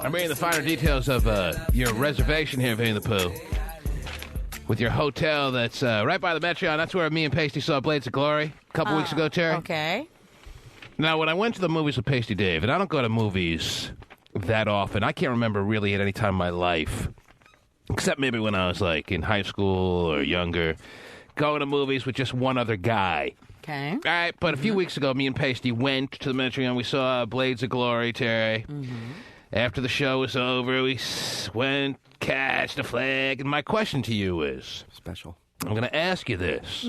I'm bringing the finer details of your reservation here, Vinnie the Pooh. With your hotel that's right by the Metron. That's where me and Pasty saw Blades of Glory a couple weeks ago, Terry. Okay. Now, when I went to the movies with Pasty Dave, and I don't go to movies that often. I can't remember really at any time in my life, except maybe when I was like in high school or younger, going to movies with just one other guy. Okay. All right, but a few weeks ago, me and Pasty went to the Metron. We saw Blades of Glory, Terry. After the show was over, we went, catch the flag. And my question to you is... Special. I'm going to ask you this.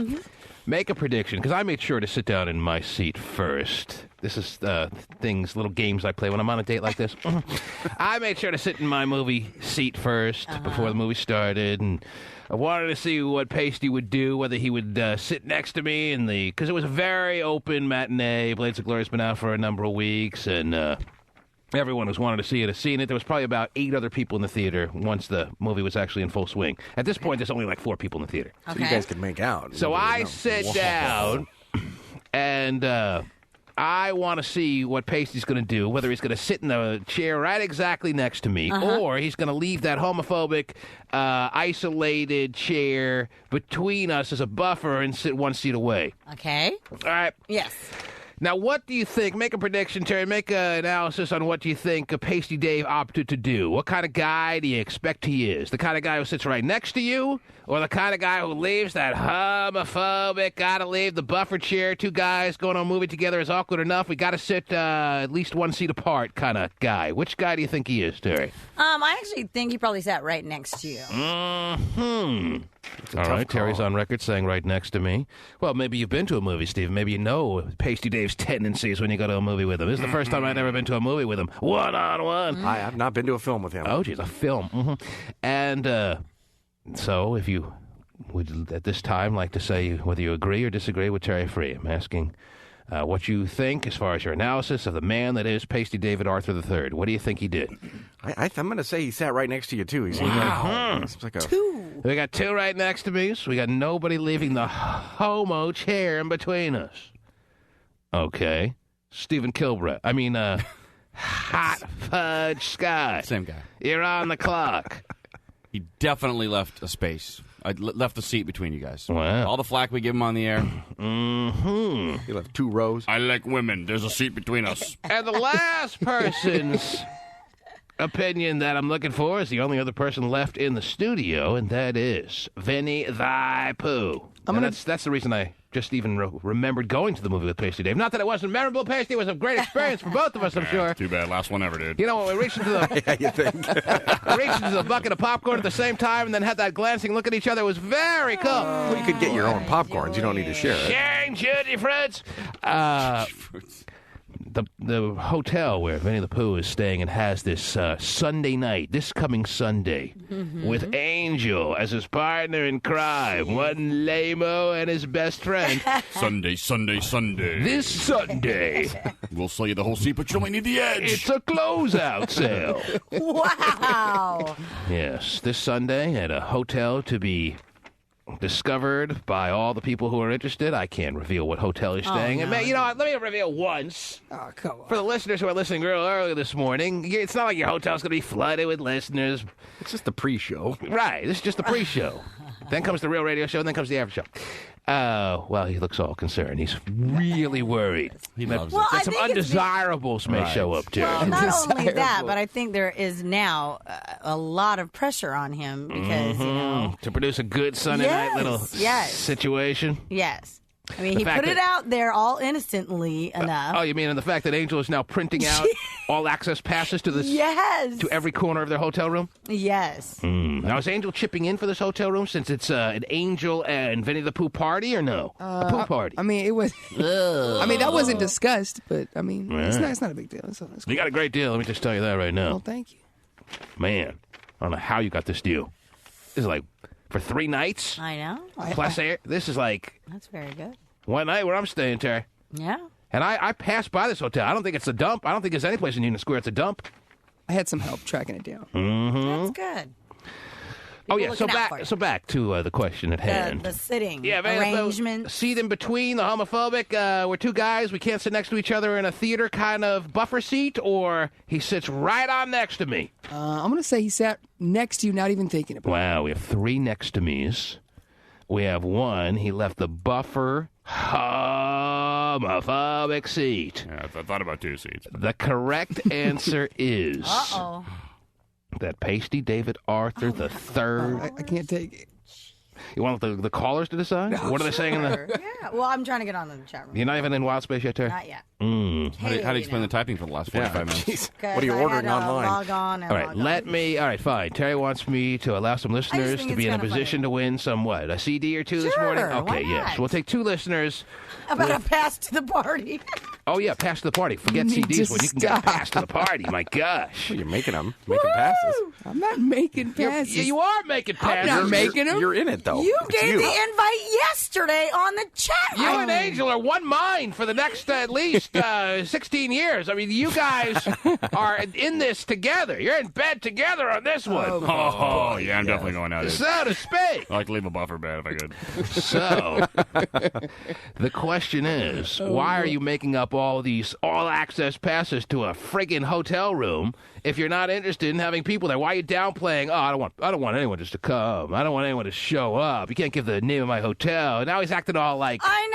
Make a prediction, because I made sure to sit down in my seat first. This is little games I play when I'm on a date like this. I made sure to sit in my movie seat first before the movie started, and I wanted to see what Pasty would do, whether he would sit next to me because it was a very open matinee. Blades of Glory has been out for a number of weeks, and everyone who's wanted to see it has seen it. There was probably about 8 other people in the theater once the movie was actually in full swing. At this point, there's only like 4 people in the theater. So you guys could make out. So I sit down, and I want to see what Pasty's going to do, whether he's going to sit in the chair right exactly next to me, or he's going to leave that homophobic, isolated chair between us as a buffer and sit one seat away. Okay. All right. Yes. Now, what do you think? Make a prediction, Terry. Make an analysis on what do you think Pasty Dave opted to do. What kind of guy do you expect he is? The kind of guy who sits right next to you? Or the kind of guy who leaves that homophobic, gotta leave the buffer chair, 2 guys going on a movie together is awkward enough, we gotta sit at least 1 seat apart kind of guy? Which guy do you think he is, Terry? I actually think he probably sat right next to you. All right, Terry's on record saying right next to me. Well, maybe you've been to a movie, Steve. Maybe you know Pasty Dave's tendencies when you go to a movie with him. This is the first time I've ever been to a movie with him. One-on-one. I have not been to a film with him. Oh, geez, a film. And so if you would at this time like to say whether you agree or disagree with Terry Free, I'm asking what you think as far as your analysis of the man that is Pasty David Arthur III. What do you think he did? I'm going to say he sat right next to you, too. He seems like a... 2. We got 2 right next to me, so we got nobody leaving the homo chair in between us. Okay. Stephen Kilbreath. I mean, Hot Fudge Scott. Same guy. You're on the clock. He definitely left a space. I left a seat between you guys. Wow. All the flack we give him on the air. He left 2 rows. I like women. There's a seat between us. And the last person's opinion that I'm looking for is the only other person left in the studio, and that is Vinnie the Pooh. That's the reason I just even remembered going to the movie with Pasty Dave. Not that it wasn't memorable, Pasty. It was a great experience for both of us, I'm sure. Too bad. Last one ever, dude. You know, when we reached into the Yeah, you think? reached into the bucket of popcorn at the same time and then had that glancing look at each other, it was very cool. Well, you could get your own popcorns. You don't need to share it. Sharing Judy Fruits. The hotel where Vinnie the Pooh is staying and has this Sunday night, this coming Sunday, with Angel as his partner in crime, one lame-o and his best friend. Sunday. This Sunday, We'll sell you the whole seat, but you only need the edge. it's a closeout sale. Wow. Yes, this Sunday at a hotel to be discovered by all the people who are interested. I can't reveal what hotel he's staying in. You know what? Let me reveal once. Oh, come on. For the listeners who are listening real early this morning, it's not like your hotel's going to be flooded with listeners. It's just the pre-show. Right. This is just the pre-show. Then comes the real radio show, and then comes the after show. Well, he looks all concerned. He's really worried. He loves Well, it. I Some think it's undesirables may show up, too. Well, not only that, Desirable. but I think there is now a lot of pressure on him because, you know. To produce a good Sunday night little situation. Yes. I mean, he fact put it out there all innocently enough. Oh, you mean the fact that Angel is now printing out all access passes to this Yes. to every corner of their hotel room? Yes. Now, is Angel chipping in for this hotel room since it's an Angel and Vinnie the Pooh party, or no? A Pooh party. I mean, it was. I mean, that wasn't discussed, but I mean, it's not a big deal. It's cool. You got a great deal. Let me just tell you that right now. Well, thank you. Man, I don't know how you got this deal. This is like for 3 nights I know. plus air. This is like That's very good. one night where I'm staying, Terry. Yeah. And I passed by this hotel. I don't think it's a dump. I don't think there's any place in Union Square it's a dump. I had some help tracking it down. That's good. Oh, People yeah. So looking out for you. back to the question at hand. The sitting Yeah, arrangement. seat in between, the homophobic. We're two guys. We can't sit next to each other in a theater kind of buffer seat, or he sits right on next to me. I'm going to say he sat next to you, not even thinking about it. Wow, we have 3 next to me's. We have 1. He left the buffer homophobic seat. Yeah, I thought about 2 seats. The correct answer is that Pasty David Arthur the third. I can't take it. You want the callers to decide? What are they saying in the? Yeah. Well, I'm trying to get on the chat room. You're not even in Wild Space yet, Terry? Not yet. How do you explain the typing for the last 45 minutes? What are you ordering online? Log on and All right, log on. All right, fine. Terry wants me to allow some listeners think to it's be in a kinda position funny. to win some what? A CD or 2 this Sure, morning? why Okay, yes. not? We'll take 2 listeners. How about a pass to the party? Oh yeah, pass to the party. Forget You need CDs to when you can get a stop. pass to the party. My gosh. You're making them. Making passes. I'm not making passes. Yeah, you are making I'm passes. not making them. You're in it, though. You It's gave the invite yesterday on the chat You room. and Angel are one mind for the next at least 16 years. I mean, you guys are in this together. You're in bed together on this one, Oh, yeah, I'm definitely going out. so to speak. I'd like to leave a buffer bed if I could. So, the question is, why are you making up all these all-access passes to a friggin' hotel room if you're not interested in having people there? Why are you downplaying? Oh, I don't want anyone just to come. I don't want anyone to show up. You can't give the name of my hotel. Now he's acting all like I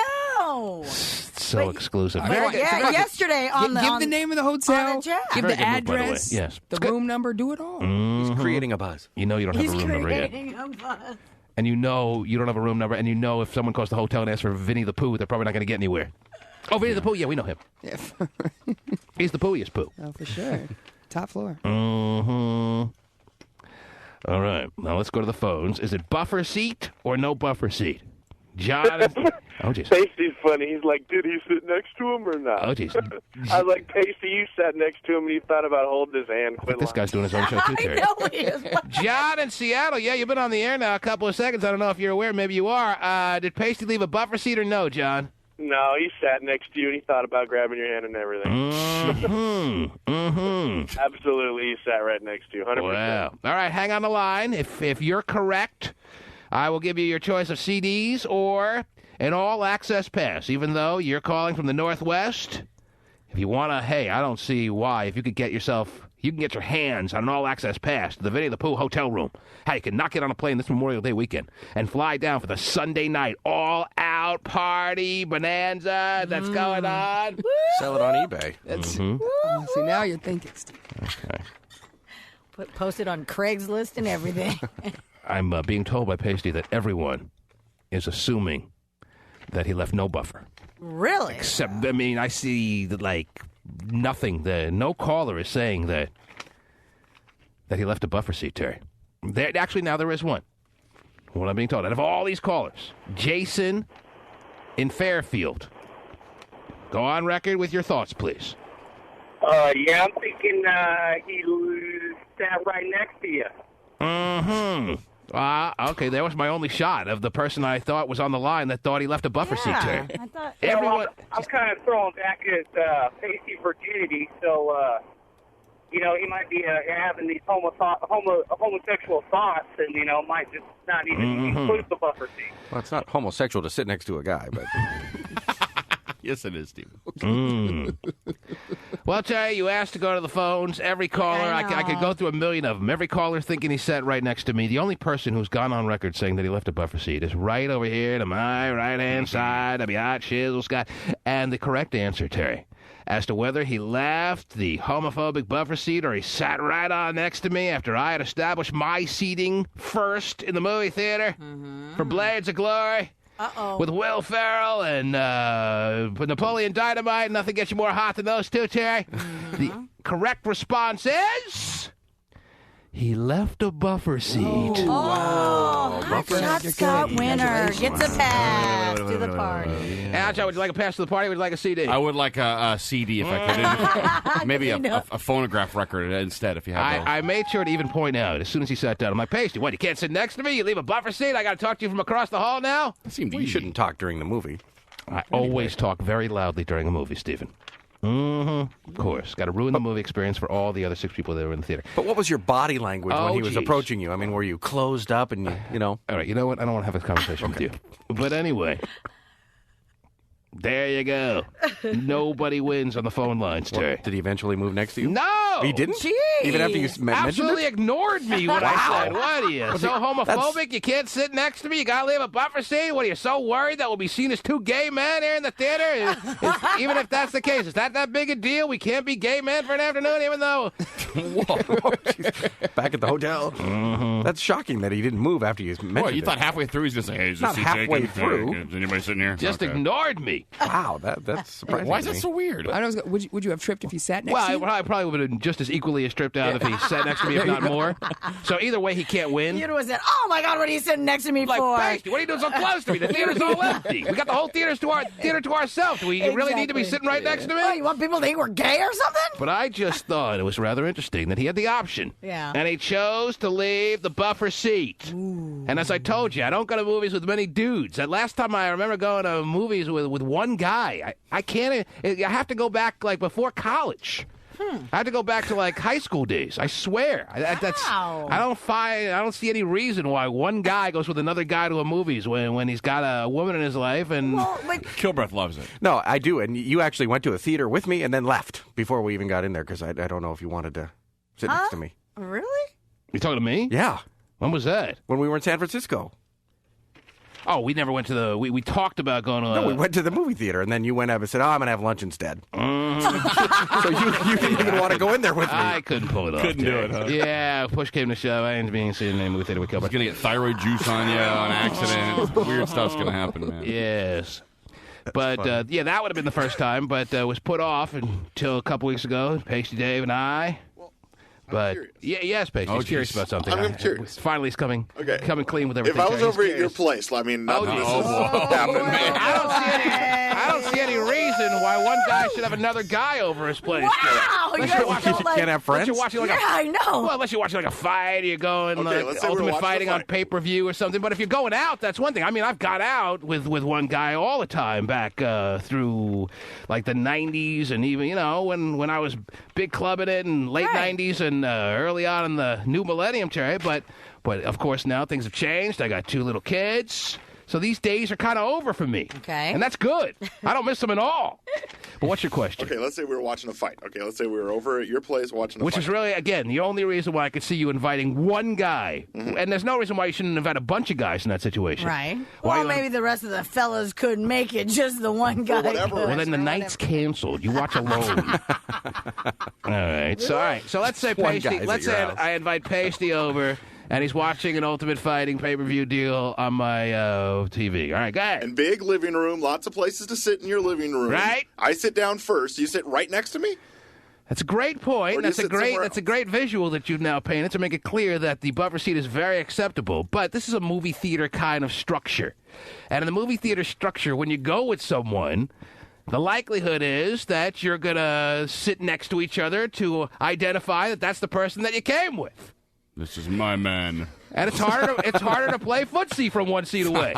know. so exclusive. But Very good. yeah, yesterday on the Give on the name of the hotel. on the chat. Give Very the good move, by the way. address. Yes. The It's good. room number. Do it all. He's creating a buzz. You know you don't have He's a room number yet. creating a buzz. And you know you don't have a room number, and you know if someone calls the hotel and asks for Vinnie the Pooh, they're probably not going to get anywhere. Oh, Vinnie the Pooh, yeah, we know him. Yeah. He's the Poohiest Pooh. Oh, for sure. Top floor. Mm-hmm. All right, now let's go to the phones. Is it buffer seat or no buffer seat? John. Oh, jeez. Pasty's funny. He's like, did he sit next to him or not? Oh, jeez. I was like, Pasty, you sat next to him and you thought about holding his hand. I think this guy's doing his own show too, I Terry. know he is. John in Seattle. Yeah, you've been on the air now a couple of seconds. I don't know if you're aware. Maybe you are. Did Pasty leave a buffer seat or no, John? No, he sat next to you and he thought about grabbing your hand and everything. Mm-hmm. Mm-hmm. Absolutely, he sat right next to you, 100%. Wow. All right, hang on the line. If you're correct, I will give you your choice of CDs or an all-access pass, even though you're calling from the Northwest. If you want to, hey, I don't see why. If you could get yourself, you can get your hands on an all-access pass to the Vinnie the Pooh hotel room. Hey, you can knock it on a plane this Memorial Day weekend and fly down for the Sunday night all-out party bonanza that's going on. Sell it on eBay. That's. Oh, see, now you're thinking, Steve. Okay. Posted on Craigslist and everything. I'm being told by Pasty that everyone is assuming that he left no buffer. Really? Except, I mean, I see like nothing. No caller is saying that he left a buffer seat, Terry. Actually, now there is one. What I'm being told. Out of all these callers, Jason in Fairfield. Go on record with your thoughts, please. Yeah, I'm thinking he sat right next to you. Mm-hmm. Okay, that was my only shot of the person I thought was on the line that thought he left a buffer seat, Terry. I thought. Everyone. I'm kind of throwing back at Pasty virginity, so, you know, he might be having these homosexual thoughts and, you know, might just not even include the buffer seat. Well, it's not homosexual to sit next to a guy, but Yes, it is, Steve. Well, Terry, you asked to go to the phones. Every caller, I could go through a million of them. Every caller thinking he sat right next to me. The only person who's gone on record saying that he left a buffer seat is right over here to my right-hand side. I'll be hot, shizzle, Scott. And the correct answer, Terry, as to whether he left the homophobic buffer seat or he sat right on next to me after I had established my seating first in the movie theater for Blades of Glory. With Will Ferrell and Napoleon Dynamite. Nothing gets you more hot than those two, Terry. The correct response is he left a buffer seat. Hot Shot Scott winner gets a pass to the party. Aljo, would you like a pass to the party or would you like a CD? I would like a CD if I could. Maybe a phonograph record instead if you have those. I made sure to even point out as soon as he sat down, I'm like, Pasty, what, you can't sit next to me? You leave a buffer seat? I got to talk to you from across the hall now? It seemed you easy. shouldn't talk during the movie. I always talk very loudly during a movie, Stephen. Mm-hmm. Of course. Got to ruin the movie experience for all the other 6 people that were in the theater. But what was your body language when he was geez. approaching you? I mean, were you closed up and you know? All right, you know what? I don't want to have a conversation with you. But anyway, there you go. Nobody wins on the phone lines, Terry. Did he eventually move next to you? No! He didn't? Jeez. Even after you mentioned Absolutely it? ignored me when I said, what are you, so homophobic you can't sit next to me? You got to leave a buffer seat? What are you, so worried that we'll be seen as 2 gay men here in the theater? Even if that's the case, is that big a deal? We can't be gay men for an afternoon even though... Back at the hotel? Mm-hmm. That's shocking that he didn't move after you mentioned What, you it. thought halfway through he's going to say, hey, is this Not seat halfway taken? through. Is anybody sitting here? Just Okay. ignored me. Wow, that's surprising. Why is to that me. so weird? I don't know, would you have tripped if he sat next to you? Well, I probably would have been just as equally as tripped out if he sat next to me, if not more. So either way, he can't win. You'd have said, "Oh my God, what are you sitting next to me Like, for?" Pasty, what are you doing so close to me? The theater's all empty. We got the whole theater to ourselves. Do we really need to be Exactly. sitting right next to me? Oh, you want people to think we're gay or something? But I just thought it was rather interesting that he had the option. Yeah. And he chose to leave the buffer seat. Ooh. And as I told you, I don't go to movies with many dudes. That last time I remember going to movies with one guy. I can't. I have to go back like before college. I had to go back to like high school days. I swear. Wow. I don't see any reason why one guy goes with another guy to a movies when he's got a woman in his life and. Well, but Kilbreath loves it. No, I do. And you actually went to a theater with me and then left before we even got in there because I don't know if you wanted to sit next to me. really? You talking to me? Yeah, When was that? when we were in San Francisco. Oh, we never went to the. We talked about going to. No, we went to the movie theater, and then you went up and said, "Oh, I'm going to have lunch instead." So you didn't even want to go in there with me. I couldn't pull it off. Couldn't do Terry. it, huh? Yeah, push came to shove. I ended up being sitting in the movie theater with He's Kilbreath. going to get thyroid juice on you on accident. Weird stuff's going to happen, man. Yes. But, yeah, that would have been the first time, but was put off until a couple weeks ago. Pasty Dave and I. But curious. yes, Pasty. Oh, He's curious geez. about something. I'm curious. Finally, he's coming clean with If everything. I was Terry. over He's at your curious. place, I mean, none of this Oh, is happening, man. I don't see any reason why one guy should have another guy over his place. Wow, you Unless guys you're watching, don't like- Can't have friends. unless you're watching like Yeah, I know. Well, unless you're watching like a fight, you're going Okay, like let's say we're Ultimate watching Fighting the on fight. pay-per-view or something. But if you're going out, that's one thing. I mean, I've got out with one guy all the time back through like the 90s and even, when I was big clubbing it in late Right. 90s and early on in the new millennium, Terry. But of course now things have changed. I got 2 little kids. So these days are kind of over for me. Okay. And that's good. I don't miss them at all. But what's your question? Okay, let's say we were watching a fight. Okay, let's say we were over at your place watching a Which fight. is really, again, the only reason why I could see you inviting one guy. And there's no reason why you shouldn't invite a bunch of guys in that situation. Right. Why Well, you- maybe the rest of the fellas couldn't make it. Just the one guy. whatever could. Well, then the night's canceled. You watch alone. All right. So let's say One Pasty. guy's at Let's your say house. I invite Pasty over, and he's watching an Ultimate Fighting pay-per-view deal on my TV. All right, go ahead. And big living room, lots of places to sit in your living room. Right. I sit down first. You sit right next to me? That's a great point. Or do you sit somewhere That's a great visual that you've now painted to make it clear that the buffer seat is very acceptable. But this is a movie theater kind of structure. And in the movie theater structure, when you go with someone, the likelihood is that you're going to sit next to each other to identify that that's the person that you came with. This is my man. And it's harder to play footsie from one seat away.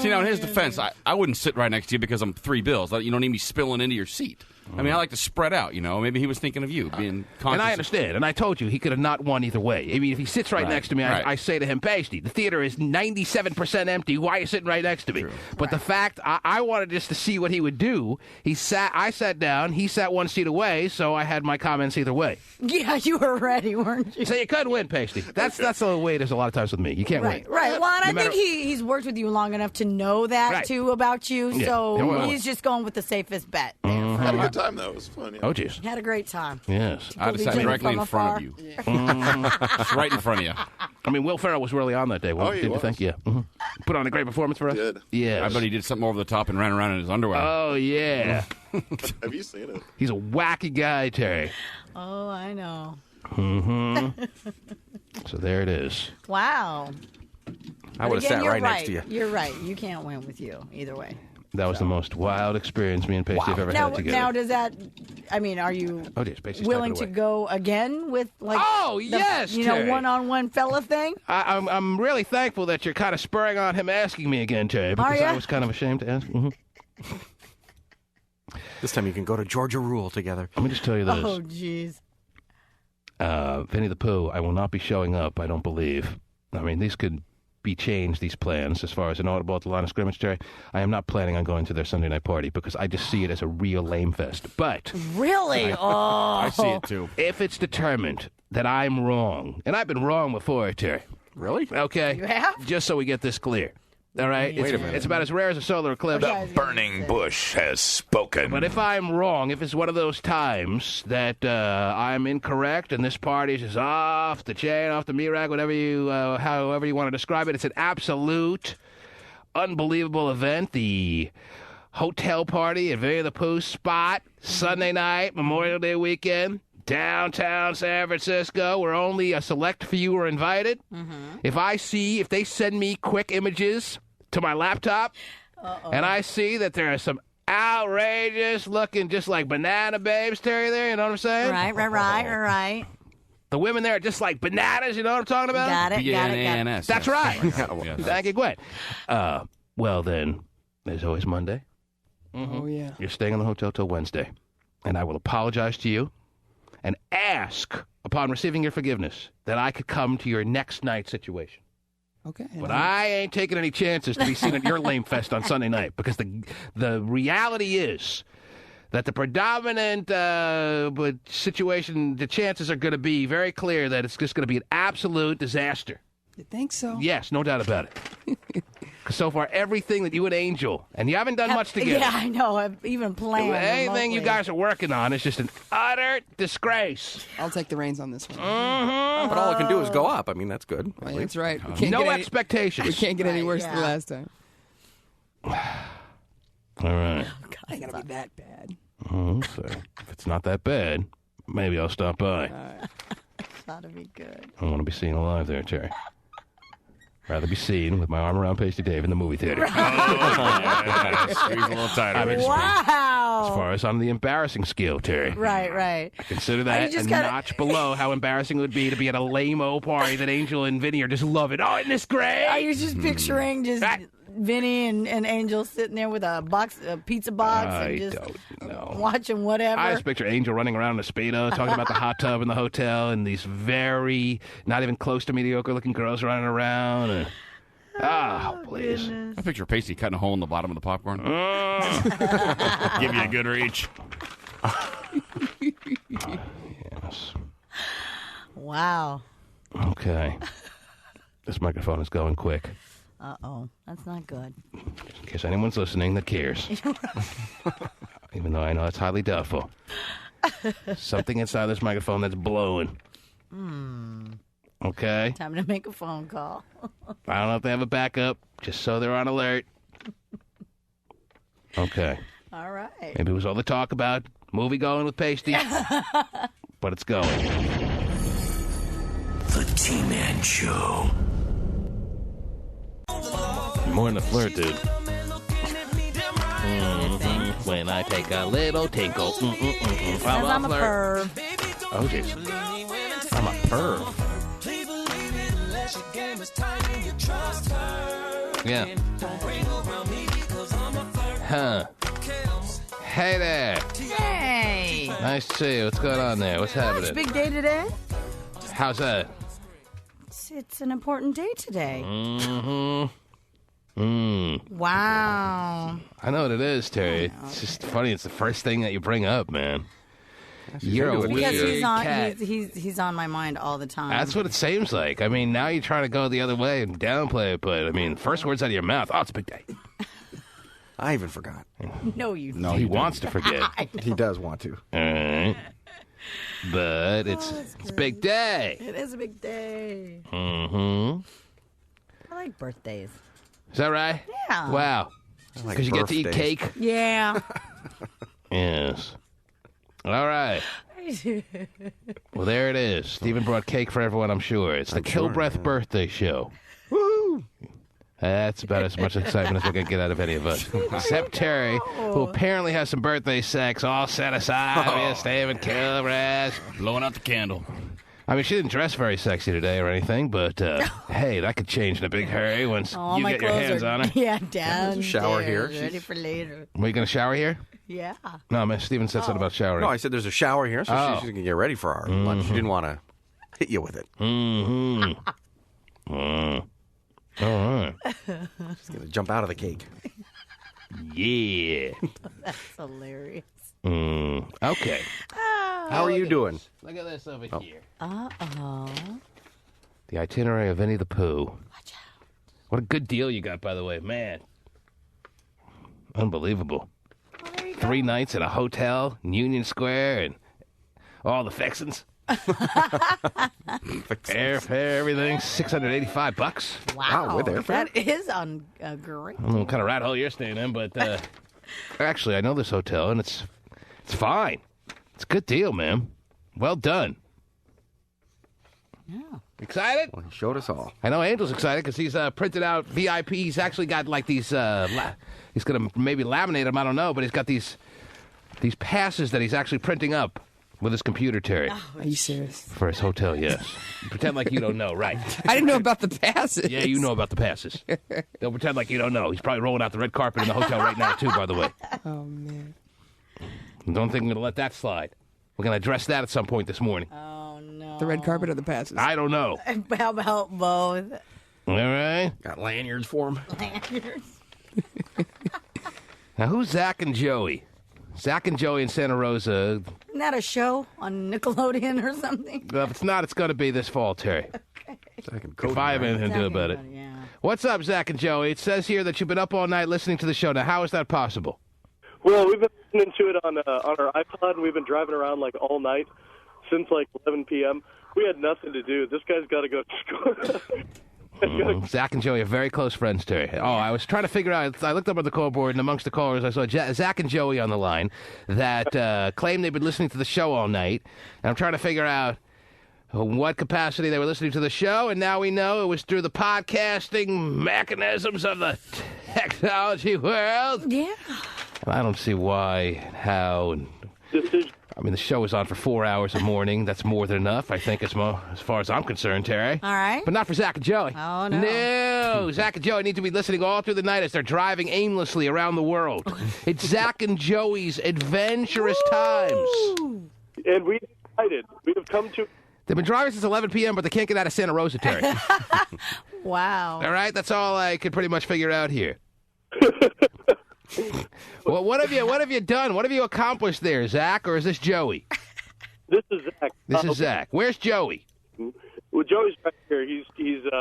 See, now in his defense, I wouldn't sit right next to you because I'm 3 bills. You don't need me spilling into your seat. I mean, I like to spread out, Maybe he was thinking of you, being conscious. And I understand. And I told you he could have not won either way. I mean, if he sits right next to me, right. I say to him, Pasty, the theater is 97% empty. Why are you sitting right next to me? But the fact, I wanted just to see what he would do. I sat down. He sat one seat away, so I had my comments either way. Yeah, you were ready, weren't you? So you couldn't win, Pasty. That's the way it is a lot of times with me. You can't Right, win. right. Well, and No I matter- think he's worked with you long enough to know that, Right. too, about you. Yeah. So Yeah, well. he's just going with the safest bet. There. Had a good time, though. It was fun. Yeah. Oh, jeez. Had a great time. Yes. I'd have sat From directly in afar. front of you. Just right in front of you. I mean, Will Ferrell was really on that day. Oh, he didn't you was. think? Yeah. Put on a great performance for us. Did. Yeah. I bet he did something over the top and ran around in his underwear. Oh, yeah. Have you seen it? He's a wacky guy, Terry. Oh, I know. So there it is. Wow. I would have Again, sat you're right next to you. You're right. You can't win with you either way. That was the most wild experience me and Pasty have ever Now, had together. now, does that? I mean, are you Oh, dear, Pasty's willing typing to away. go again with like? Oh, the, yes, You know, Terry. one-on-one fella thing. I'm really thankful that you're kind of spurring on him asking me again, Terry, because ya? I was kind of ashamed to ask. This time you can go to Georgia Rule together. Let me just tell you this. Oh, jeez. Vinnie the Pooh, I will not be showing up, I don't believe. I mean, these could be changed, these plans, as far as an audible at the line of scrimmage, Terry. I am not planning on going to their Sunday night party because I just see it as a real lame fest. But Really? I see it too. if it's determined that I'm wrong, and I've been wrong before, Terry. Really? Okay? You have? Just so we get this clear. All right? Wait a minute. It's about as rare as a solar eclipse. Burning bush has spoken. But if I'm wrong, if it's one of those times that I'm incorrect and this party is just off the chain, off the mirag, whatever you, however you want to describe it, it's an absolute, unbelievable event. The hotel party at Vinnie the Pooh spot, Sunday night, Memorial Day weekend, downtown San Francisco, where only a select few are invited. If they send me quick images to my laptop, and I see that there are some outrageous looking, just like banana babes, Terry, there, you know what I'm saying? Right. The women there are just like bananas, you know what I'm talking about? Got it. B-A-N-A-N-S. That's right. Yes. Thank you, Gwen. Well, then, there's always Monday. Oh, yeah. You're staying in the hotel till Wednesday. And I will apologize to you and ask, upon receiving your forgiveness, that I could come to your next night situation. Okay. But I ain't taking any chances to be seen at your lame fest on Sunday night, because the reality is that the predominant situation, the chances are going to be very clear that it's just going to be an absolute disaster. You think so? Yes, no doubt about it. Because so far, everything that you and Angel, and you haven't done much together. Yeah, I know. I've even planned. Anything you remotely. guys are working on is just an utter disgrace. I'll take the reins on this one. But all I can do is go up. I mean, that's good. Oh, yeah, that's right. We can't No get any- expectations. We can't get any Right, worse yeah. than last time. All right. It's not gonna be that bad. So if it's not that bad, maybe I'll stop by. That'll be good. I want to be seen alive there, Terry. Rather be seen with my arm around Pasty Dave in the movie theater. Squeeze a little tighter. I mean, as Wow. far as on the embarrassing scale, Terry. Right. Consider Oh, that you just a gotta- notch below how embarrassing it would be to be at a lame-o party that Angel and Vinny are just loving. Oh, isn't this great? Are you just picturing just Vinny and Angel sitting there with a pizza box, I and just don't know. watching whatever? I just picture Angel running around in a Speedo, talking about the hot tub in the hotel, and these very, not even close to mediocre-looking girls running around. And, please. I picture Pasty cutting a hole in the bottom of the popcorn. Give you a good reach. Yes. Wow. Okay. This microphone is going quick. Uh-oh. That's not good. In case anyone's listening that cares. Even though I know it's highly doubtful. Something inside this microphone that's blowing. Okay? Time to make a phone call. I don't know if they have a backup, just so they're on alert. Okay. All right. Maybe it was all the talk about movie going with Pasty. But it's going. The T-Man Show. More than a flirt, dude. When I take a little tinkle. Because I'm a perv. Oh, jeez. I'm a perv. Yeah. Huh. Hey there. Hey. Nice to see you. What's going on there? What's It's happening? big day today. How's that? It's an important day today. Wow. I know what it is, Terry. It's just funny. It's the first thing that you bring up, man. You're a into it. Because weird he's on cat. he's on my mind all the time. That's what it seems like. I mean, now you're trying to go the other way and downplay it, but I mean, first words out of your mouth. Oh, it's a big day. I even forgot. No, you No, he wants to forget. He does want to. All right. But it's a big day. It is a big day. Mm-hmm. I like birthdays. Is that right? Yeah. Wow. like Because you get to eat birthdays. cake? Yeah. Yes. All right. Well, there it is. Stephen brought cake for everyone, I'm sure. It's the Kilbreath birthday show. Woo! That's about as much excitement as we're going to get out of any of us. Except Terry, who apparently has some birthday sex all set aside. Yes, Stephen Kilbreath. Blowing out the candle. I mean, she didn't dress very sexy today or anything, but hey, that could change in a big hurry once All you my get your clothes hands are on her. Yeah, down. shower here. Ready for later. Are you going to shower here? Yeah. No, man, Steven said something about showering. No, I said there's a shower here, so she's going to get ready for our lunch. She didn't want to hit you with it. Mm-hmm. All right. She's going to jump out of the cake. Yeah. That's hilarious. Okay. How are you doing? Look at this over here. Uh-oh. The itinerary of Vinnie the Pooh. Watch out. What a good deal you got, by the way. Man. Unbelievable. Well, there you go. 3 nights at a hotel in Union Square and all the fixins. Airfare, everything, $685. Wow, with airfare? that is great. I don't know what kind of rat hole you're staying in, but actually, I know this hotel, and it's fine. It's a good deal, man. Well done. Yeah. Excited? Well, he showed us all. I know Angel's excited because he's printed out VIP. He's actually got like these. He's going to maybe laminate them. I don't know, but he's got these passes that he's actually printing up with his computer, Terry. Are you serious? For his hotel, yes. Pretend like you don't know, right? I didn't know about the passes. Yeah, you know about the passes. They'll pretend like you don't know. He's probably rolling out the red carpet in the hotel right now, too, by the way. Oh, man. Don't think I'm going to let that slide. We're going to address that at some point this morning. Oh, no. The red carpet or the passes? I don't know. How about both? All right. Got lanyards for him. Now, who's Zach and Joey? Zach and Joey in Santa Rosa. Isn't that a show on Nickelodeon or something? Well, if it's not, it's going to be this fall, Terry. If I have anything to do about it. Yeah. What's up, Zach and Joey? It says here that you've been up all night listening to the show. Now, how is that possible? Well, we've been listening to it on our iPod, and we've been driving around like all night since like 11 p.m. We had nothing to do. This guy's got to go to school. Zach and Joey are very close friends, Terry. Oh, I was trying to figure out. I looked up at the call board, and amongst the callers, I saw Zach and Joey on the line that claimed they'd been listening to the show all night. And I'm trying to figure out what capacity they were listening to the show, and now we know it was through the podcasting mechanisms of the technology world. Yeah. And I don't see why, how, and I mean, the show was on for 4 hours a morning. That's more than enough, I think, as far as I'm concerned, Terry. All right. But not for Zach and Joey. Oh, no. No, Zach and Joey need to be listening all through the night as they're driving aimlessly around the world. It's Zach and Joey's adventurous times. And we decided we have come to. They've been driving since 11 p.m., but they can't get out of Santa Rosa, Terry. Wow. All right, that's all I could pretty much figure out here. Well, what have you done? What have you accomplished there, Zach, or is this Joey? This is Zach. This is Zach. Where's Joey? Well, Joey's right here. He's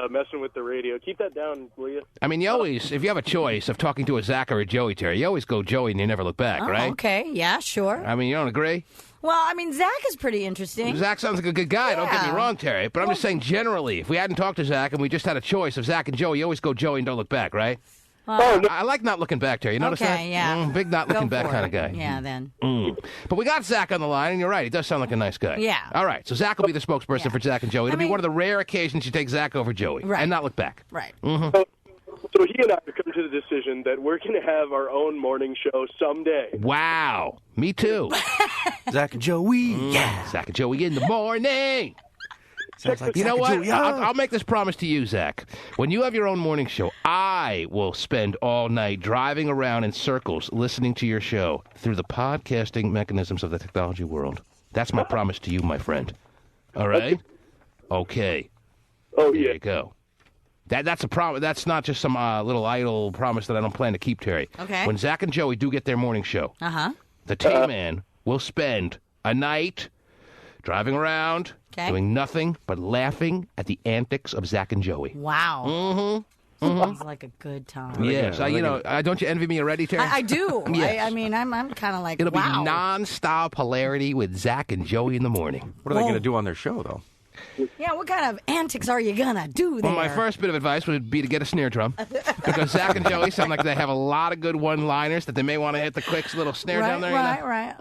messing with the radio. Keep that down, will you? I mean, you always, if you have a choice of talking to a Zach or a Joey, Terry, you always go Joey and you never look back, right? Okay. Yeah, sure. I mean, you don't agree? Well, I mean, Zach is pretty interesting. Zach sounds like a good guy. Don't get me Yeah. wrong, Terry. But I'm just saying generally, if we hadn't talked to Zach and we just had a choice of Zach and Joey, you always go Joey and don't look back, right? I like not looking back, Terry. You notice that? Okay, yeah. Big not looking Go back for kind it. of guy. Yeah, then. But we got Zach on the line, and you're right. He does sound like a nice guy. Yeah. All right. So Zach will be the spokesperson for Zach and Joey. It'll be mean- one of the rare occasions you take Zach over Joey Right. and not look back. Right. So he and I have come to the decision that we're going to have our own morning show someday. Wow. Me too. Zach and Joey. Yeah. Zach and Joey in the morning. Sounds like You Zach know and what? Joey. Yeah. I'll make this promise to you, Zach. When you have your own morning show, I will spend all night driving around in circles listening to your show through the podcasting mechanisms of the technology world. That's my promise to you, my friend. All right? Okay. Oh, There yeah. you go. That's a promise. That's not just some little idle promise that I don't plan to keep, Terry. Okay. When Zach and Joey do get their morning show, Uh-huh. the T-Man will spend a night driving around, Okay. doing nothing but laughing at the antics of Zach and Joey. Wow. Mm-hmm. Sounds like a good time. Yes, don't you envy me already, Terry? I do. Yes. I mean, I'm kind of like, It'll wow. be non-stop hilarity with Zach and Joey in the morning. What are they going to do on their show, though? Yeah, what kind of antics are you going to do there? Well, my first bit of advice would be to get a snare drum. Because Zach and Joey sound like they have a lot of good one-liners that they may want to hit the quick little snare down there. Right.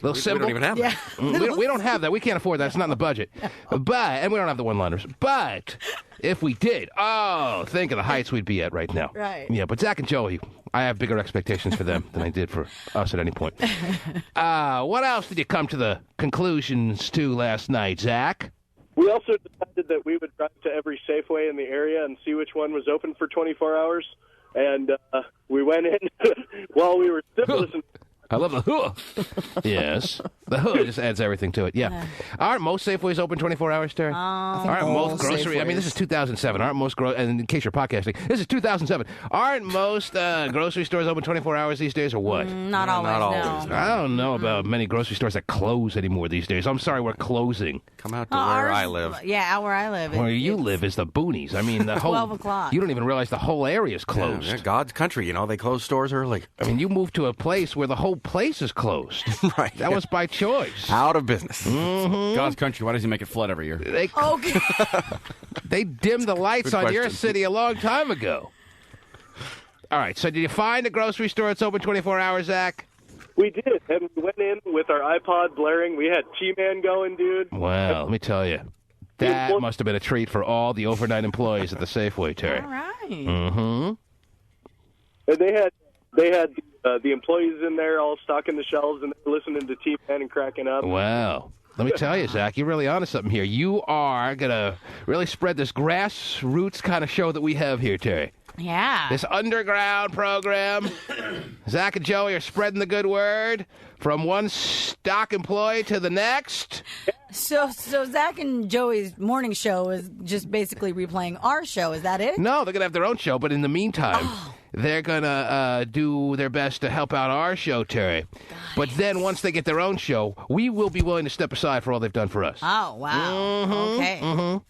Little We cymbal. don't even have Yeah. that. We don't have that. We can't afford that. It's not in the budget. And we don't have the one-liners. But if we did, think of the heights we'd be at right now. Right. Yeah, but Zach and Joey, I have bigger expectations for them than I did for us at any point. What else did you come to the conclusions to last night, Zach? We also decided that we would drive to every Safeway in the area and see which one was open for 24 hours. And we went in while we were still listening. I love the huh. Yes. The huh just adds everything to it. Yeah. Aren't most Safeways open 24 hours, Terry? Aren't most grocery... I mean, this is 2007. Aren't most... And in case you're podcasting, this is 2007. Aren't most grocery stores open 24 hours these days, or what? Not always, no. I don't know about many grocery stores that close anymore these days. I'm sorry, we're closing. Come out to where I live. Yeah, where I live. Where you live is the boonies. I mean, the whole... 12 o'clock. You don't even realize the whole area is closed. Yeah, God's country, you know, they close stores early. I mean, you moved to a place where the whole place is closed. Right. That was by choice. Out of business. God's country. Why does he make it flood every year? They dimmed the lights on your city a long time ago. All right, so did you find a grocery store that's open 24 hours, Zach? We did, and we went in with our iPod blaring. We had T-Man going, dude. Well, let me tell you, that must have been a treat for all the overnight employees at the Safeway, Terry. All right. Mm-hmm. And they had the employees in there all stocking the shelves and listening to T-Man and cracking up. Well, let me tell you, Zach, you're really onto something here. You are going to really spread this grassroots kind of show that we have here, Terry. Yeah. This underground program. Zach and Joey are spreading the good word from one stock employee to the next. So Zach and Joey's morning show is just basically replaying our show. Is that it? No, they're going to have their own show, but in the meantime, they're going to do their best to help out our show, Terry. But then once they get their own show, we will be willing to step aside for all they've done for us. Oh, wow.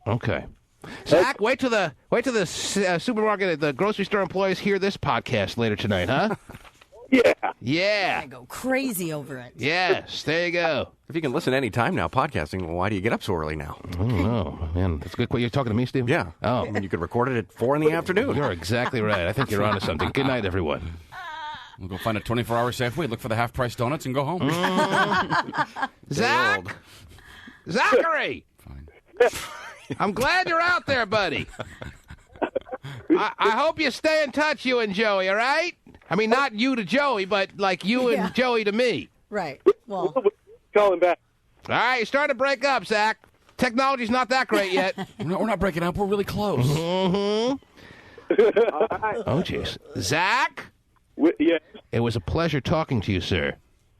Okay. Zach, wait till the supermarket, the grocery store employees hear this podcast later tonight, huh? Yeah. I go crazy over it. Yes, there you go. If you can listen any time now, podcasting, well, why do you get up so early now? I don't know, man. That's good. You're talking to me, Steve? Yeah. Oh. I mean, you could record it at 4 in the afternoon. You're exactly right. I think you're onto something. Good night, everyone. We'll go find a 24-hour Safeway, look for the half-price donuts, and go home. Zach! Zachary! Fine. I'm glad you're out there, buddy. I hope you stay in touch, you and Joey, all right? I mean, not you to Joey, but like you and Joey to me. Right. Well, calling back. All right, you're starting to break up, Zach. Technology's not that great yet. We're not breaking up. We're really close. Oh, jeez. Zach? Yes. It was a pleasure talking to you, sir.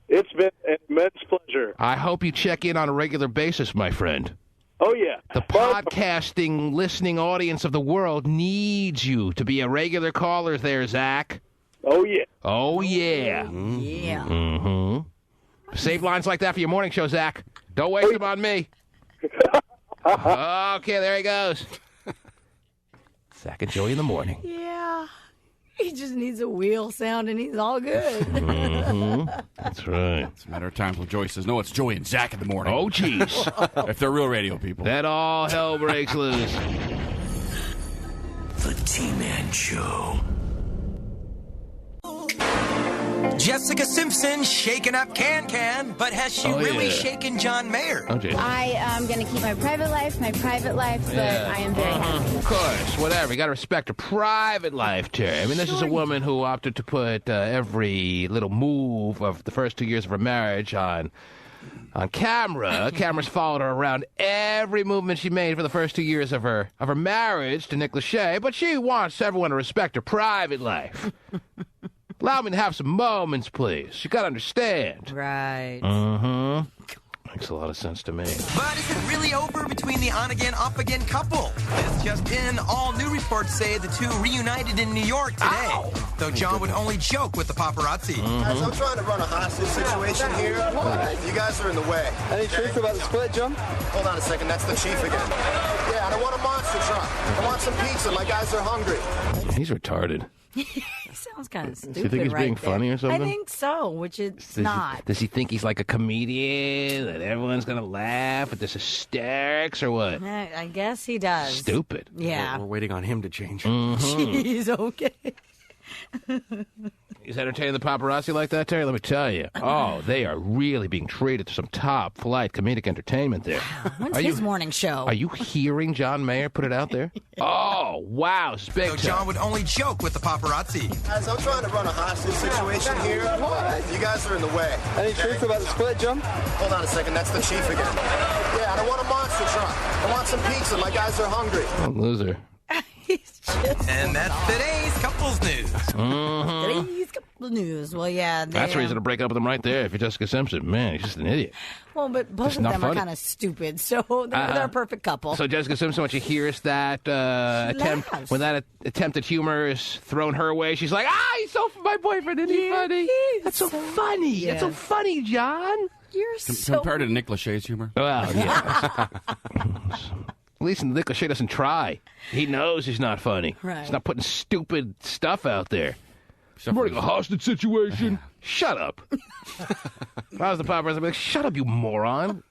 It's been an immense pleasure. I hope you check in on a regular basis, my friend. Oh, yeah. The podcasting, listening audience of the world needs you to be a regular caller there, Zach. Oh, yeah. Oh, yeah. yeah. Mm-hmm. Save lines like that for your morning show, Zach. Don't waste them on me. Okay, there he goes. Zach and Joey in the morning. Yeah. He just needs a wheel sound, and he's all good. That's right. It's a matter of time till Joey says, no, it's Joey and Zach in the morning. Oh, jeez. If they're real radio people. Then all hell breaks loose. The T-Man Show. Jessica Simpson shaking up Can, but has she really shaken John Mayer? Oh, geez. I am going to keep my private life, but I am very happy. Of course, whatever. You got to respect her private life, Terry. I mean, this is a woman who opted to put every little move of the first 2 years of her marriage on camera. Cameras followed her around every movement she made for the first 2 years of her marriage to Nick Lachey, but she wants everyone to respect her private life. Allow me to have some moments, please. You got to understand. Right. Mm-hmm. Makes a lot of sense to me. But is it really over between the on-again, off-again couple? This just in, all new reports say the two reunited in New York today. Though John would only joke with the paparazzi. Guys, I'm trying to run a hostage situation here. You guys are in the way. Any truth about the split, John? Hold on a second, that's the chief again. Yeah, I don't want a monster truck. I want some pizza. My guys are hungry. He's retarded. He sounds kind of stupid. Do you think he's being funny or something? I think so, which it's not. Does he think he's like a comedian that everyone's going to laugh at this hysterics or what? I guess he does. Stupid. Yeah. We're waiting on him to change. Jeez, okay. He's entertaining the paparazzi like that, Terry? Let me tell you. Oh, they are really being treated to some top-flight comedic entertainment there. When's his morning show? Are you hearing John Mayer put it out there? Oh, wow, it's big Though John would only joke with the paparazzi. Guys, I'm trying to run a hostage situation here. You guys are in the way. Any truth about the split, John? Hold on a second, that's the chief again. Yeah, I don't want a monster truck. I want some pizza. My guys are hungry. Oh, loser. And that's today's couples news. Today's couple of news. Well, yeah. That's reason to break up with him right there. If you're Jessica Simpson, man, he's just an idiot. Well, but both Just of not them are funny. kind of stupid, so they're a perfect couple. So Jessica Simpson, when she hears that attempt, when that attempt at humor is thrown her way, she's like, he's so my boyfriend, isn't he funny? That's so funny. Yeah. That's so funny, John. You're so... Compared to Nick Lachey's humor? Well, yeah. At least Nick Lachey doesn't try. He knows he's not funny. Right. He's not putting stupid stuff out there. I'm running a hostage situation. Shut up. If I was the paparazzi, I'd be like, shut up, you moron.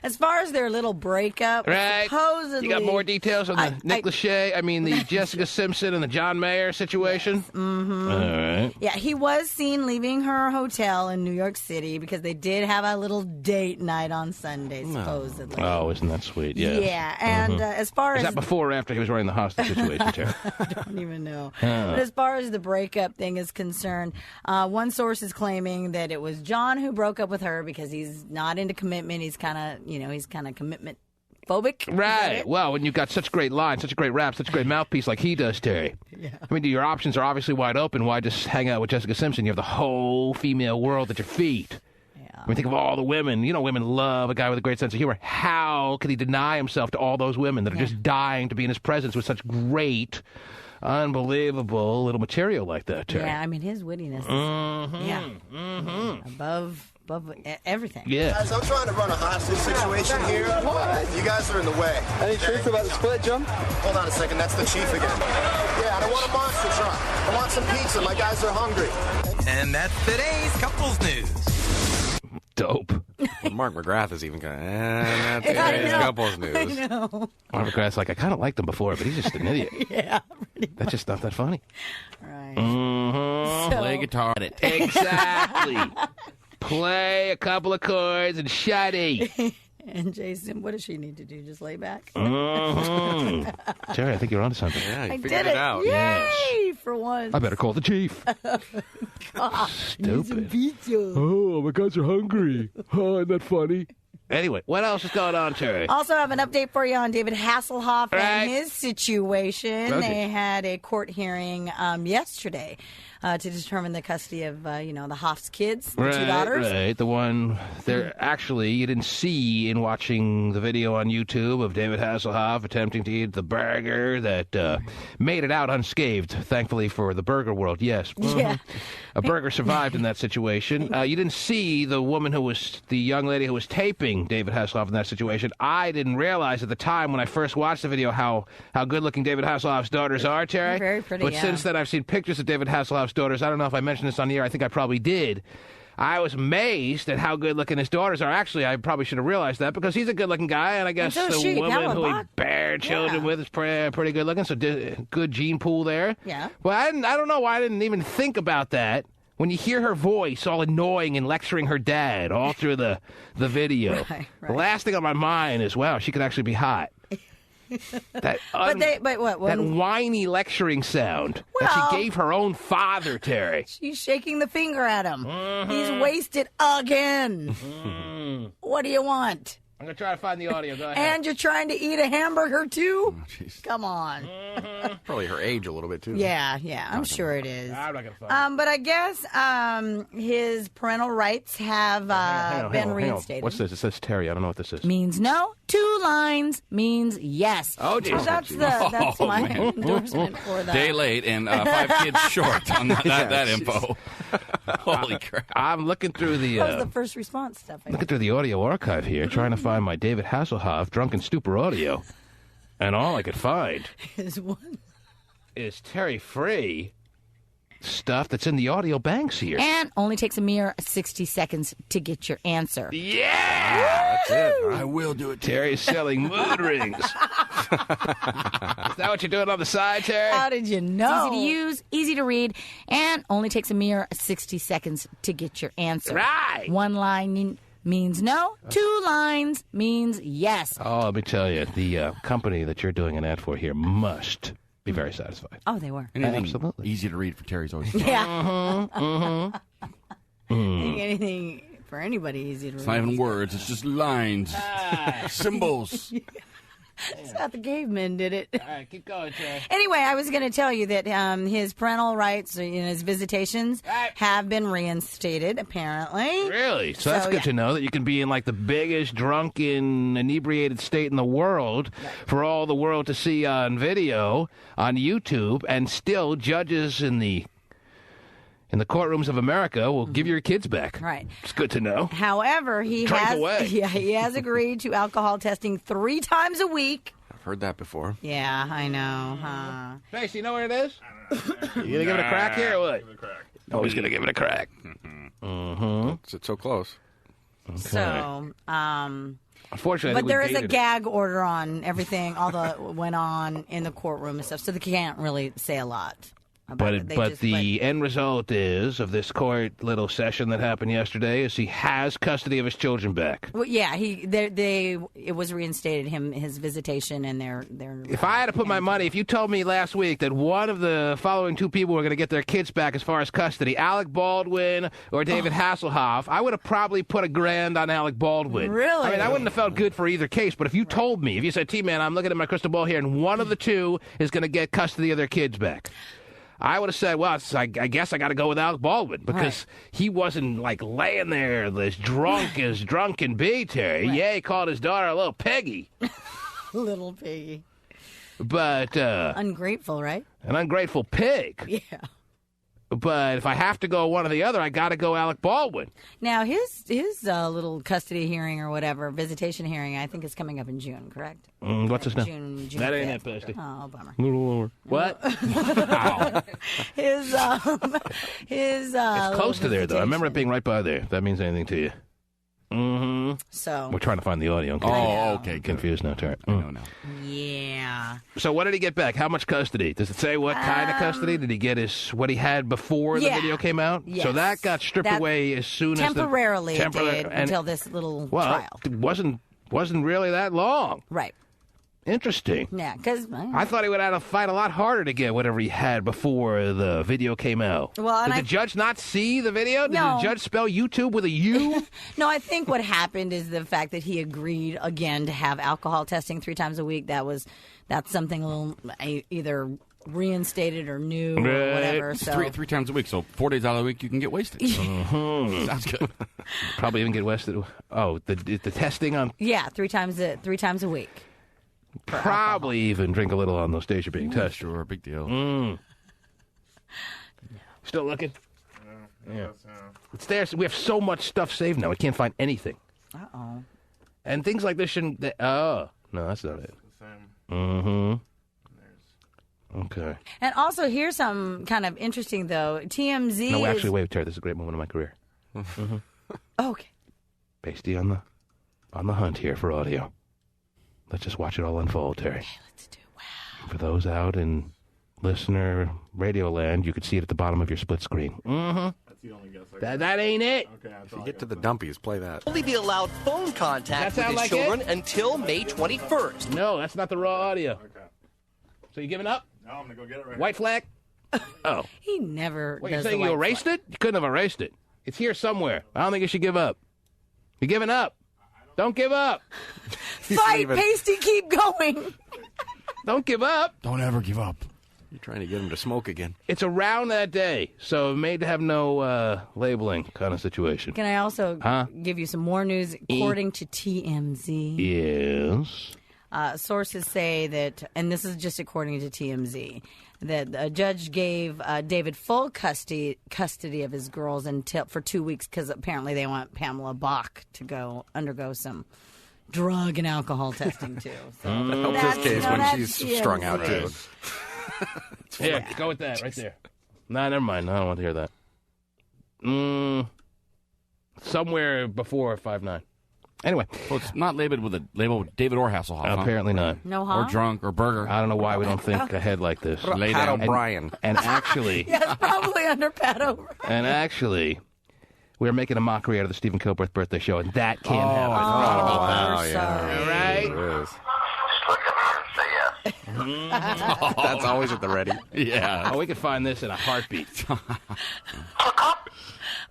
As far as their little breakup, Right. supposedly... You got more details on the Nick Lachey, the Jessica Simpson and the John Mayer situation? Yes. Mm-hmm. All right. Yeah, he was seen leaving her hotel in New York City because they did have a little date night on Sunday, supposedly. Oh, isn't that sweet? Yeah. Yeah, and as far Is as... that before or after he was running the hostage situation, Terry? I don't even know. But as far as the breakup thing is concerned, one source is claiming that it was John who broke up with her because he's not into commitment. He's kind of, he's kind of commitment phobic. Right. Well, when you've got such great lines, such a great rap, such a great mouthpiece like he does, Terry. Yeah. Your options are obviously wide open. Why just hang out with Jessica Simpson? You have the whole female world at your feet. Yeah. Think of all the women. Women love a guy with a great sense of humor. How could he deny himself to all those women that are just dying to be in his presence with such great, unbelievable little material like that, Terry? Yeah, his wittiness is above everything. Yeah. Guys, I'm trying to run a hostage situation here. You guys are in the way. Any truth about the split jump? Hold on a second, that's the chief again. Yeah, I don't want a monster truck. I want some pizza. My guys are hungry. And that's today's couples news. Dope. Mark McGrath is even going, that's today's couples news. I know. Mark McGrath's like, I kind of liked him before, but he's just an idiot. Yeah. That's just not that funny. Right. Mm-hmm. So- Play guitar. Exactly. Play a couple of chords and shutty. And Jason, what does she need to do? Just lay back? Mm-hmm. Terry, I think you're onto something. Yeah, you I figured did it out. Yay! For once. I better call the chief. God, Stupid. pizza. Oh, my guys are hungry. Oh, isn't that funny? Anyway, what else is going on, Terry? Also have an update for you on David Hasselhoff Right. and his situation. Okay. They had a court hearing yesterday to determine the custody of, the Hoff's kids, the two daughters. Right, the one there actually you didn't see in watching the video on YouTube of David Hasselhoff attempting to eat the burger that made it out unscathed, thankfully for the burger world, yes. Yeah. A burger survived in that situation. You didn't see the young lady who was taping David Hasselhoff in that situation. I didn't realize at the time when I first watched the video how good-looking David Hasselhoff's daughters are, Terry. They're very pretty, But yeah. since then, I've seen pictures of David Hasselhoff's daughters. I don't know if I mentioned this on the air. I think I probably did. I was amazed at how good-looking his daughters are. Actually, I probably should have realized that because he's a good-looking guy, and I guess And so is the she, woman Pamela who he Bach. bared children with is pretty good-looking, so good gene pool there. Yeah. Well, I don't know why I didn't even think about that. When you hear her voice all annoying and lecturing her dad all through the video, Right. the last thing on my mind is, wow, she could actually be hot. That that whiny lecturing sound that Well- she gave her own father, Terry. She's shaking the finger at him. He's wasted again. What do you want? I'm going to try to find the audio. Go ahead. And you're trying to eat a hamburger, too? Come on. Probably her age a little bit, too. Yeah, I'm sure it is. I'm not going to find But I guess his parental rights have been reinstated. What's this? It says Terry. I don't know what this is. Means no. 2 lines means yes. Oh, geez. So that's my man. endorsement for that. Day late and 5 kids short on that info. Holy crap. I'm looking through That was the first response stuff. looking through the audio archive here, trying to find my David Hasselhoff Drunken Stupor audio. And all I could find is one. Is Terry Free stuff that's in the audio banks here. And only takes a mere 60 seconds to get your answer. Yeah! That's it. I will do it. Terry's selling mood rings. Is that what you're doing on the side, Terry? How did you know? It's easy to use, easy to read, and only takes a mere 60 seconds to get your answer. Right. 1 line means no. 2 lines means yes. Oh, let me tell you, the company that you're doing an ad for here must be very satisfied. Oh, they were. Anything Absolutely. easy to read for Terry's always. Yeah. Anything for anybody easy to read. It's not even words. It's just lines, symbols. It's not the cavemen did it. All right, keep going, Tari. Anyway, I was going to tell you that his parental rights in his visitations have been reinstated, apparently. Really? So that's good to know that you can be in like the biggest drunken, inebriated state in the world for all the world to see on video on YouTube, and still judges in the courtrooms of America will give your kids back. Right. It's good to know. However, he has agreed to alcohol testing 3 times a week. I've heard that before. Yeah, I know. Huh? Face, you know where it is? You gonna give it a crack here or what? Oh, he's gonna give it a crack. It's so close. Okay. So, unfortunately, but there is a gag order on everything, all the went on in the courtroom and stuff, so they can't really say a lot. But the end result is of this court little session that happened yesterday is he has custody of his children back. Well, yeah, it was reinstated his visitation and their. If I had to put my money, if you told me last week that one of the following 2 people were going to get their kids back as far as custody, Alec Baldwin or David Hasselhoff, I would have probably put $1,000 on Alec Baldwin. Really? I mean, I wouldn't have felt good for either case. But if you told me, if you said, T-Man, I'm looking at my crystal ball here, and one of the 2 is going to get custody of their kids back, I would have said, well, I guess I got to go with Alec Baldwin because he wasn't like laying there as drunk as drunk can be, Terry. Right. Yeah, he called his daughter a little piggy. Little piggy. But ungrateful, right? An ungrateful pig. Yeah. But if I have to go one or the other, I got to go Alec Baldwin. Now, his little custody hearing or whatever, visitation hearing, I think is coming up in June, correct? What's this now? June that 5th. ain't it, Pasty. Oh, bummer. A little lower. What? His it's close to there, though. I remember it being right by there, if that means anything to you. Mm-hmm. So we're trying to find the audio. Okay. Confused now, Tari. I know now. Yeah. So what did he get back? How much custody? Does it say what kind of custody? Did he get what he had before the video came out? Yes. So that got stripped away as soon as temporarily it did until this little trial. It wasn't really that long. Right. Interesting. Yeah, because I thought he would have to fight a lot harder to get whatever he had before the video came out. Well, did the judge not see the video? Did the judge spell YouTube with a U? No, I think what happened is the fact that he agreed again to have alcohol testing 3 times a week. That's something a little either reinstated or new or whatever. So three times a week, so 4 days out of the week you can get wasted. Sounds good. Probably even get wasted. Oh, the testing on. Yeah, 3 times a week. Probably even drink a little on those days you're being tested. Sure, big deal. Still looking? Yeah. It's there. We have so much stuff saved now. We can't find anything. Uh-oh. And things like this shouldn't... no, that's not it. Mm-hmm. Okay. And also, here's some kind of interesting, though. TMZ No, actually, wait, Terry. This is a great moment in my career. Mm-hmm. Okay. Pasty on the hunt here for audio. Let's just watch it all unfold, Terry. Okay, let's do it. Wow. For those out in listener radio land, you could see it at the bottom of your split screen. Mm-hmm. That's the only guess. That ain't it. Okay, if you get to the dumpies, play that. Only be allowed phone contact with his children until May 21st. No, that's not the raw audio. Okay. So you giving up? No, I'm going to go get it right White flag? Oh. He never What, does you're saying the you white erased flag. it? You couldn't have erased it. It's here somewhere. I don't think you should give up. You're giving up. Don't give up. Fight, Pasty, keep going. Don't give up. Don't ever give up. You're trying to get him to smoke again. It's around that day, so made to have no labeling kind of situation. Can I also give you some more news? According to TMZ. Yes. Sources say that, and this is just according to TMZ, that a judge gave David full custody of his girls for 2 weeks because apparently they want Pamela Bach to go undergo some drug and alcohol testing too. So that helps his case when she's strung out too. Yeah, go with that right there. Nah, never mind. I don't want to hear that. Somewhere before 5'9". Anyway. Well, it's not labeled with David or Hasselhoff. Apparently not. No, Or drunk or burger. I don't know why we don't think ahead like this. Pat O'Brien. And actually... yes, probably under Pat O'Brien. And actually... We're making a mockery out of the Stephen Kilbreath birthday show, and that can't happen. I forgot about that. Oh, yeah. Right? That's always at the ready. Yeah. Oh, we could find this in a heartbeat.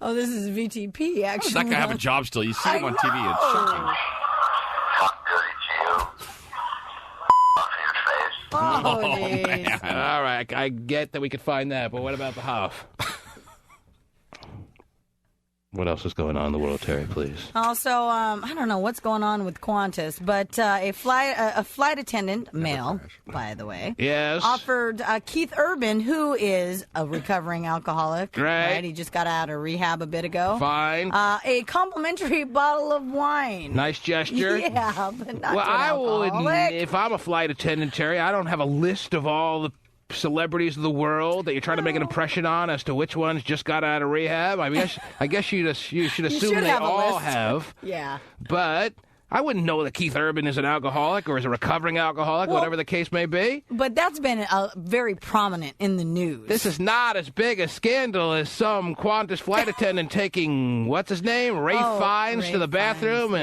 Oh, this is VTP, actually. Does that guy have a job still? You see him on TV. It's shocking. man. All right, I get that we could find that, but what about the Hoff? What else is going on in the world, Terry, please? Also, I don't know what's going on with Qantas, but a flight attendant, male, by the way, yes, offered Keith Urban, who is a recovering alcoholic, right? He just got out of rehab a bit ago. Fine. A complimentary bottle of wine. Nice gesture. Yeah, but not well, to an alcoholic. If I'm a flight attendant, Terry, I don't have a list of all the celebrities of the world that you're trying to make an impression on as to which ones just got out of rehab. I mean, I guess you should assume they all have. Yeah. But I wouldn't know that Keith Urban is an alcoholic or is a recovering alcoholic, whatever the case may be. But that's been very prominent in the news. This is not as big a scandal as some Qantas flight attendant taking, what's his name, Ray Fiennes to the bathroom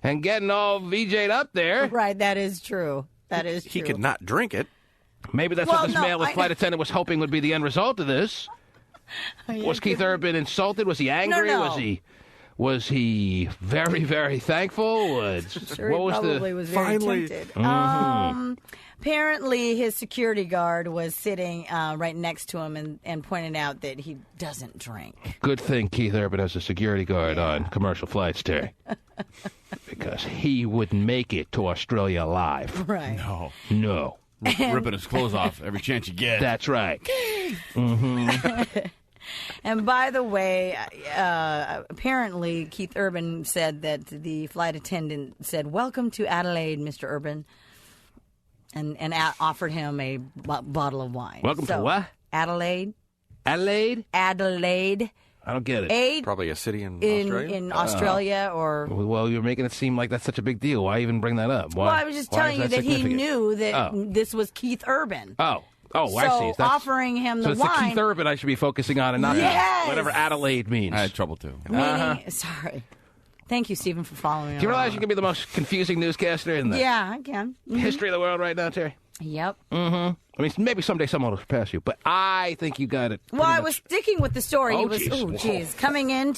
and getting all VJ'd up there. Right, that is true. That is true. He could not drink it. Maybe that's what this male flight attendant was hoping would be the end result of this. Was Keith Urban insulted? Was he angry? No. Was he very, very thankful? I'm sure he probably was very tempted. Mm-hmm. Apparently, his security guard was sitting right next to him and pointed out that he doesn't drink. Good thing Keith Urban has a security guard on commercial flights, Terry. Because he wouldn't make it to Australia alive. Right. No. Ripping his clothes off every chance you get. That's right. Mm-hmm. And by the way, apparently Keith Urban said that the flight attendant said, "Welcome to Adelaide, Mr. Urban," and offered him a bottle of wine. Welcome to what? Adelaide. Adelaide? Adelaide. I don't get it. Probably a city in Australia? In Australia or... Well, you're making it seem like that's such a big deal. Why even bring that up? Why, well, I was just telling you that he knew that Oh. this was Keith Urban. Oh, so I see. That's, offering him the so wine... it's the Keith Urban I should be focusing on and not whatever Adelaide means. I had trouble, too. Sorry. Thank you, Stephen, for following Do you realize you can be the most confusing newscaster in the I can. history of the world right now, Terry? Yep. Mm-hmm. I mean, maybe someday someone will surpass you, but I think you got it. Well, I was sticking with the story. Oh, He was, coming in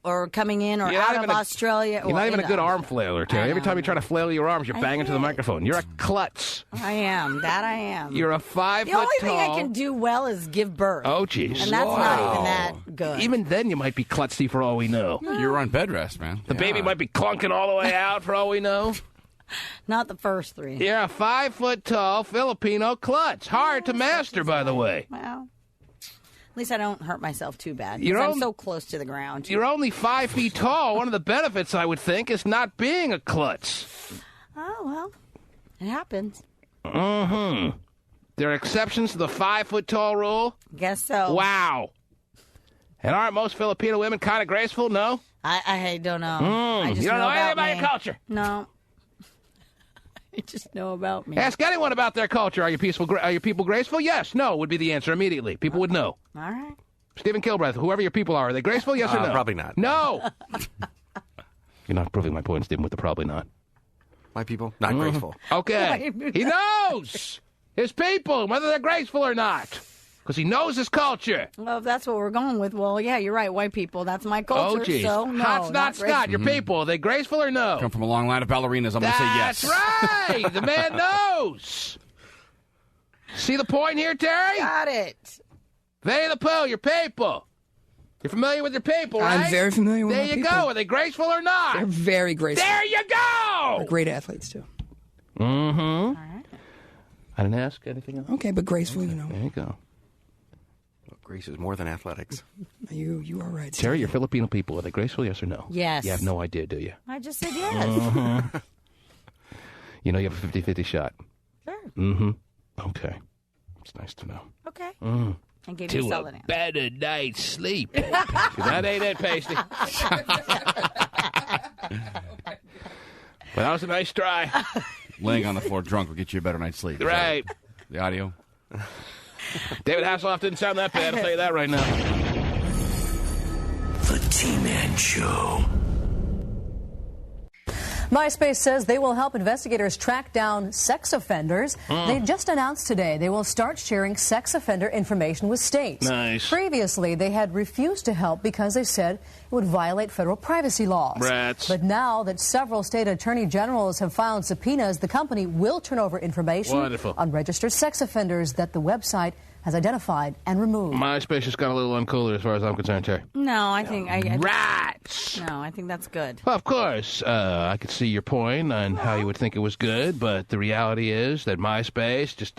or You're out of Australia. You're not even a good arm flailer, Terry. Every time you try to flail your arms, you're banging to the microphone. You're a klutz. I am. That I am. You're a 5 foot The only tall. thing I can do well is give birth. Oh, jeez. And that's not even that good. Even then, you might be klutzy for all we know. You're on bed rest, man. The baby might be clunking all the way out for all we know. Not the first 3. You're a 5 foot tall Filipino klutz. Hard to master, by the way. Well, at least I don't hurt myself too bad. You're I'm so close to the ground. You're only 5 feet tall. One of the benefits, I would think, is not being a klutz. Oh, well, it happens. Mm-hmm. There are exceptions to the 5 foot tall rule? Guess so. Wow. And aren't most Filipino women kind of graceful? No? I don't know. I just you don't know anything about me. your culture? No. I just know about me. Ask anyone about their culture. Are you people graceful? Yes. No would be the answer immediately. People would know. All right. Stephen Kilbreath, whoever your people are they graceful? Yes or no? Probably not. No. You're not proving my point, Stephen, with the probably not. My people? Not graceful. Okay. He knows his people, whether they're graceful or not. Because he knows his culture. Well, if that's what we're going with, well, yeah, you're right. White people, that's my culture. Oh, geez. So, no, Hot's not Scott. Your people, are they graceful or no? Come from a long line of ballerinas. I'm going to say yes. That's right. The man knows. See the point here, Terry? Got it. They the Pooh, your people. You're familiar with your people, right? I'm very familiar with there my you people. go. Are they graceful or not? They're very graceful. There you go. They're great athletes, too. Mm-hmm. All right. I didn't ask anything else. Okay, but graceful, you know. There you go. Grace is more than athletics. You are right, Steve. Terry, your Filipino people, are they graceful, yes or no? Yes. You have no idea, do you? I just said yes. Mm-hmm. You know you have a 50-50 shot. Sure. Mm-hmm. Okay. It's nice to know. Okay. Mm. And gave you a To solid a answer. better night's sleep. That ain't it, Pasty. But that was a nice try. Laying on the floor drunk will get you a better night's sleep. Right. The audio. David Hasselhoff didn't sound that bad, I'll tell you that right now. The T-Man Show. MySpace says they will help investigators track down sex offenders. They just announced today they will start sharing sex offender information with states. Nice. Previously, they had refused to help because they said would violate federal privacy laws. Rats. But now that several state attorney generals have filed subpoenas, the company will turn over information on registered sex offenders that the website has identified and removed. MySpace just got a little uncooler as far as I'm concerned, Terry. No, I think Rats! No, I think that's good. Well, of course, I could see your point on how you would think it was good, but the reality is that MySpace just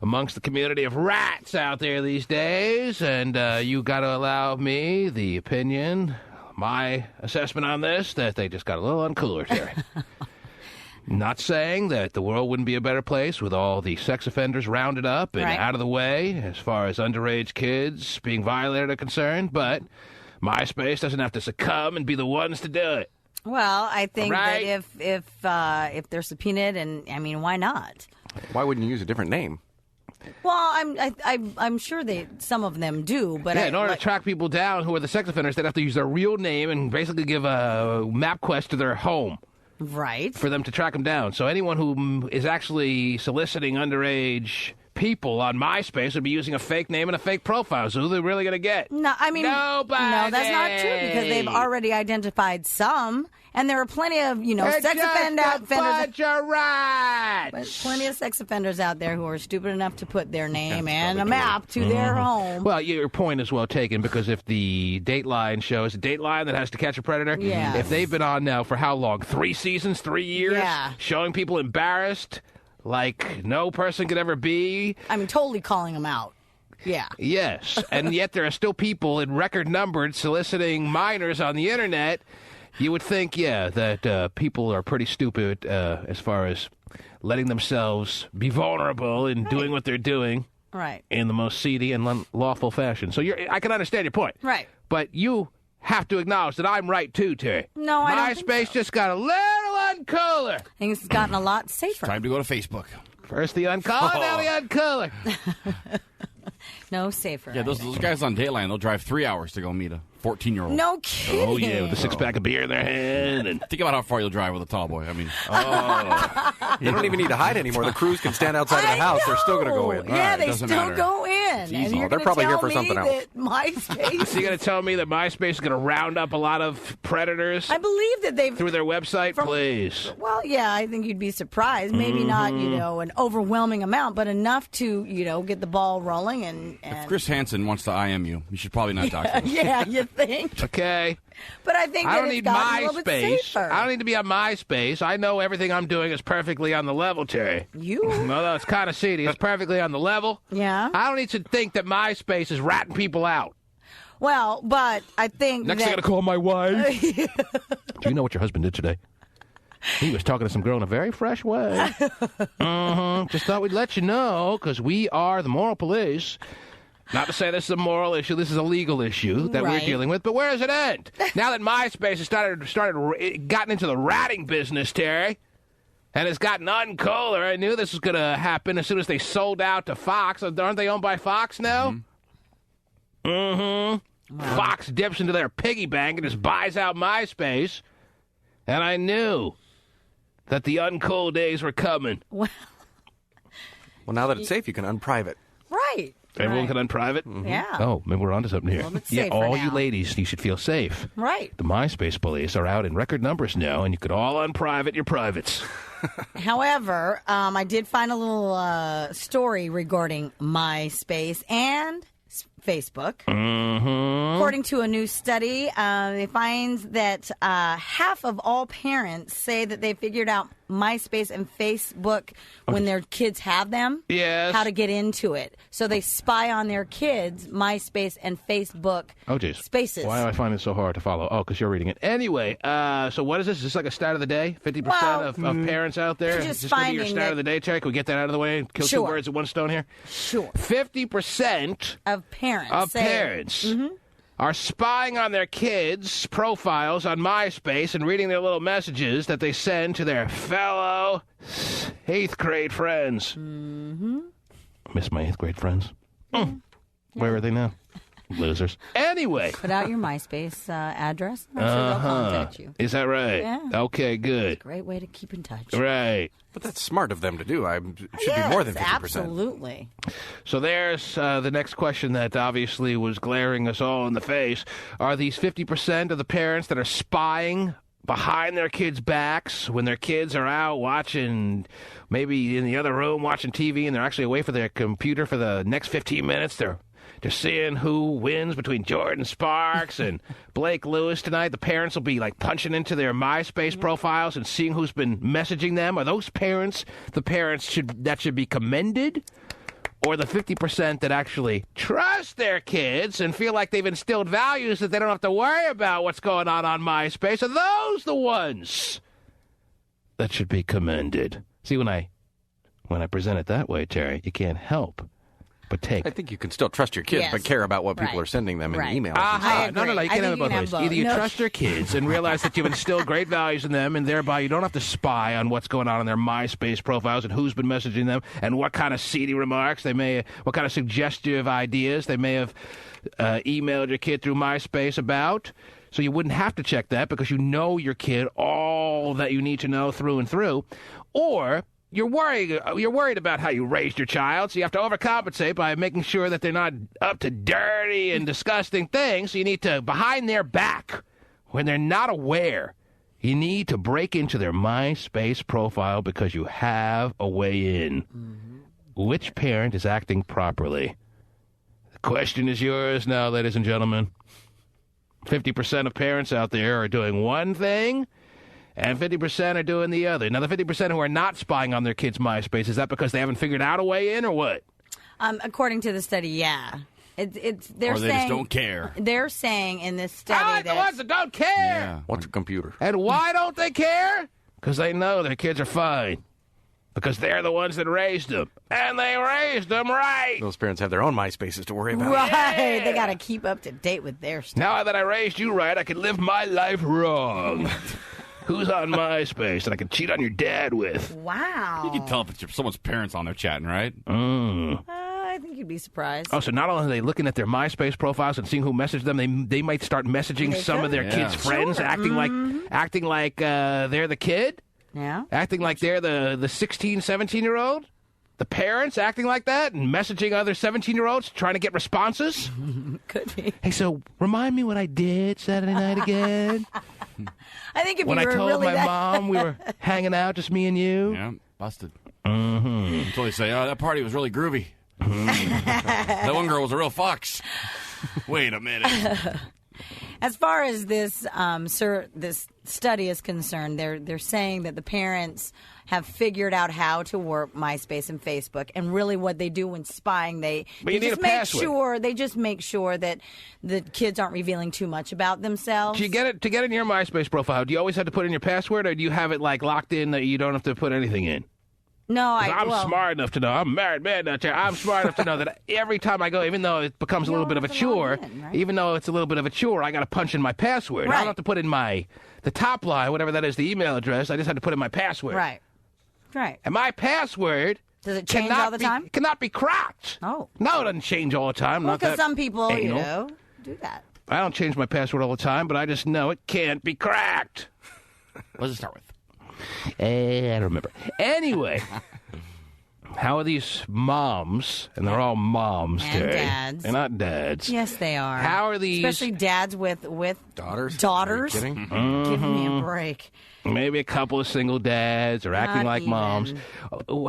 amongst the community of rats out there these days, and you got to allow me the opinion, my assessment on this, that they just got a little uncooler, Terry. Not saying that the world wouldn't be a better place with all the sex offenders rounded up and out of the way as far as underage kids being violated are concerned, but MySpace doesn't have to succumb and be the ones to do it. Well, I think that if they're subpoenaed, and I mean, why not? Why wouldn't you use a different name? Well, I'm sure some of them do, but in order to track people down who are the sex offenders, they'd have to use their real name and basically give a map quest to their home. Right. For them to track them down. So anyone who is actually soliciting underage people on MySpace would be using a fake name and a fake profile. So who are they really going to get? No, I mean, nobody. No, that's not true because they've already identified some. And there are plenty of, sex offenders. Bunch of rats. But plenty of sex offenders out there who are stupid enough to put their name and a map to their home. Well, your point is well taken because if the Dateline show is a Dateline that has to catch a predator, if they've been on now for how long? 3 seasons, 3 years? Yeah. Showing people embarrassed like no person could ever be. I mean, totally calling them out. Yeah. Yes. And yet there are still people in record numbers soliciting minors on the internet. You would think, that people are pretty stupid as far as letting themselves be vulnerable in doing what they're doing in the most seedy and lawful fashion. So I can understand your point. Right. But you have to acknowledge that I'm right, too, Terry. No, I don't think MySpace so. just got a little uncooler. I think it's gotten a lot safer. Time to go to Facebook. First the uncooler, now the uncooler. No safer. Yeah, those guys on Dateline, they'll drive 3 hours to go meet a 14-year-old. No kidding. Oh, yeah, with a six-pack of beer in their hand. And think about how far you'll drive with a tall boy. I mean, you don't even need to hide anymore. The crews can stand outside of the house. They're still going to go in. Yeah, they still go in. And you're they're probably here for something else. MySpace. So you're going to tell me that MySpace is going to round up a lot of predators? I believe that they've... Through their website, please. Well, yeah, I think you'd be surprised. Maybe not, an overwhelming amount, but enough to, get the ball rolling and... If Chris Hansen wants to IM you, you should probably not talk to him. Yeah, you think? Okay. But I think that it's gotten a little bit safer. I don't need to be on MySpace. I know everything I'm doing is perfectly on the level, Terry. Although it's kind of seedy, it's perfectly on the level. Yeah. I don't need to think that MySpace is ratting people out. Well, but I think Next thing I got to call my wife. Do you know what your husband did today? He was talking to some girl in a very fresh way. Just thought we'd let you know, because we are the moral police. Not to say this is a moral issue, this is a legal issue that we're dealing with, but where does it end? Now that MySpace has gotten into the ratting business, Terry, and has gotten uncooler, I knew this was going to happen as soon as they sold out to Fox. Aren't they owned by Fox now? Wow. Fox dips into their piggy bank and just buys out MySpace, and I knew that the uncool days were coming. Well, now that it's safe, you can unprivate. Right. Everyone can unprivate? Yeah. Oh, maybe we're onto something here. All now. you ladies, you should feel safe. Right. The MySpace police are out in record numbers now, and you could all unprivate your privates. However, I did find a little story regarding MySpace and Facebook. According to a new study, they find that half of all parents say that they figured out MySpace and Facebook when their kids have them. Yes. How to get into it. So they spy on their kids, MySpace and Facebook spaces. Why do I find it so hard to follow? Oh, because you're reading it. Anyway, so what is this? Is this like a stat of the day? 50% of parents out there? Just is this going to be your finding stat of the day, Terry? Can we get that out of the way and kill two birds with one stone here? Sure. 50% of parents are spying on their kids' profiles on MySpace and reading their little messages that they send to their fellow 8th grade friends. Miss my 8th grade friends. Where are they now? Losers. Anyway. Put out your MySpace address. I'm sure they'll contact you. Is that right? Yeah. Okay, good. It's a great way to keep in touch. Right. But that's smart of them to do. It should be more than 50%. Absolutely. So there's the next question that obviously was glaring us all in the face. Are these 50% of the parents that are spying behind their kids' backs when their kids are out watching, maybe in the other room watching TV, and they're actually away from their computer for the next 15 minutes? They're seeing who wins between Jordan Sparks and Blake Lewis tonight. The parents will be like punching into their MySpace profiles and seeing who's been messaging them. Are those parents the parents that should be commended? Or the 50% that actually trust their kids and feel like they've instilled values that they don't have to worry about what's going on MySpace? Are those the ones that should be commended? See, when I present it that way, Terry, you can't help but take. I think you can still trust your kids, but care about what people are sending them in emails. No, you can't have it both ways. Either you trust your kids and realize that you've instilled great values in them, and thereby you don't have to spy on what's going on in their MySpace profiles and who's been messaging them and what kind of seedy remarks what kind of suggestive ideas they may have emailed your kid through MySpace about. So you wouldn't have to check that because you know your kid all that you need to know through and through. Or you're worried about how you raised your child, so you have to overcompensate by making sure that they're not up to dirty and disgusting things. So you need to, behind their back, when they're not aware, you need to break into their MySpace profile because you have a way in. Mm-hmm. Which parent is acting properly? The question is yours now, ladies and gentlemen. 50% of parents out there are doing one thing, and 50% are doing the other. Now, the 50% who are not spying on their kids' MySpace, is that because they haven't figured out a way in, or what? According to the study, yeah. They're or they just don't care. They're saying in this study I like the ones that don't care. Yeah. What's a computer? And why don't they care? Because they know their kids are fine. Because they're the ones that raised them. And they raised them right. Those parents have their own MySpaces to worry about. Right. Yeah. They got to keep up to date with their stuff. Now that I raised you right, I can live my life wrong. Who's on MySpace that I can cheat on your dad with? Wow. You can tell if it's someone's parents on there chatting, right? I think you'd be surprised. Oh, so not only are they looking at their MySpace profiles and seeing who messaged them, they might start messaging some of their kids' friends, acting like they're the kid? Yeah. Acting like they're the 16, 17-year-old? The parents acting like that and messaging other 17-year-olds trying to get responses? Could be. Hey, so remind me what I did Saturday night again. I think if when you were I told really my mom we were hanging out, just me and you. Yeah, busted. Mm-hmm. Until they say, that party was really groovy. That one girl was a real fox. Wait a minute. As far as this this study is concerned, they're saying that the parents have figured out how to work MySpace and Facebook, and really what they do when spying, they just make sure that the kids aren't revealing too much about themselves. To get in your MySpace profile, do you always have to put in your password, or do you have it like locked in that you don't have to put anything in? No, I'm smart enough to know. I'm a married man now, Terry. I'm smart enough to know that every time I go, even though it becomes a little bit of a chore, I got to punch in my password. Right. I don't have to put in the top line, whatever that is, the email address. I just have to put in my password. Right. Right. And my password does it change all the time? Cannot be cracked. Oh. No, it doesn't change all the time. Well, because some people, anal. do that. I don't change my password all the time, but I just know it can't be cracked. What does it start with? I don't remember. Anyway, how are these moms, and they're all moms, and Terry. Dads. They're not dads. Yes, they are. How are these... Especially dads with daughters? Daughters? Are you kidding? Mm-hmm. Give me a break. Maybe a couple of single dads are acting like even. moms.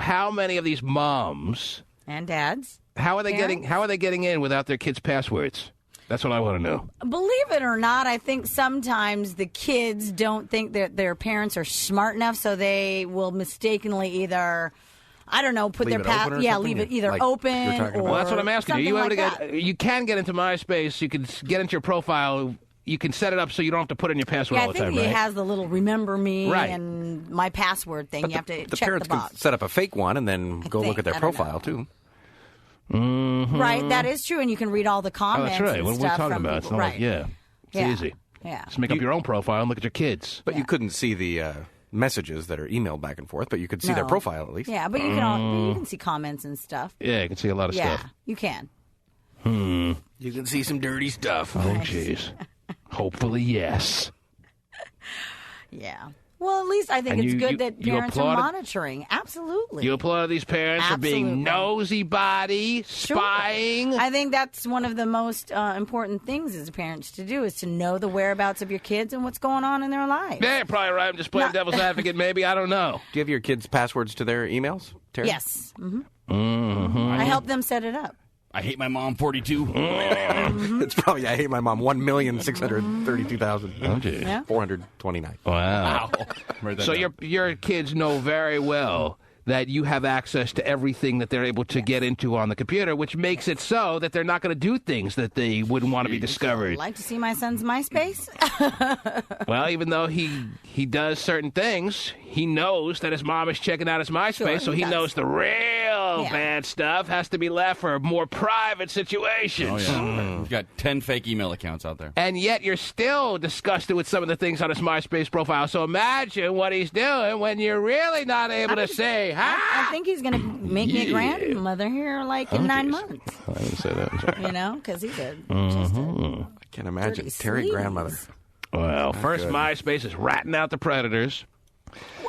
How many of these moms... And dads? How are they getting in without their kids' passwords? That's what I want to know. Believe it or not, I think sometimes the kids don't think that their parents are smart enough, so they will mistakenly either, I don't know, put leave their password. Yeah, leave it either open or. Well, that's what I'm asking you. You can get into MySpace. You can get into your profile. You can set it up so you don't have to put in your password all the time, right? I think it has the little remember me and my password thing. But you have to the check parents the box. can set up a fake one and then go look at their profile, too. Mm-hmm. Right, that is true, and you can read all the comments. Oh, that's right. And what stuff are we talking from about? people. It's not it's easy. Yeah. Just make up your own profile and look at your kids. But you couldn't see the messages that are emailed back and forth, but you could see their profile at least. Yeah, but you can see comments and stuff. Yeah, you can see a lot of stuff. Yeah, you can. You can see some dirty stuff. Oh, jeez. Hopefully, yes. Yeah. Well, at least I think And it's you- good you- that you parents are applauded- monitoring. Absolutely. You applaud these parents for being Absolutely. nosy body, Sure. spying. I think that's one of the most important things as parents to do is to know the whereabouts of your kids and what's going on in their lives. Yeah, you're probably right. I'm just playing devil's advocate, maybe. I don't know. Do you have your kids' passwords to their emails, Terry? Yes. hmm Mm-hmm. I help them set it up. I hate my mom 42. It's probably I hate my mom 1,632,000. Oh, geez. Yeah. 429. Wow. Write that So down. your kids know very well that you have access to everything that they're able to get into on the computer, which makes it so that they're not going to do things that they wouldn't want to be discovered. Like to see my son's MySpace? Well, even though he does certain things, he knows that his mom is checking out his MySpace, Sure, so he he does. knows the real bad stuff has to be left for more private situations. Oh, yeah. He's got 10 fake email accounts out there. And yet you're still disgusted with some of the things on his MySpace profile. So imagine what he's doing when you're really not able to say, I think he's going to make me a grandmother here like in 9 months. I didn't say that. I'm sorry. You know, because he's a I can't imagine. Dirty Terry sleeves. grandmother. Well, first good. MySpace is ratting out the predators.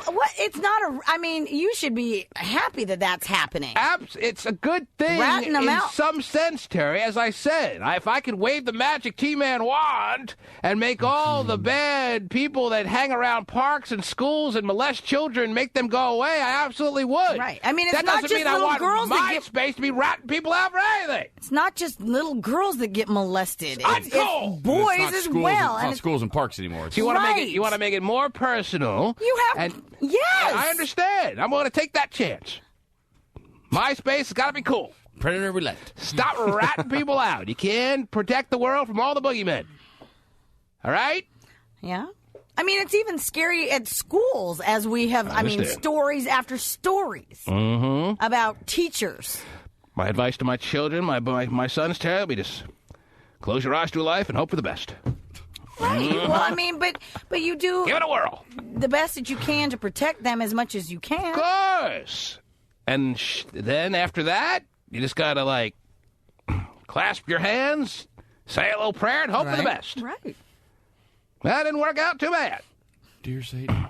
What? It's not a. I mean, you should be happy that that's happening. It's a good thing Ratting them in out. some sense, Terry. As I said, if I could wave the magic T-Man wand and make all the bad people that hang around parks and schools and molest children, make them go away, I absolutely would. Right. I mean, it's that not doesn't just mean I little want girls that get- MySpace to be ratting people out for anything. It's not just little girls that get molested. Uncool. It's boys It's not as schools, well. It's not schools and parks anymore. It's So you want to make Right. it? You want to make it more personal? You have. And Yes. I understand. I'm going to take that chance. MySpace has got to be cool. Predator roulette. Stop ratting people out. You can protect the world from all the boogeymen. All right? Yeah. I mean, it's even scary at schools as we have, I mean, understand. stories after stories about teachers. My advice to my children, my sons, Terry, will be just close your eyes to life and hope for the best. Right. Well, I mean, but you do Give it a whirl. the best that you can to protect them as much as you can. Of course. And then after that, you just got to, like, clasp your hands, say a little prayer, and hope for the best. Right. That didn't work out too bad. Dear Satan.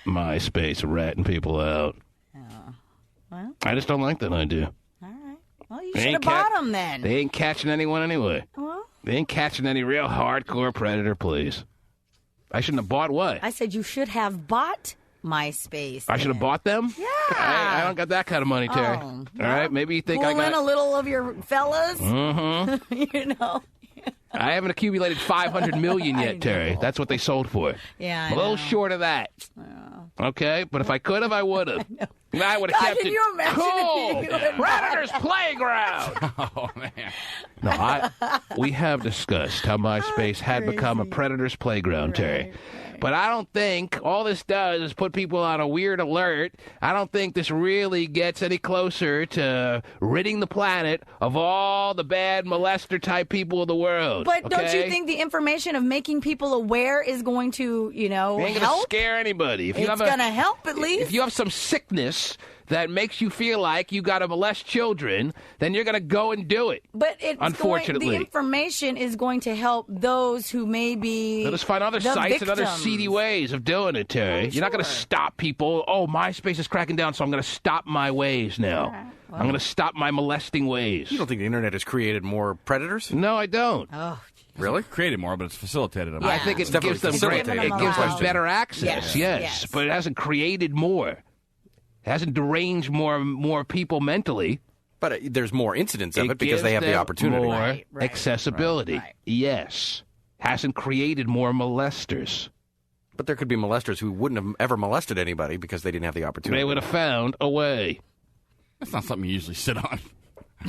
MySpace ratting people out. Well, I just don't like that idea. all right. Well, you They should have ain't bought them then. They ain't catching anyone anyway. Well, They ain't catching any real hardcore predator, please. I shouldn't have bought what? I said you should have bought MySpace. I should have bought them? Yeah. I don't got that kind of money, Terry. Oh, All right? Maybe you think Pull I got... in a little of your fellas. You know. I haven't accumulated $500 million yet, Terry. That's what they sold for. Yeah, I'm a little short of that. Okay? But if I could have, I would have. I would have God, kept can it you imagine cool. if you had Predator's Playground. Oh, man. No, we have discussed how MySpace had become a predator's playground, Terry. But I don't think all this does is put people on a weird alert. I don't think this really gets any closer to ridding the planet of all the bad molester-type people of the world. But don't you okay? think the information of making people aware is going to, you know, It ain't gonna help? scare anybody. If you It's have going to help at least. If you have some sickness that makes you feel like you got to molest children, then you're going to go and do it. But it's unfortunately, the information is going to help those who may be let us find other the sites and other victims. seedy ways of doing it, Terry. You're not going to stop people. Oh, MySpace is cracking down, so I'm going to stop my ways now. I'm going to stop my molesting ways. You don't think the internet has created more predators? No, I don't. Oh, really? Created more, but it's facilitated them. I think it gives them better access. Yes, but it hasn't created more. It hasn't deranged more people mentally. But there's more incidents of it because gives they have the them opportunity. More accessibility. Yes. Hasn't created more molesters. But there could be molesters who wouldn't have ever molested anybody because they didn't have the opportunity. They would have found a way. That's not something you usually sit on.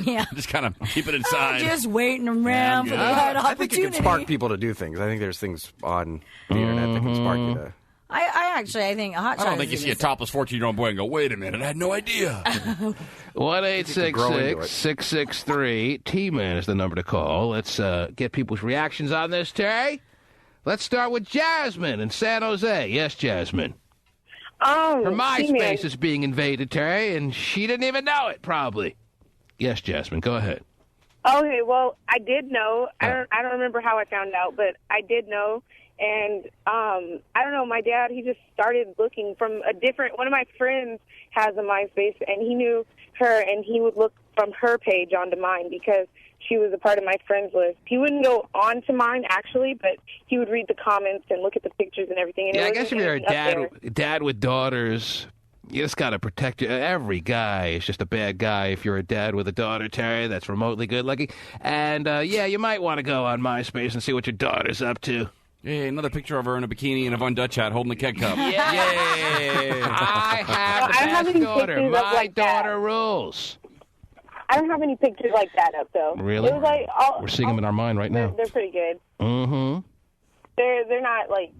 Yeah. Just kind of keep it inside. Just waiting around for the right I think opportunity. it can spark people to do things. I think there's things on the internet that can spark you to... I think a hot I don't think you see a topless 14-year-old boy and go, wait a minute, I had no idea. 1-866-663 T-Man is the number to call. Let's get people's reactions on this, Terry. Let's start with Jasmine in San Jose. Yes, Jasmine. Oh, her T-Man. MySpace is being invaded, Terry, and she didn't even know it, probably. Yes, Jasmine, go ahead. Okay, well, I did know. I don't remember how I found out, but I did know. And I don't know, my dad, he just started looking from one of my friends has a MySpace, and he knew her, and he would look from her page onto mine because she was a part of my friends list. He wouldn't go on to mine, actually, but he would read the comments and look at the pictures and everything. And Yeah, I guess if you're a dad with daughters, you just got to protect your. Every guy is just a bad guy if you're a dad with a daughter, Terry, that's remotely good looking. And, yeah, you might want to go on MySpace and see what your daughter's up to. Hey, another picture of her in a bikini and a Von Dutch hat holding a keg cup. Yeah. Yay! I have the I don't have best any daughter. pictures My of like daughter that. rules. I don't have any pictures like that up, though. Really? It was like We're seeing them in our mind right now. They're pretty good. Mm-hmm. They're not, like,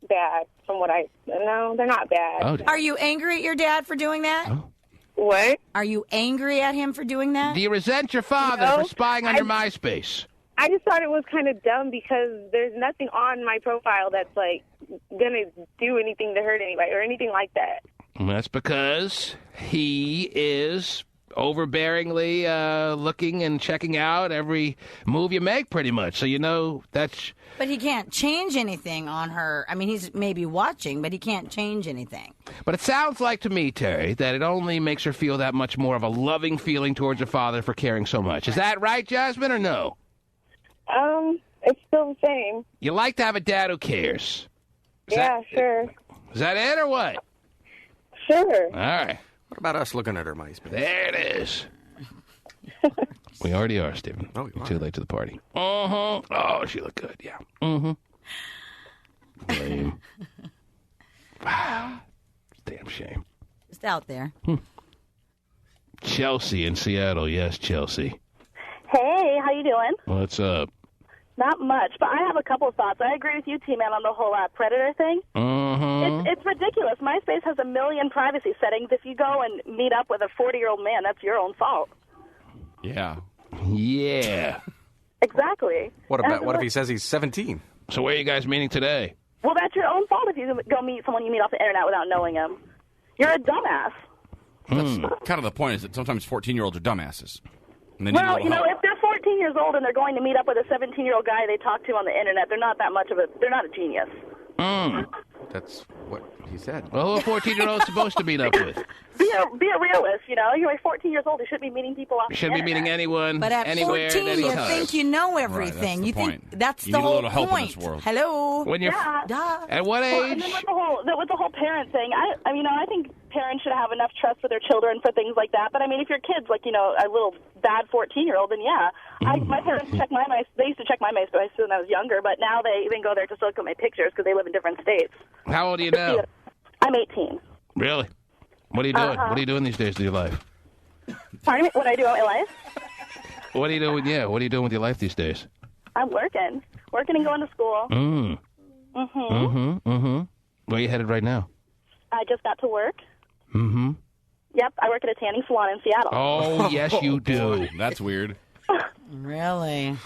bad from what I... No, they're not bad. Oh, Are you angry at your dad for doing that? Oh. What? Are you angry at him for doing that? Do you resent your father No, for spying on your MySpace? I just thought it was kind of dumb because there's nothing on my profile that's, like, going to do anything to hurt anybody or anything like that. And that's because he is overbearingly looking and checking out every move you make, pretty much. So you know that's... But he can't change anything on her. I mean, he's maybe watching, but he can't change anything. But it sounds like to me, Terry, that it only makes her feel that much more of a loving feeling towards her father for caring so much. Is that right, Jasmine, or no? It's still the same. You like to have a dad who cares. Sure. Is that it or what? Sure. All right. What about us looking at her MySpace? There it is. We already are, Stephen. Oh, You're too late to the party. Uh-huh. Oh, she looked good, yeah. Mm-hmm. Lame. Damn shame. Just out there. Chelsea in Seattle. Yes, Chelsea. Hey, how you doing? What's up? Not much, but I have a couple of thoughts. I agree with you, T-Man, on the whole Predator thing. Mm-hmm. It's ridiculous. MySpace has 1 million privacy settings. If you go and meet up with a 40-year-old man, that's your own fault. Yeah. Yeah. Exactly. What if he says he's 17? So where are you guys meeting today? Well, that's your own fault if you go meet someone you meet off the internet without knowing him. You're a dumbass. That's kind of the point, is that sometimes 14-year-olds are dumbasses. And they need a Well, little you know, help. if they're 14 years old and they're going to meet up with a 17-year-old guy they talk to on the internet, they're not that much of they're not a genius. That's what he said. Well, who are 14-year-olds supposed to meet up with? Be a realist, you know. You're like 14 years old. You shouldn't be meeting people off You the shouldn't be internet. meeting anyone, But at anywhere, 14, at any you time. think you know everything. Right, that's the you point. think that's You the need a whole little help in point. this world. Hello. When you're Duh. At what Well, age? and then with the whole parent thing, I think parents should have enough trust for their children for things like that. But I mean, if your kid's like, you know, a little bad 14-year-old, then yeah. My parents check my MySpace. They used to check my MySpace when I was younger, but now they even go there to look at my pictures because they live in different states. How old are you now? I'm 18. Really? What are you doing? What are you doing these days with your life? Pardon me? What I do in my life? What are you doing? Yeah, what are you doing with your life these days? I'm working and going to school. Where are you headed right now? I just got to work. Mm-hmm. Yep, I work at a tanning salon in Seattle. Oh, yes, you do. That's weird. Really?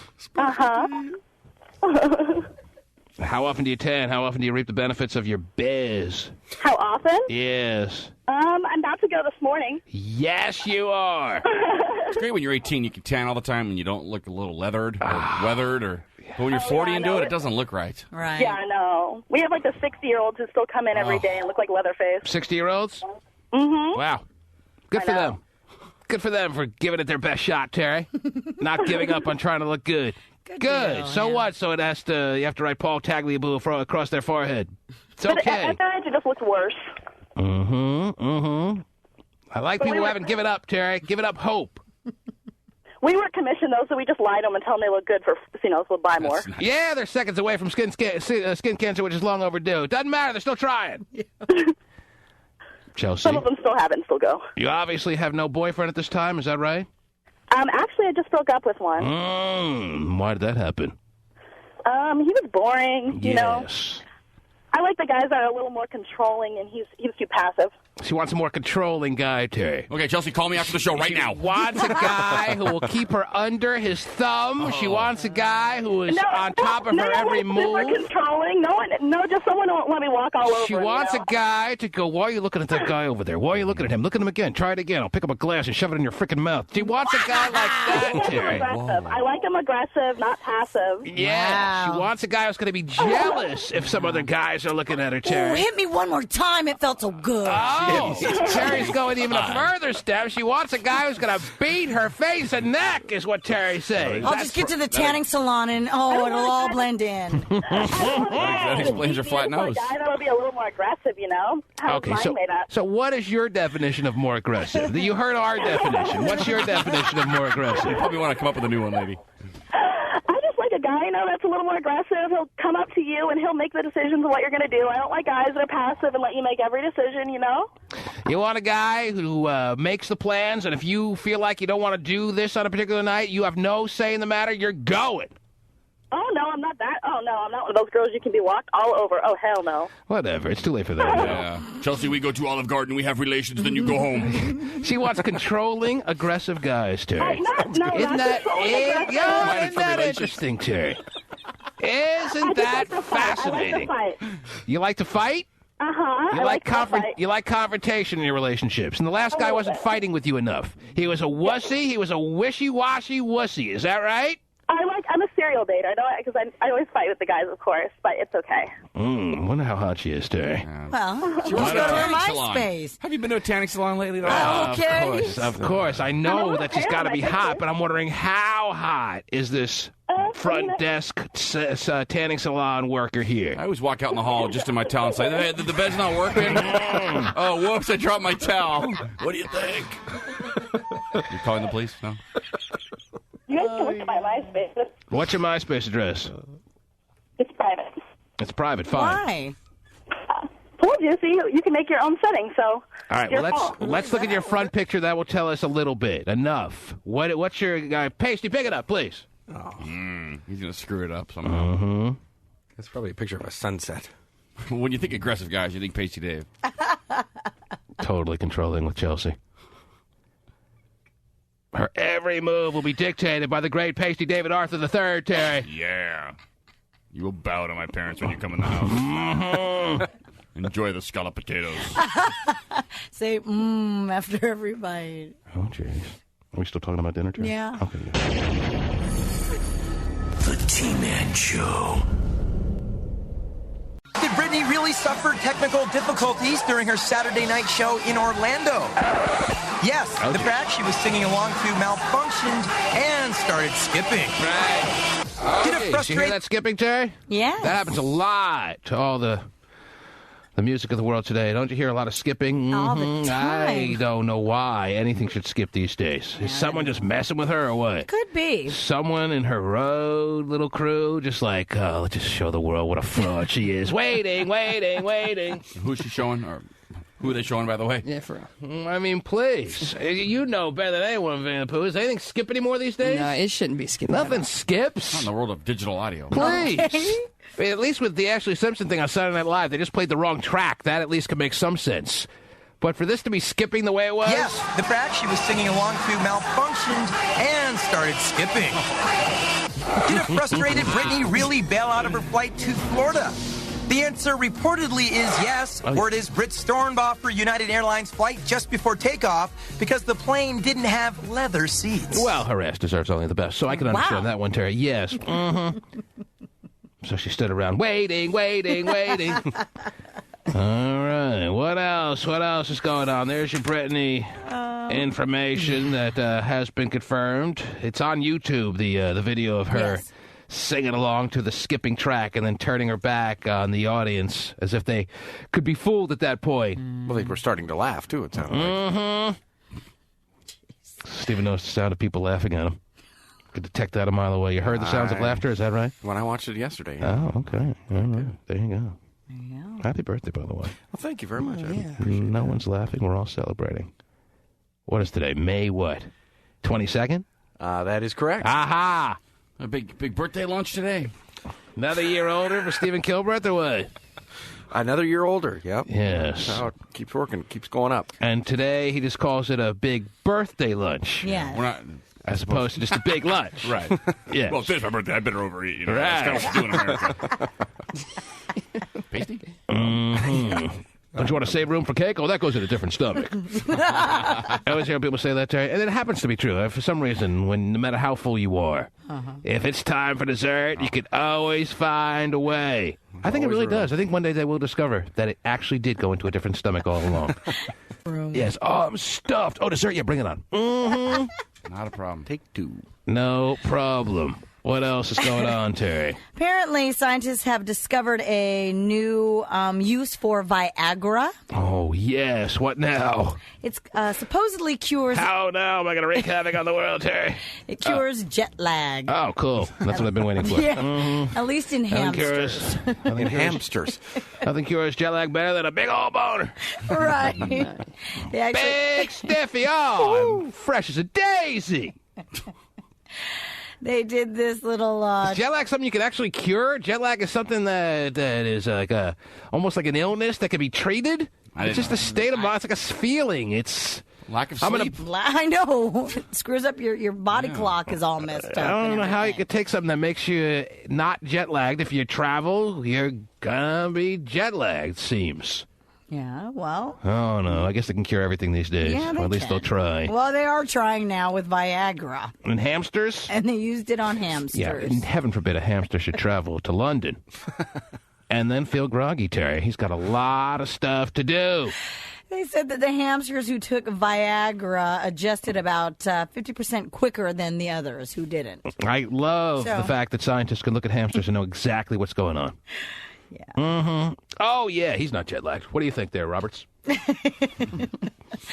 How often do you tan? How often do you reap the benefits of your biz? How often? Yes. I'm about to go this morning. Yes, you are. It's great when you're 18, you can tan all the time and you don't look a little leathered or weathered. But when you're 40 and do it, it doesn't look right. Right. Yeah, I know. We have like the 60-year-olds who still come in every day and look like Leatherface. 60-year-olds? Mm-hmm. Wow. Good for them. Good for them for giving it their best shot, Terry. Not giving up on trying to look good. Good. deal, So yeah. what? So you have to write Paul Tagliabue across their forehead. It's But okay. at that age, it just looks worse. I like people who haven't given up, Terry. Given up hope. We were commissioned, though, so we just lie to them and tell them they look good for, so we'll buy more. Nice. Yeah, they're seconds away from skin cancer, which is long overdue. Doesn't matter. They're still trying. Chelsea, Some of them still have it and still go. you obviously have no boyfriend at this time. Is that right? Actually, I just broke up with one. Why did that happen? He was boring, you know. Yes. I like the guys that are a little more controlling, and he was too passive. She wants a more controlling guy, Terry. Okay, Chelsea, call me after the show right now. She wants a guy who will keep her under his thumb. She wants a guy who is on top of her every move. Super controlling. Just someone won't let me walk all over. She wants a guy to go, why are you looking at that guy over there? Why are you looking at him? Look at him again. Try it again. I'll pick up a glass and shove it in your freaking mouth. She wants a guy like that, Terry. I like him aggressive, not passive. Yeah, she wants a guy who's going to be jealous if some other guys are looking at her, Terry. Oh, hit me one more time. It felt so good. Oh, Terry's going even a further step. She wants a guy who's going to beat her face and neck, is what Terry says. I'll just get to the tanning salon and, it'll all blend in. That explains her flat nose. A guy that'll be a little more aggressive, Okay, so what is your definition of more aggressive? You heard our definition. What's your definition of more aggressive? You probably want to come up with a new one, lady. I just like a guy, that's a little more aggressive. He'll come up to you and he'll make the decisions of what you're going to do. I don't like guys that are passive and let you make every decision, You want a guy who makes the plans, and if you feel like you don't want to do this on a particular night, you have no say in the matter, you're going. Oh, no, I'm not that. Oh, no, I'm not one of those girls you can be walked all over. Oh, hell no. Whatever. It's too late for that. Yeah. Chelsea, we go to Olive Garden, we have relations, then you go home. She wants controlling, aggressive guys, Terry. Isn't that interesting, Terry? Isn't that fascinating? You like to fight? You like confrontation in your relationships. And the last guy wasn't fighting with you enough. He was a wussy. He was a wishy-washy wussy. Is that right? I'm a serial dater. I know because I always fight with the guys, of course, but it's okay. Wonder how hot she is, Terry. Well, she wants to go to her MySpace. Have you been to a tanning salon lately? Okay. Of course. I know that she's got to be hot, but I'm wondering how hot is this front desk tanning salon worker here? I always walk out in the hall just in my towel and say, hey, the bed's not working. Oh, whoops, I dropped my towel. What do you think? You calling the police? No? You guys can look at my MySpace. What's your MySpace address? It's private. It's private, fine. Why? Told you, see, you can make your own settings, so. All right, well, let's look at your front picture. That will tell us a little bit. Enough. What's your guy? Pasty, pick it up, please. He's going to screw it up somehow. That's probably a picture of a sunset. When you think aggressive guys, you think Pasty Dave. Totally controlling with Chelsea. Her every move will be dictated by the great Pasty David Arthur III, Terry. Yeah. You will bow to my parents when you come in the house. Enjoy the scalloped potatoes. Say, after every bite. Oh, jeez. Are we still talking about dinner, Terry? Yeah. Okay. The T-Man Show. Did Brittany really suffer technical difficulties during her Saturday night show in Orlando? Yes, the track she was singing along to malfunctioned and started skipping. Right. Did you hear that skipping, Terry? Yeah. That happens a lot to all the music of the world today. Don't you hear a lot of skipping? All the time. I don't know why anything should skip these days. Is someone just messing with her or what? Could be. Someone in her road little crew just like, let's just show the world what a fraud she is. Waiting. Who's she showing? Or who are they showing, by the way? Yeah, for real. I mean, please. You know better than anyone, Vinnie Pooh. Does anything skip anymore these days? No, it shouldn't be skipping. Nothing skips. Not in the world of digital audio. Please. Okay. At least with the Ashley Simpson thing on Saturday Night Live, they just played the wrong track. That at least could make some sense. But for this to be skipping the way it was? Yes, the track she was singing along to malfunctioned and started skipping. Did a frustrated Brittany really bail out of her flight to Florida? The answer reportedly is yes. Word is Britt stormed off her United Airlines flight just before takeoff because the plane didn't have leather seats. Well, her ass deserves only the best, so I can understand that one, Terry. Yes. So she stood around waiting. All right. What else? What else is going on? There's your Brittany information that has been confirmed. It's on YouTube, the video of her singing along to the skipping track and then turning her back on the audience as if they could be fooled at that point. Well, they were starting to laugh, too, it sounded like. Stephen knows the sound of people laughing at him. Could detect that a mile away. You heard the sounds of laughter, is that right? When I watched it yesterday. Oh, okay. All right. There you go. Happy birthday, by the way. Well, thank you very much. No one's laughing. We're all celebrating. What is today? May what? 22nd? That is correct. Aha! A big birthday lunch today. Another year older for Stephen Kilbreath or what? Another year older, yep. Yes. That's how it keeps working, keeps going up. And today he just calls it a big birthday lunch. Yeah. We're not... As opposed to just a big lunch. Right. Yeah. Well, today's my birthday. I better overeat. You know? Right. That's kind of what we do in America. Pasty? Mm-hmm. Don't you want to save room for cake? Oh, that goes in a different stomach. I always hear people say that, Terry. And it happens to be true. For some reason, no matter how full you are, if it's time for dessert, you can always find a way. I think it really does. I think one day they will discover that it actually did go into a different stomach all along. Yes. Oh, I'm stuffed. Oh, dessert? Yeah, bring it on. Mm-hmm. Not a problem. Take 2. No problem. What else is going on, Terry? Apparently, scientists have discovered a new use for Viagra. Oh, yes. What now? It's supposedly cures... How now am I going to wreak havoc on the world, Terry? It cures jet lag. Oh, cool. That's what I've been waiting for. Yeah, Mm-hmm. at least in hamsters. Hamsters. Nothing cures jet lag better than a big old boner. Right. Big stiffy. Oh, I'm fresh as a daisy. They did this little... Is jet lag something you can actually cure? Jet lag is something that is like almost like an illness that can be treated? It's just a state of mind. It's like a feeling. It's... Lack of sleep. I know. It screws up your body clock is all messed up. I don't know how you could take something that makes you not jet lagged. If you travel, you're gonna be jet lagged, seems. Yeah, well... Oh, no. I guess they can cure everything these days. Yeah, or at least they'll try. Well, they are trying now with Viagra. And hamsters? And they used it on hamsters. Yeah, and heaven forbid a hamster should travel to London. And then feel groggy, Terry. He's got a lot of stuff to do. They said that the hamsters who took Viagra adjusted about 50% quicker than the others who didn't. I love the fact that scientists can look at hamsters and know exactly what's going on. Yeah. Mm-hmm. Oh, yeah, he's not jet lagged. What do you think there, Roberts?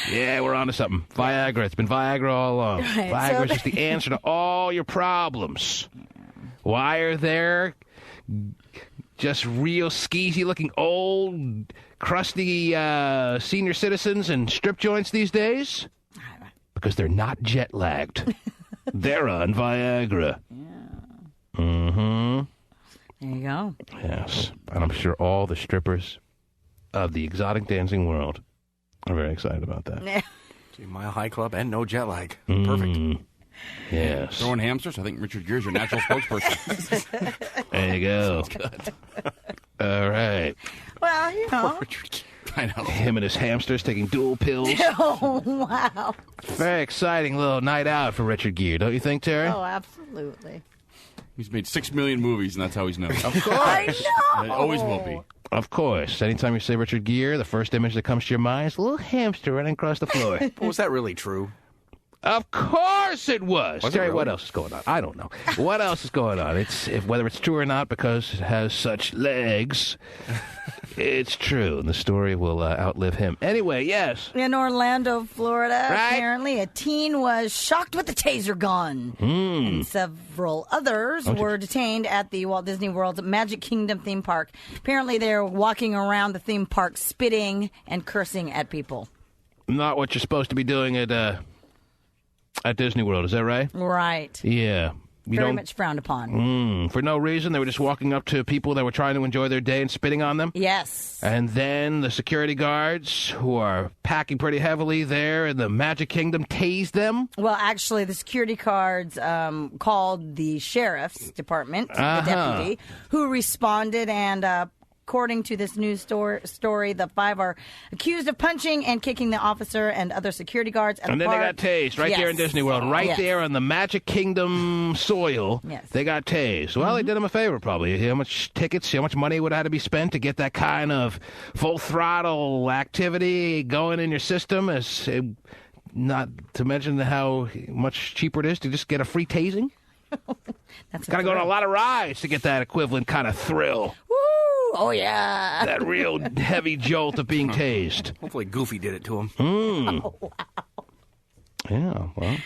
Yeah, we're on to something. Viagra. It's been Viagra all along. Right, Viagra is so just the answer to all your problems. Why are there just real skeezy-looking old, crusty senior citizens in strip joints these days? Because they're not jet lagged. They're on Viagra. Yeah. Mm-hmm. There you go. Yes. And I'm sure all the strippers of the exotic dancing world are very excited about that. Yeah. Mile High Club and no jet lag. Perfect. Yes. Throwing hamsters? I think Richard Gere's your natural spokesperson. There you go. All right. Well, you know. I know. Him and his hamsters taking dual pills. Oh, wow. Very exciting little night out for Richard Gere, don't you think, Terry? Oh, absolutely. He's made 6 million movies, and that's how he's known. Of course. I know. It always will be. Of course. Anytime you say Richard Gere, the first image that comes to your mind is a little hamster running across the floor. But was that really true? Of course it was. Was it Terry, really? what else is going on? I don't know. What else is going on? Whether it's true or not, because it has such legs, it's true. And the story will outlive him. Anyway, yes. In Orlando, Florida, Right. apparently a teen was shocked with a taser gun. And several others were detained at the Walt Disney World's Magic Kingdom theme park. Apparently they're walking around the theme park spitting and cursing at people. Not what you're supposed to be doing at Disney World, is that right? Right. Yeah. Very much frowned upon. For no reason. They were just walking up to people that were trying to enjoy their day and spitting on them. Yes. And then the security guards, who are packing pretty heavily there in the Magic Kingdom, tased them. Well, actually, the security guards called the sheriff's department, the deputy, who responded and... according to this news story, the 5 are accused of punching and kicking the officer and other security guards at And the then park. they got tased right there in Disney World, right there on the Magic Kingdom soil. Yes. They got tased. Well, they did him a favor, probably. How much money would have to be spent to get that kind of full throttle activity going in your system? Not to mention how much cheaper it is to just get a free tasing. That's got to go on a lot of rides to get that equivalent kind of thrill. Woo! Oh, yeah. That real heavy jolt of being tased. Hopefully Goofy did it to him. Oh, wow. Yeah, well,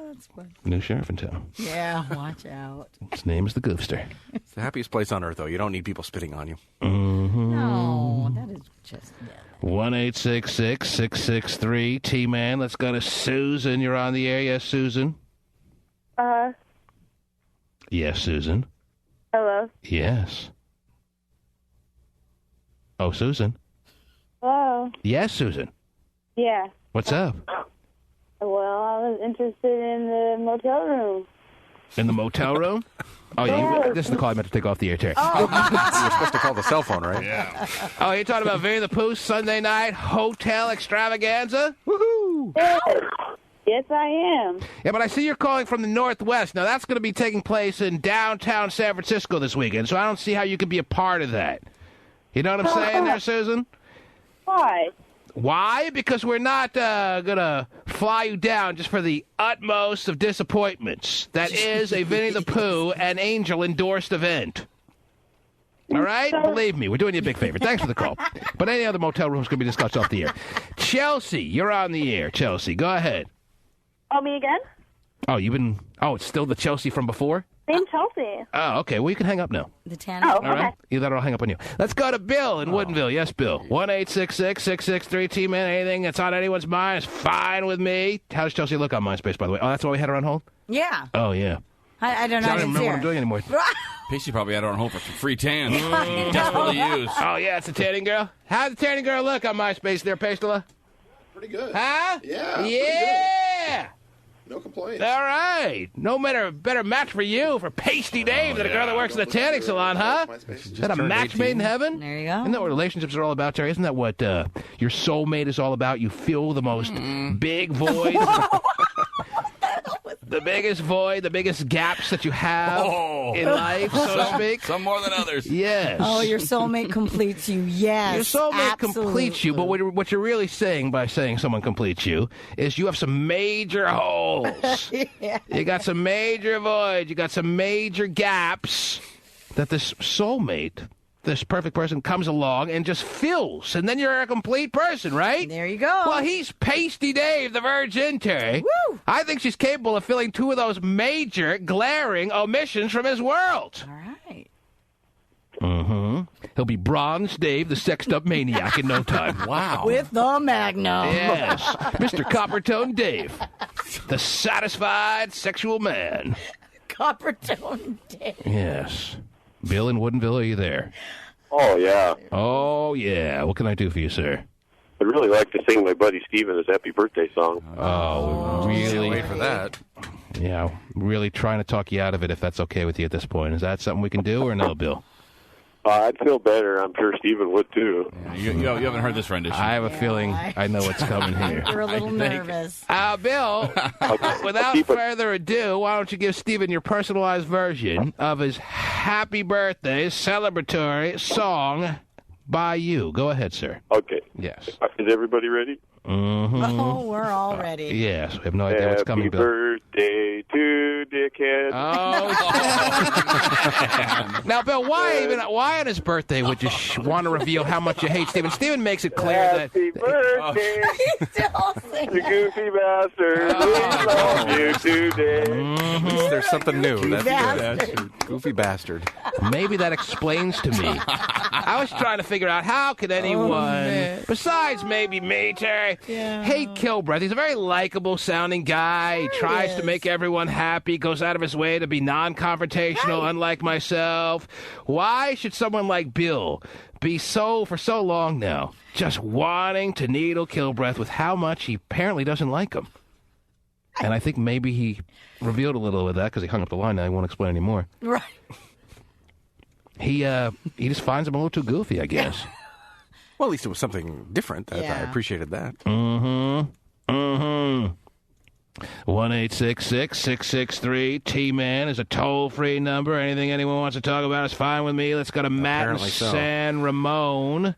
That's funny. new sheriff in town. Yeah, watch out. His name is the Goofster. It's the happiest place on earth, though. You don't need people spitting on you. Mm-hmm. No, that is just... 1-866-663 T-Man. Let's go to Susan. You're on the air. Yes, Susan? Hello? Yes, Susan? Hello? Yes. Oh, Susan. Hello. Yes, Susan. Yeah. What's up? Well, I was interested in the motel room. In the motel room? Oh, yeah. This is the call I meant to take off the air, Terry. You're supposed to call the cell phone, right? Yeah. Oh, you're talking about Vinnie the Pooh Sunday night hotel extravaganza? Woohoo! Yes, I am. Yeah, but I see you're calling from the Northwest. Now, that's going to be taking place in downtown San Francisco this weekend, so I don't see how you could be a part of that. You know what I'm saying there, Susan? Why? Why? Because we're not going to fly you down just for the utmost of disappointments. That is a Vinnie the Pooh and Angel-endorsed event. All right? Believe me, we're doing you a big favor. Thanks for the call. But any other motel room is going to be discussed off the air. Chelsea, you're on the air. Chelsea, go ahead. Oh, me again? Oh, you've been... Oh, it's still the Chelsea from before? Same Chelsea. Oh, okay. Well, you can hang up now. The Tanner. Oh, All right? Either that or I'll hang up on you. Let's go to Bill in Woodinville. Yes, Bill. 1-866-663-T-Man. Anything that's on anyone's mind is fine with me. How does Chelsea look on MySpace, by the way? Oh, that's why we had her on hold? Yeah. Oh, yeah. I don't know. I don't remember what I'm doing anymore. Pasty probably had her on hold for some free tans. I Desperately know. used. Oh, yeah, it's a tanning girl. How's the tanning girl look on MySpace there, Pastela? Pretty good. Huh? Yeah. Yeah. No complaints. All right. No better match for you, for Pasty Dave, than a girl that works in the tanning salon, huh? Is that a match made in heaven? There you go. Isn't that what relationships are all about, Terry? Isn't that what your soulmate is all about? You fill the most big void. The biggest void, the biggest gaps that you have in life, so to speak. Some more than others. Yes. Oh, your soulmate completes you. Yes. Your soulmate absolutely. completes you, but what you're really saying by saying someone completes you is you have some major holes. Yeah. You got some major voids. You got some major gaps that this soulmate, this perfect person, comes along and just fills, and then you're a complete person, right? There you go. Well, he's Pasty Dave, the Virgin, Terry. Woo! I think she's capable of filling two of those major, glaring omissions from his world. All right. Mm-hmm. He'll be Bronze Dave, the sexed-up maniac, in no time. Wow. With the Magnum. Yes, Mr. Coppertone Dave, the satisfied sexual man. Coppertone Dave. Yes. Bill in Woodinville, are you there? Oh, yeah. Oh, yeah. What can I do for you, sir? I'd really like to sing my buddy Steven his happy birthday song. Oh, really? Wait for that. Yeah, really trying to talk you out of it, if that's okay with you at this point. Is that something we can do or no, Bill? I'd feel better. I'm sure Steven would, too. Yeah, you haven't heard this rendition. I have a feeling I know what's coming here. You're a little nervous. Bill, without further ado, why don't you give Steven your personalized version of his happy birthday celebratory song by you. Go ahead, sir. Okay. Yes. Is everybody ready? Mm-hmm. Oh, we're all ready. Yes, we have no idea what's coming, Bill. Happy birthday to Dickhead. Oh. Now, Bill, why on his birthday would you want to reveal how much you hate Steven? Steven makes it clear Happy birthday He's still singing. to Goofy Bastard. We love you today. At least there's something new. Goofy bastard. Goofy bastard. Maybe that explains to me. I was trying to figure out how could anyone, besides maybe me, Terry, hate Kilbreath. He's a very likable sounding guy. He tries to make everyone happy, goes out of his way to be non-confrontational, unlike myself. Why should someone like Bill be for so long now, just wanting to needle Kilbreath with how much he apparently doesn't like him? And I think maybe he revealed a little of that because he hung up the line now. He won't explain anymore. Right. He just finds him a little too goofy, I guess. Well, at least it was something different. I appreciated that. Mm-hmm. Mm-hmm. 1-866-663-T-Man is a toll-free number. Anything anyone wants to talk about is fine with me. Let's go to Matt in San Ramon.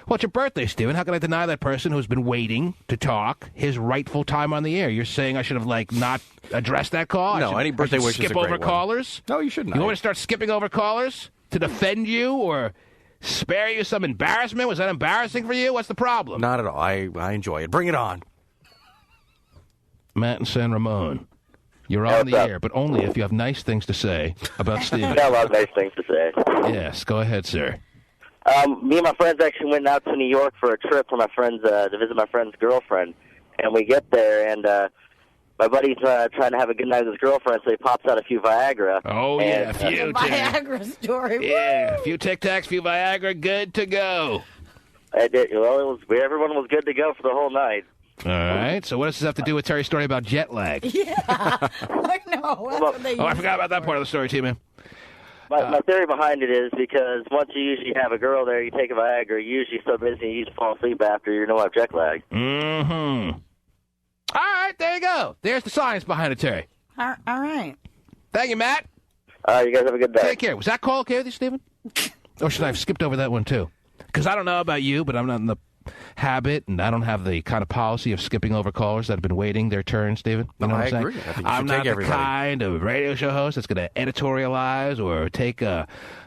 Well, it's your birthday, Steven. How can I deny that person who's been waiting to talk his rightful time on the air? You're saying I should have, not addressed that call? No, any birthday wish is a skip great over one. callers? No, you shouldn't. You want me to start skipping over callers to defend you or spare you some embarrassment? Was that embarrassing for you? What's the problem? Not at all. I enjoy it. Bring it on. Matt in San Ramon. You're on the air, but only if you have nice things to say about Steven. Yeah, a lot of nice things to say. Yes, go ahead, sir. Me and my friends actually went out to New York for a trip for my friends to visit my friend's girlfriend, and we get there and my buddy's trying to have a good night with his girlfriend, so he pops out a few Viagra. Oh yeah, a few Viagra story. Yeah, a few Tic Tacs, few Viagra, good to go. I did. Well, everyone was good to go for the whole night. All right. So what does this have to do with Terry's story about jet lag? Yeah. I know. That's what they I forgot about that part of the story, too, man. My theory behind it is because once you usually have a girl there, you take a Viagra, you're usually so busy you just fall asleep after you know have jet lag. Mm-hmm. All right, there you go. There's the science behind it, Terry. All right. Thank you, Matt. You guys have a good day. Take care. Was that call okay with you, Stephen? Or should I have skipped over that one, too? Because I don't know about you, but I'm not in the habit, and I don't have the kind of policy of skipping over callers that have been waiting their turn, Stephen. You know what I'm saying? agree. I think you I'm should not take the everybody. kind of radio show host that's going to editorialize or take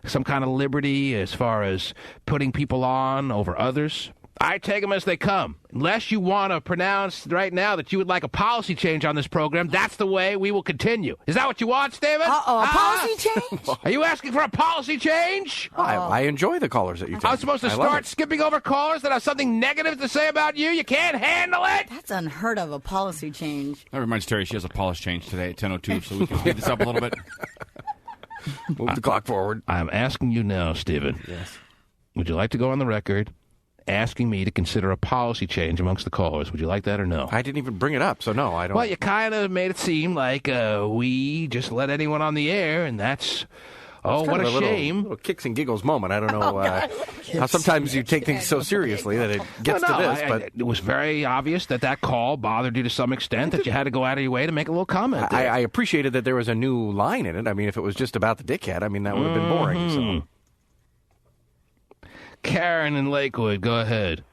some kind of liberty as far as putting people on over others. I take them as they come. Unless you want to pronounce right now that you would like a policy change on this program, that's the way we will continue. Is that what you want, Stephen? Uh-oh, a policy change? Are you asking for a policy change? I enjoy the callers that you take. I'm supposed to start skipping over callers that have something negative to say about you? You can't handle it? That's unheard of, a policy change. That reminds Terry she has a polish change today at 10:02, so we can speed this up a little bit. Move the clock forward. I'm asking you now, Stephen. Yes. Would you like to go on the record asking me to consider a policy change amongst the callers? Would you like that or no? I didn't even bring it up, so no, I don't. Well, you kind of made it seem like we just let anyone on the air, and that's... Oh, what a shame. Little kicks and giggles moment. I don't know how sometimes you take things so seriously that it gets to this. But it was very obvious that call bothered you to some extent, that you had to go out of your way to make a little comment there. I appreciated that there was a new line in it. I mean, if it was just about the dickhead, I mean, that would have been boring. So. Karen in Lakewood, go ahead.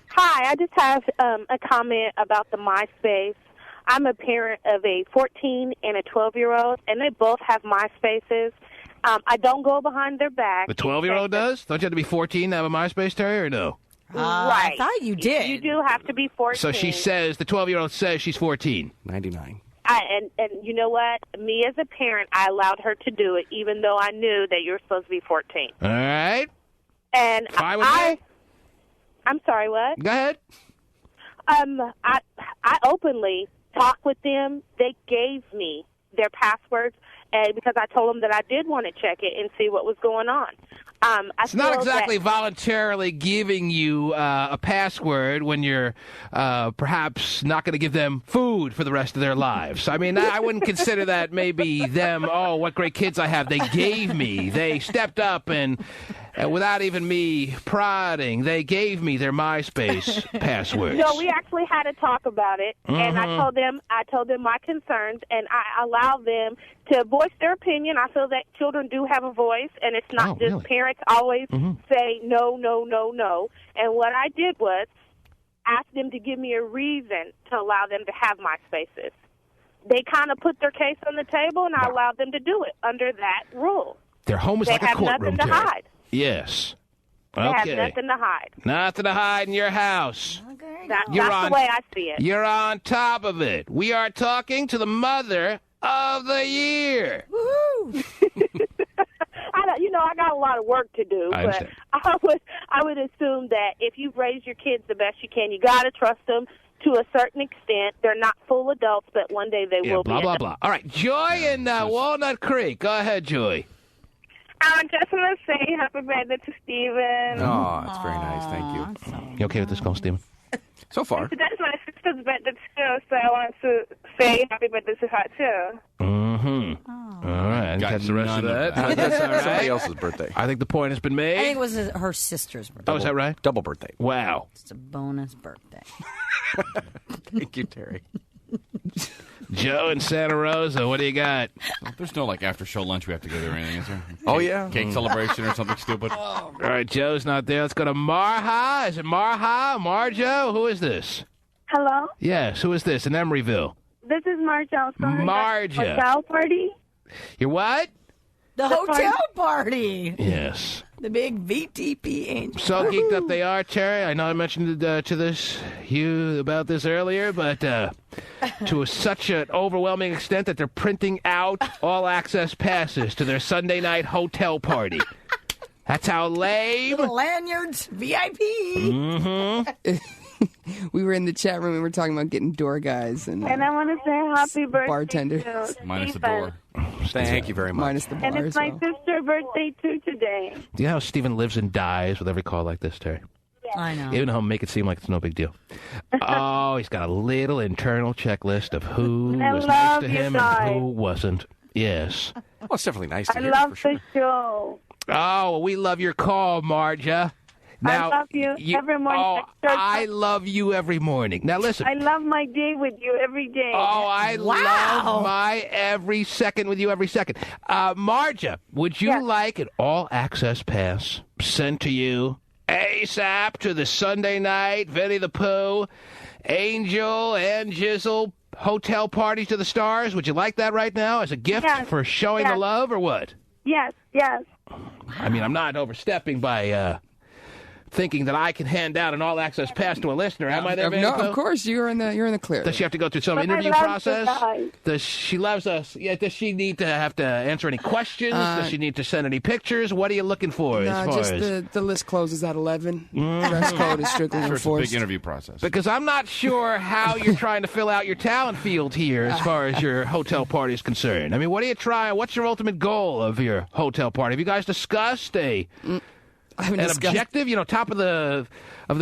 Hi, I just have a comment about the MySpace. I'm a parent of a 14 and a 12-year-old, and they both have MySpaces. I don't go behind their back. The 12-year-old does? Don't you have to be 14 to have a MySpace, Terry, or no? Right. I thought you did. You do have to be 14. So she says, the 12-year-old says she's 14. 99. And you know what? Me as a parent, I allowed her to do it, even though I knew that you were supposed to be 14. All right. And Fine with me. I'm sorry, what? Go ahead. I openly talked with them. They gave me their passwords, and because I told them that I did want to check it and see what was going on. It's not exactly voluntarily giving you a password when you're perhaps not going to give them food for the rest of their lives. I mean, I wouldn't consider that maybe them, oh, what great kids I have. They gave me. They stepped up and without even me prodding, they gave me their MySpace passwords. No, we actually had to talk about it, and I told them my concerns, and I allowed them to voice their opinion. I feel that children do have a voice, and it's not just parents always say no, no, no, no. And what I did was ask them to give me a reason to allow them to have MySpaces. They kind of put their case on the table, and I allowed them to do it under that rule. Their home is they like a have courtroom, nothing to Terry. hide. Yes. They Okay. have nothing to hide. Nothing to hide in your house. That's the way I see it. You're on top of it. We are talking to the mother of the year. Woohoo! I got a lot of work to do, but I would assume that if you've raised your kids the best you can, you got to trust them to a certain extent. They're not full adults, but one day they will be. Blah, blah, blah. All right, Joy in Walnut Creek. Go ahead, Joy. I just want to say happy birthday to Steven. Oh, that's very nice. Thank you. You okay with this call, Stephen? So far. That's my sister's birthday too, so I want to say happy birthday to her too. Mm-hmm. All right. I didn't catch the rest of that. That's That's all right. somebody else's birthday. I think the point has been made. I think it was her sister's birthday. Oh, is that right? Double birthday. Wow. It's a bonus birthday. Thank you, Terry. Joe in Santa Rosa, what do you got? There's no after show lunch we have to go to or anything, is there? Oh, yeah. Cake celebration or something stupid. All right, Joe's not there. Let's go to Marha. Is it Marha? Marjo? Who is this? Hello? Yes, who is this in Emeryville? This is Marja. Marja. Hotel party? Your what? The hotel party. Yes. The big VTP angel. So geeked up they are, Terry. I know I mentioned you about this earlier, but to such an overwhelming extent that they're printing out all-access passes to their Sunday night hotel party. That's how lame. Little lanyards, VIP. Mm-hmm. We were in the chat room and we were talking about getting door guys and I want to say happy birthday bartenders. to Minus the Stephen. door. Thank you very much. Minus the bar And it's as my well. sister's birthday too today. Do you know how Stephen lives and dies with every call like this, Terry? Yeah. I know. Even though he'll make it seem like it's no big deal. Oh, he's got a little internal checklist of who I was nice love to you him guys. and who wasn't. Yes. Well, it's definitely nice to I hear. love for sure. the show. Oh, we love your call, Marja. Now, I love you every morning. Oh, at church. I love you every morning. Now, listen. I love my day with you every day. Oh, I love my every second with you every second. Marja, would you like an all-access pass sent to you ASAP to the Sunday night Vinnie the Pooh, Angel, and Jizzle hotel party to the stars? Would you like that right now as a gift for showing the love or what? Yes. I mean, I'm not overstepping by thinking that I can hand out an all-access pass to a listener. Am I there, Vinnie? No, of course you're in the clear. Does she have to go through some But I interview love process? you guys. Does she loves us? Yeah. Does she need to have to answer any questions? Does she need to send any pictures? What are you looking for as far just as? the list closes at 11. Dress code is strictly Sure, it's a enforced. big interview process. Because I'm not sure how you're trying to fill out your talent field here as far as your hotel party is concerned. I mean, what are you trying? What's your ultimate goal of your hotel party? Have you guys discussed an objective? You know, top of the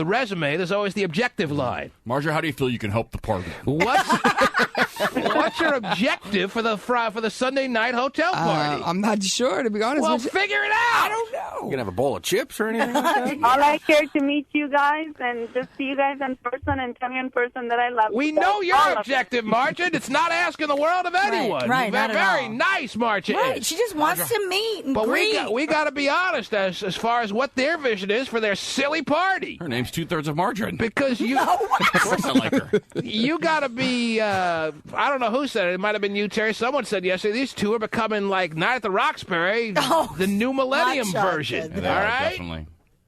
resume, there's always the objective line. Marja, how do you feel you can help the party? What's your objective for the Sunday night hotel party? I'm not sure, to be honest. Well, with you. figure it out. I don't know. You gonna have a bowl of chips or anything like that? All I care to meet you guys and just see you guys in person and tell you in person that I love you. We guys. know your All of objective, Marja. It's not asking the world of anyone. right, not at Very all. nice, Marja. Right, she just wants to meet and But greet. we got to be honest as far as what their vision is for their silly party. Her name's 2/3 of margarine. Because you, Of course I like her. you got to be. I don't know who said it. It might have been you, Terry. Someone said yesterday these two are becoming like Night at the Roxbury, the new Millennium Hot version. chocolate. All right.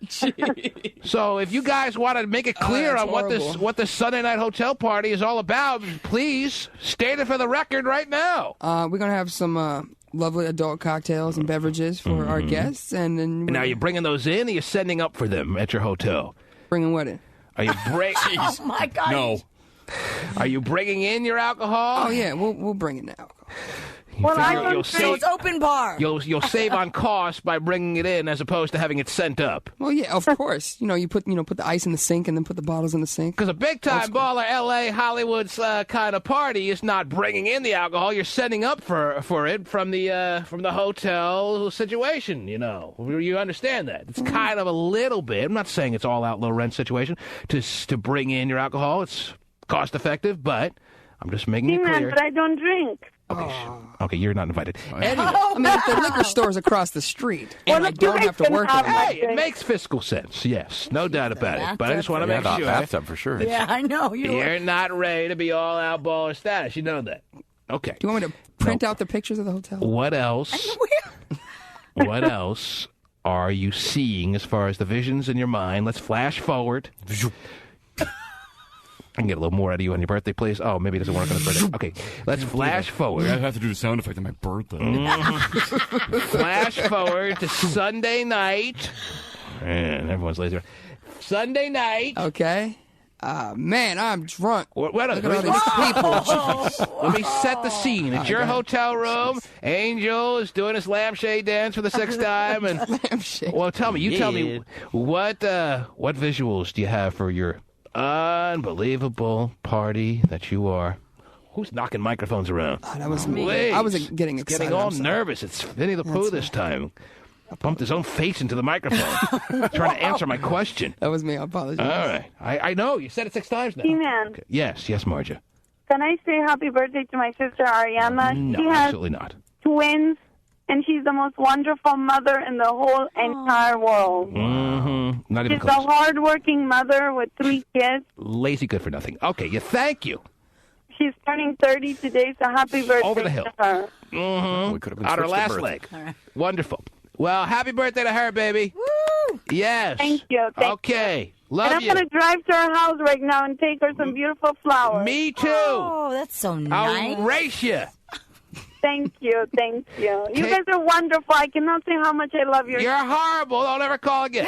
Definitely. So if you guys want to make it clear that's on horrible. what this Sunday night hotel party is all about, please state it for the record right now. We're going to have some lovely adult cocktails and beverages for our guests. And then Now, you're bringing those in, or you're sending up for them at your hotel? bringing what in? Are you Oh, my God. No. Are you bringing in your alcohol? Oh, yeah, we'll bring it now. Well, I You'll don't So save, it's open bar. you'll save on costs by bringing it in as opposed to having it sent up. Well, yeah, of course. You put the ice in the sink and then put the bottles in the sink. Because a big-time baller L.A. Hollywood's kind of party is not bringing in the alcohol. You're setting up for it from the hotel situation, You understand that. It's kind of a little bit. I'm not saying it's all out low-rent situation to bring in your alcohol. It's cost-effective, but I'm just making it T-Man, clear. but I don't drink. Okay, you're not invited. Anyway. I mean, if the liquor store's across the street and Well, I don't have to work have at Hey, it makes fiscal sense, yes. No doubt about it. But I just want to Yeah, make not sure bathtub for sure. Yeah, I know. you're not ready to be all out baller status. You know that. Okay. Do you want me to print out the pictures of the hotel? What else? What else are you seeing as far as the visions in your mind? Let's flash forward. I can get a little more out of you on your birthday, please. Oh, maybe it doesn't work on his birthday. Okay, let's flash forward. I have to do the sound effect on my birthday. Flash forward to Sunday night. Man, everyone's lazy. Sunday night. Okay. Man, I'm drunk. Look at all these people. Let me set the scene. It's your hotel room. Angel is doing his lampshade dance for the sixth time. And Lampshade. well, tell me, what visuals do you have for your unbelievable party that you are? Who's knocking microphones around? Oh, that was me. Please. I was getting excited. Getting all I'm sorry. nervous. It's Vinnie the Pooh this time. Bumped his own face into the microphone, trying to answer my question. That was me. I apologize. All right. I know. You said it 6 times now. T-Man, Okay. Yes, Marja. can I say happy birthday to my sister Ariana? No, She has absolutely not. twins, and she's the most wonderful mother in the whole entire world. Mm-hmm. Not even She's a close. hardworking mother with 3 kids. Lazy good for nothing. Okay, thank you. She's turning 30 today, so happy birthday Over the hill. to her. Mm-hmm. We could have been On her switched at last birth. leg. Wonderful. Well, happy birthday to her, baby. Woo! Yes. Thank you. Okay. Love And I'm you. going to drive to her house right now and take her some beautiful flowers. Me too. Oh, that's so nice. I'll race you. Thank you. Thank you. You Okay. guys are wonderful. I cannot say how much I love your You're horrible. Don't ever call again.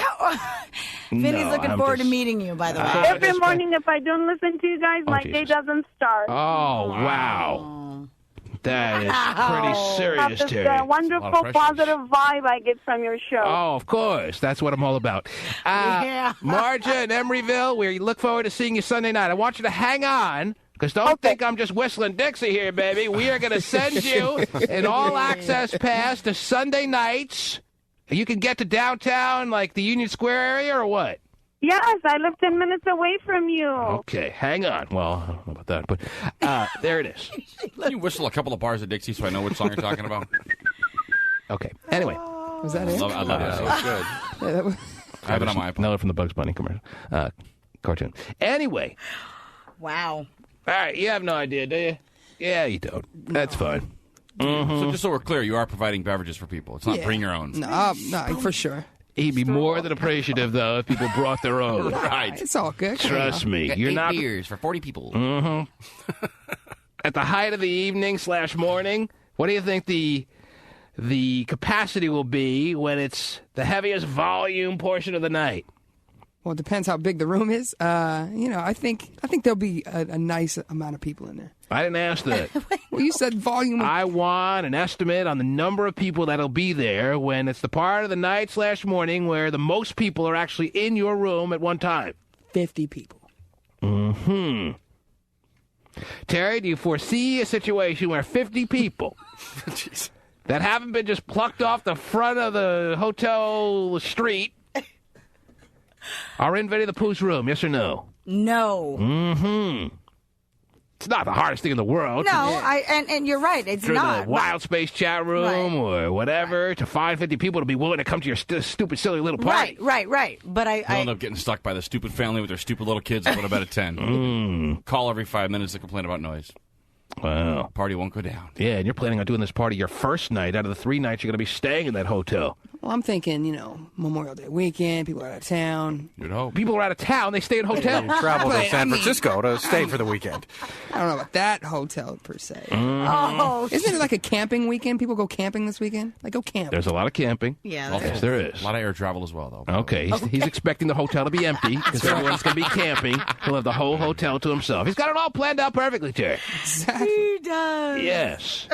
Vinny's No, looking I'm forward to just- meeting you, by the way. Every morning, if I don't listen to you guys, my day Jesus. doesn't start. Oh, wow. That is pretty serious, That's Terry. the wonderful positive vibe I get from your show. Oh, of course. That's what I'm all about. Marja in Emeryville, we look forward to seeing you Sunday night. I want you to hang on, because don't think I'm just whistling Dixie here, baby. We are going to send you an all-access pass to Sunday nights. You can get to downtown, like the Union Square area, or what? Yes, I live 10 minutes away from you. Okay, hang on. Well, I don't know about that, but there it is. Can you whistle a couple of bars of Dixie so I know which song you're talking about? Okay. Anyway. Was that it? I love that. That was good. Yeah, that was... I have it on my iPod. No, from the Bugs Bunny commercial. Cartoon. Anyway. Wow. All right, you have no idea, do you? Yeah, you don't. That's fine. So just so we're clear, you are providing beverages for people. It's not bring your own. No, for sure. He'd be more than appreciative, though, if people brought their own. Right. It's all good. Trust me. Got You're 8 not beers for 40 people. Mm-hmm. At the height of the evening / morning, what do you think the capacity will be when it's the heaviest volume portion of the night? Well, it depends how big the room is. I think there'll be a nice amount of people in there. I didn't ask that. Well, you said volume. I want an estimate on the number of people that'll be there when it's the part of the night / morning where the most people are actually in your room at one time. 50 people. Mm-hmm. Terry, do you foresee a situation where 50 people that haven't been just plucked off the front of the hotel street are in Vinnie the Pooh's room, yes or no? No. Mm-hmm. It's not the hardest thing in the world. No, and you're right. It's through not. the Wild Space chat room or whatever, Right. to find 50 people to be willing to come to your stupid, silly little party. Right. But You'll end up getting stuck by the stupid family with their stupid little kids that go to bed at 10. Call every 5 minutes to complain about noise. Wow. Party won't go down. Yeah, and you're planning on doing this party your first night out of the 3 nights you're going to be staying in that hotel. Well, I'm thinking, Memorial Day weekend, people are out of town. You'd hope. People are out of town, they stay in hotels. You travel to San Francisco to stay for the weekend. I don't know about that hotel per se. Oh, isn't it like a camping weekend? People go camping this weekend? Like, go camp. There's a lot of camping. Yeah, yes, there is. A lot of air travel as well, though. Okay, he's expecting the hotel to be empty because everyone's going to be camping. He'll have the whole hotel to himself. He's got it all planned out perfectly, Terry. Exactly. He does. Yes.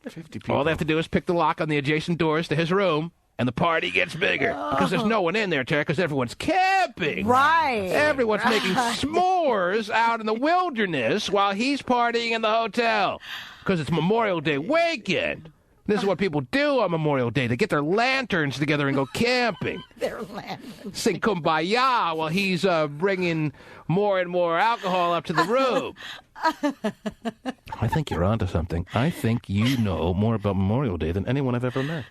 50 people. All they have to do is pick the lock on the adjacent doors to his room, and the party gets bigger. Because there's no one in there, Terry, because everyone's camping. Right. Everyone's making s'mores out in the wilderness while he's partying in the hotel. Because it's Memorial Day weekend. This is what people do on Memorial Day. They get their lanterns together and go camping. Their lanterns. Sing Kumbaya while he's bringing more and more alcohol up to the room. I think you're onto something. I think you know more about Memorial Day than anyone I've ever met.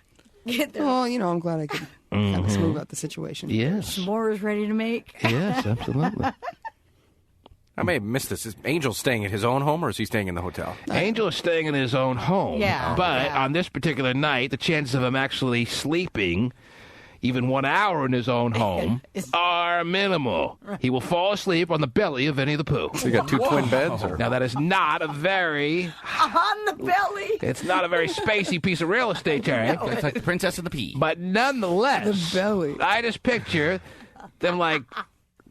Well, I'm glad I could kind of smooth out the situation. Yes. S'mores ready to make. Yes, absolutely. I may have missed this. Is Angel staying at his own home, or is he staying in the hotel? Angel is staying in his own home. Yeah. But Yeah. on this particular night, the chances of him actually sleeping even 1 hour in his own home are minimal. He will fall asleep on the belly of Vinnie the Pooh. So you got 2 twin beds? Or? Now, that is not a very... On the belly. It's not a very spacey piece of real estate, Terry. No. It's like the Princess and the Pea. But nonetheless, The belly. I just picture them,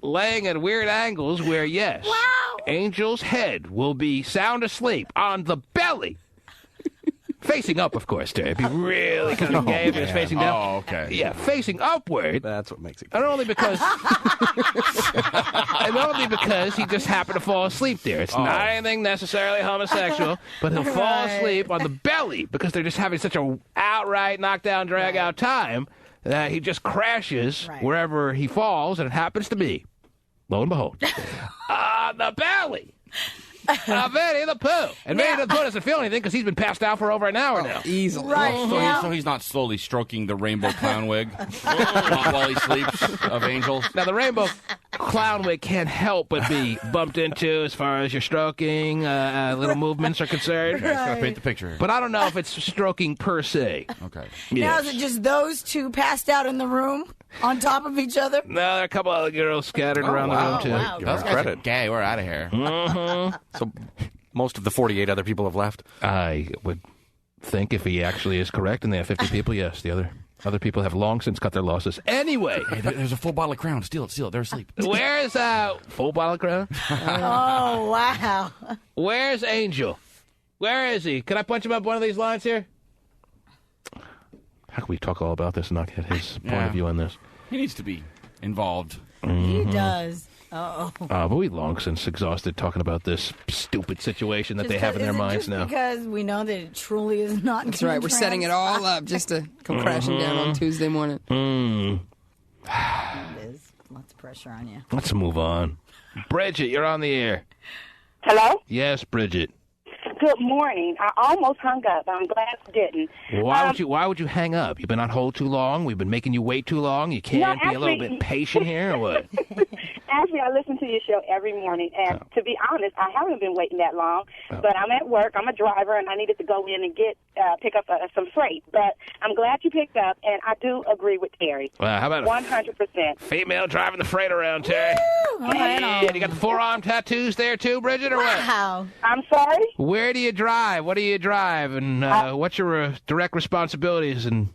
laying at weird angles where, yes, Angel's head will be sound asleep on the belly. Facing up, of course, Terry. It'd be really kind of gay if it was facing down. Oh, okay. Yeah, facing upward. That's what makes it And only because he just happened to fall asleep there. It's not anything necessarily homosexual, but he'll fall asleep on the belly because they're just having such a outright knockdown, drag out time that he just crashes wherever he falls, and it happens to be, lo and behold, on the belly. Vinnie the Pooh. And Vinnie the Pooh doesn't feel anything because he's been passed out for over an hour now. Easily. Right. So he's not slowly stroking the rainbow clown wig while he sleeps of Angel. Now, the rainbow clown wig can't help but be bumped into as far as your stroking, little movements are concerned. Right. Gotta paint the picture here. But I don't know if it's stroking per se. Okay. Now, Yes. is it just those two passed out in the room on top of each other? No, there are a couple other girls scattered around the room, too. Wow. Give us credit. Gay, we're out of here. Mm-hmm. So most of the 48 other people have left? I would think if he actually is correct and they have 50 people, yes. The other people have long since cut their losses. Anyway. Hey, there's a full bottle of Crown. Steal it. They're asleep. Where's full bottle of Crown? Oh, wow. Where's Angel? Where is he? Can I punch him up one of these lines here? How can we talk all about this and not get his point of view on this? He needs to be involved. He does. Uh-oh. But we long since exhausted talking about this stupid situation that they have in their minds now. Because we know that it truly is not. That's right. We're setting it all up just to come crashing down on Tuesday morning. It is. Lots of pressure on you. Let's move on. Bridget, you're on the air. Hello? Yes, Bridget. Good morning. I almost hung up. I'm glad I didn't. Why would you hang up? You've been on hold too long? We've been making you wait too long? You can't be a little bit patient here or what? Actually, I listen to your show every morning, and to be honest, I haven't been waiting that long, but I'm at work. I'm a driver, and I needed to go in and pick up some freight. But I'm glad you picked up, and I do agree with Terry. Well, how about 100%. Female driving the freight around, Terry? You got the forearm tattoos there, too, Bridget, or what? Wow. I'm sorry? Where do you drive? What do you drive? And what's your direct responsibilities and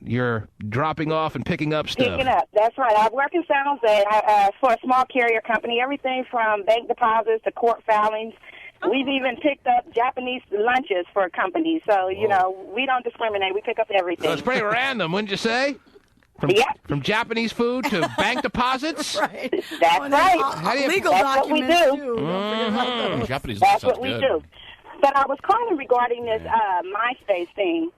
your dropping off and picking up stuff? Picking up, that's right. I work in San Jose for a small carrier company, everything from bank deposits to court filings. We've even picked up Japanese lunches for companies. So, you know, we don't discriminate. We pick up everything. So it's pretty random, wouldn't you say? From Japanese food to bank deposits? Right. That's right. Legal That's what we documents, do. too. Japanese That's sounds what we good. do. But I was calling regarding this MySpace thing.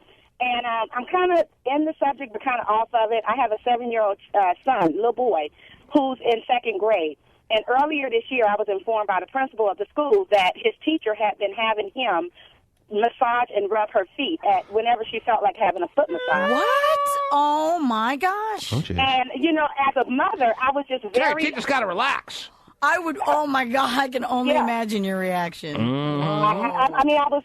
And I'm kind of in the subject, but kind of off of it. I have a 7-year-old son, little boy, who's in 2nd grade. And earlier this year, I was informed by the principal of the school that his teacher had been having him massage and rub her feet whenever she felt like having a foot massage. What? Oh, my gosh. And, you know, as a mother, I was just very... You just got to relax. I would, oh, my God, I can only imagine your reaction. I mean, I was,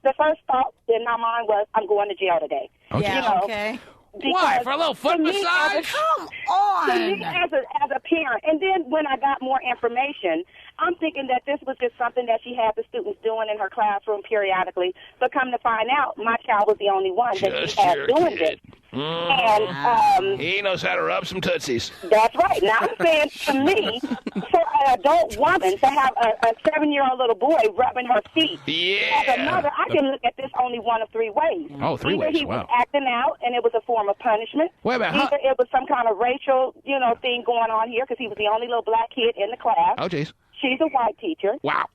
the first thought in my mind was, I'm going to jail today. Okay. You know, okay. Why? For a little foot massage? Come on. To me, as a parent. And then when I got more information, I'm thinking that this was just something that she had the students doing in her classroom periodically. But come to find out, my child was the only one that she had doing this. And he knows how to rub some tootsies. That's right. Now I'm saying to me, for an adult woman to have a 7-year-old little boy rubbing her feet. Yeah. As a mother, I can look at this only one of 3 ways. Oh, 3 Either ways. he Wow. was acting out, and it was a form of punishment. Wait a minute. Either it was some kind of racial, thing going on here because he was the only little black kid in the class. Oh, jeez. She's a white teacher. Wow.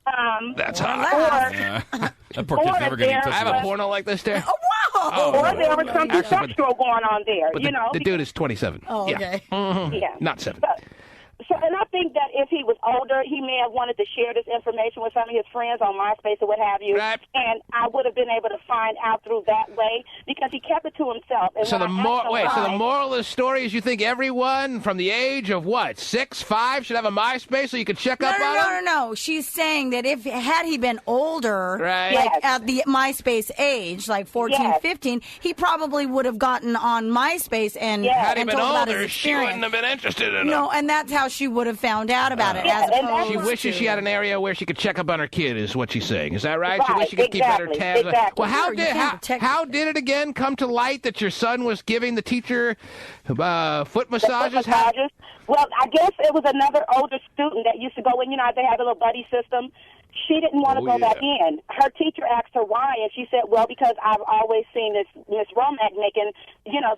That's hot. That poor kid's never going to I have a porno like this there. Or there was something sexual going on there, But the dude is 27. Oh, okay. Yeah. Not 7. So, and I think that if he was older, he may have wanted to share this information with some of his friends on MySpace or what have you. Right. And I would have been able to find out through that way because he kept it to himself. And So the moral of the story is you think everyone from the age of what, 6, 5 should have a MySpace so you can check up on him? No. She's saying that had he been older, Right. like at the MySpace age, like 14, 15, he probably would have gotten on MySpace and Had he and been told about his older, she experience. wouldn't have been interested in him. No, and that's how she would have found out about it. As opposed She wishes to... she had an area where she could check up on her kid, is what she's saying. Is that right? She Right, wishes she could keep better tabs. exactly. Well, how did it again come to light that your son was giving the teacher foot massages? Well, I guess it was another older student that used to go in. You know, they have a little buddy system. She didn't want to go back in. Her teacher asked her why, and she said, well, because I've always seen this Miss Romack making,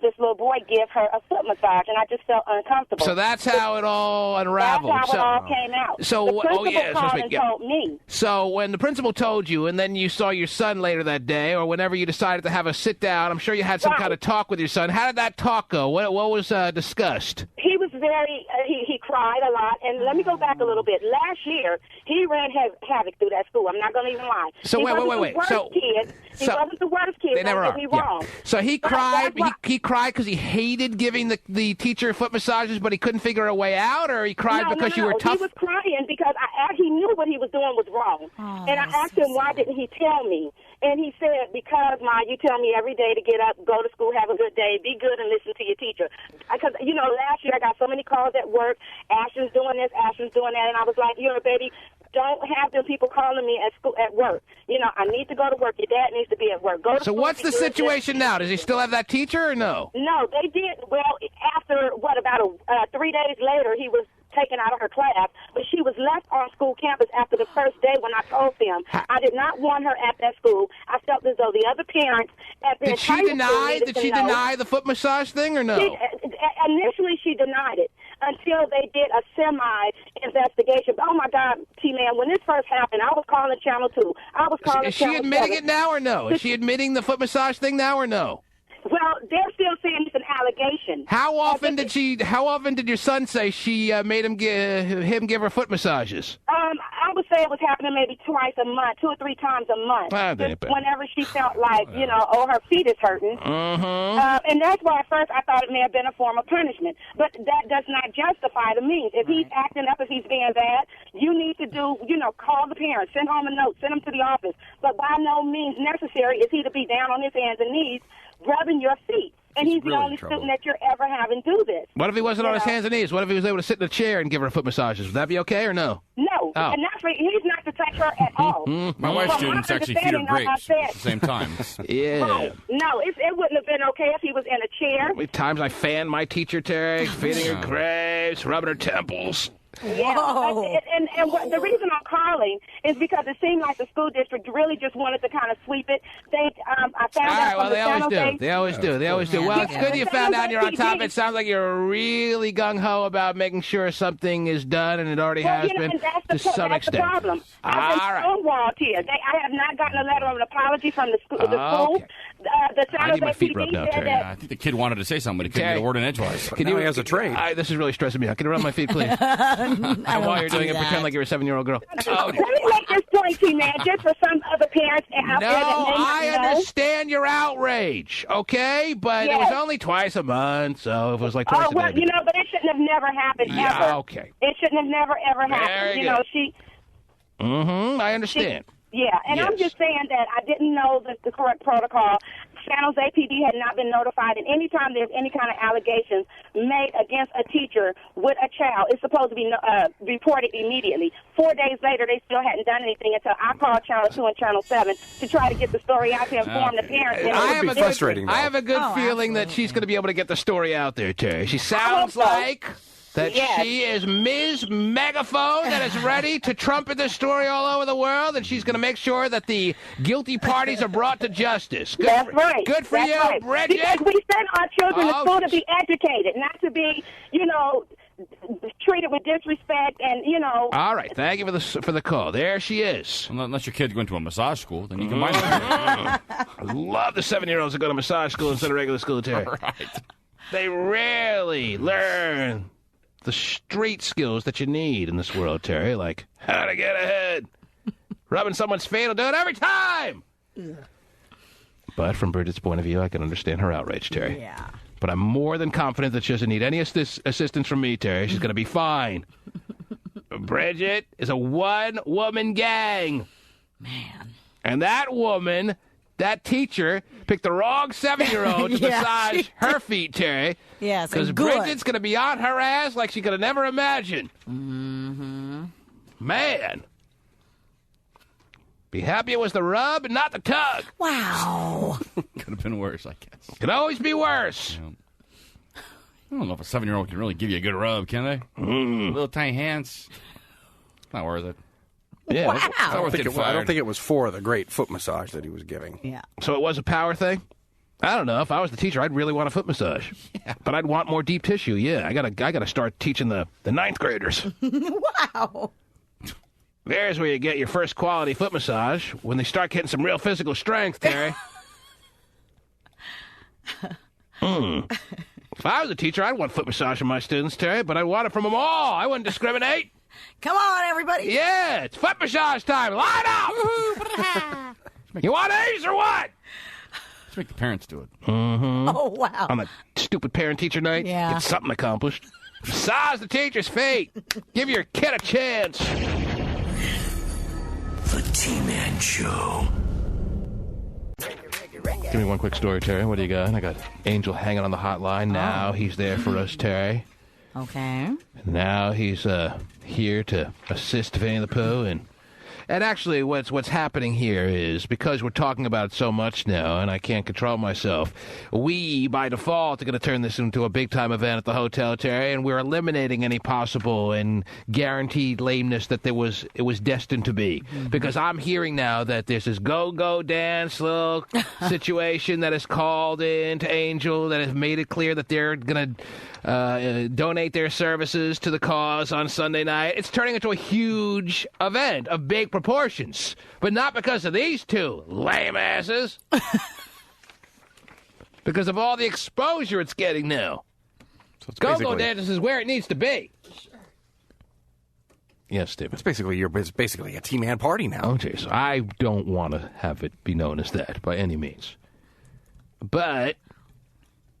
this little boy give her a foot massage, and I just felt uncomfortable. So that's how it all unraveled. That's how it all came out. So, the principal called and yeah. told me. So when the principal told you, and then you saw your son later that day, or whenever you decided to have a sit down, I'm sure you had some kind of talk with your son. How did that talk go? What was discussed? He was very, he cried a lot. And let me go back a little bit. Last year, he ran havoc through that school. I'm not going to even lie. So he wait. He wasn't the worst kid. Don't get me wrong. So he cried. He cried because he hated giving the teacher foot massages, but he couldn't figure a way out, or he cried because you were tough. He was crying because he knew what he was doing was wrong. And I asked him, why didn't he tell me? And he said, because, Ma, you tell me every day to get up, go to school, have a good day, be good, and listen to your teacher. Because, last year I got so many calls at work, Ashton's doing this, Ashton's doing that, and I was like, baby, don't have them people calling me at school, at work. I need to go to work. Your dad needs to be at work. Go to So school, what's the situation now? Does he still have that teacher or no? No, they did. Well, after, about 3 days later, he was taken out of her class, but she was left on school campus after the first day when I told them I did not want her at that school. I felt as though the other parents at the Did she deny the foot massage thing or no? Initially, she denied it until they did a semi-investigation. Oh, my God, T-Man, when this first happened, I was calling Channel 2. I was calling Is she admitting it now or no? Is she admitting the foot massage thing now or no? Well, they're still saying it's an allegation. How often did your son say she made him give her foot massages? I would say it was happening maybe twice a month, 2 or 3 times a month. Whenever she felt like, her feet is hurting. And that's why at first I thought it may have been a form of punishment. But that does not justify the means. If he's acting up, if he's being bad, you need to call the parents, send home a note, send him to the office. But by no means necessary is he to be down on his hands and knees rubbing your feet. And he's the only student that you're ever having do this. What if he wasn't on his hands and knees? What if he was able to sit in a chair and give her foot massages? Would that be okay or no? No. Oh. And he's not to touch her at all. My wife's students actually feed her grapes at the same time. Yeah. Right. No, it wouldn't have been okay if he was in a chair. How many times I fanned my teacher, Terry, feeding her grapes, rubbing her temples. Yeah, and the reason I'm calling is because it seemed like the school district really just wanted to kind of sweep it. I found out from the they always do. Well, it's good you found out you're on top of it. Sounds like you're really gung-ho about making sure something is done, and it already has been to some extent. That's the problem. I've been stonewalled here. I have not gotten a letter of an apology from the school. The I need my feet rubbed out, Terry. I think the kid wanted to say something, but he couldn't get a word in edgewise. He has a train. This is really stressing me out. Can you rub my feet, please? And while you're doing it, pretend like you're a 7-year-old girl. Let me make this point, T-Man, just for some other parents out there that may not know. I understand your outrage, okay? But it was only twice a month, so if it was like twice a day. But it shouldn't have never happened, ever. Okay. It shouldn't have never, ever happened. I understand. And I'm just saying that I didn't know the correct protocol. San Jose PD had not been notified, and anytime there's any kind of allegations made against a teacher with a child, it's supposed to be reported immediately. 4 days later, they still hadn't done anything until I called Channel 2 and Channel 7 to try to get the story out to inform the parents. I have a good feeling that she's going to be able to get the story out there, Terry. She sounds like... she is Ms. Megaphone that is ready to trumpet this story all over the world, and she's going to make sure that the guilty parties are brought to justice. That's right. Good for you, Bridget. Because we send our children to school to be educated, not to be, treated with disrespect and, All right. Thank you for the call. There she is. Unless your kid's going to a massage school, then you can mind her. I love the 7-year-olds that go to massage school instead of regular school, Terry. All right. They rarely learn the street skills that you need in this world, Terry, like how to get ahead. Rubbing someone's feet will do it every time. But from Bridget's point of view, I can understand her outrage, Terry. Yeah. But I'm more than confident that she doesn't need any assistance from me, Terry. She's going to be fine. Bridget is a one-woman gang. Man. And that teacher picked the wrong 7-year-old to massage her feet, Terry. Yes, because Bridget's going to be on her ass like she could have never imagined. Mm-hmm. Man. Be happy it was the rub and not the tug. Wow. Could have been worse, I guess. Could always be worse. Yeah. I don't know if a 7-year-old can really give you a good rub, can they? Little tiny hands. It's not worth it. Yeah, wow. I don't think it was for the great foot massage that he was giving. Yeah. So it was a power thing? I don't know. If I was the teacher, I'd really want a foot massage. Yeah. But I'd want more deep tissue. Yeah, I gotta start teaching the 9th graders. Wow. There's where you get your first quality foot massage, when they start getting some real physical strength, Terry. If I was a teacher, I'd want foot massage from my students, Terry, but I'd want it from them all. I wouldn't discriminate. Come on, everybody. Yeah, it's foot massage time. Line up. You want A's or what? Let's make the parents do it. Mm-hmm. Oh, wow. On a stupid parent-teacher night, get something accomplished. Massage the teacher's feet. Give your kid a chance. The T-Man Show. Give me one quick story, Terry. What do you got? I got Angel hanging on the hotline. Now he's there for us, Terry. Okay. Now he's here to assist Vinnie the Pooh And actually, what's happening here is, because we're talking about it so much now, and I can't control myself, we, by default, are going to turn this into a big-time event at the hotel, Terry, and we're eliminating any possible and guaranteed lameness that it was destined to be. Because I'm hearing now that there's this go-go dance little situation that is called in to Angel, that has made it clear that they're going to donate their services to the cause on Sunday night. It's turning into a huge event of big proportions, but not because of these two lame asses. Because of all the exposure it's getting now. So it's Go-Go Dances is where it needs to be. Yes, Stephen. It's basically a T-Man party now. Okay, so I don't want to have it be known as that by any means. But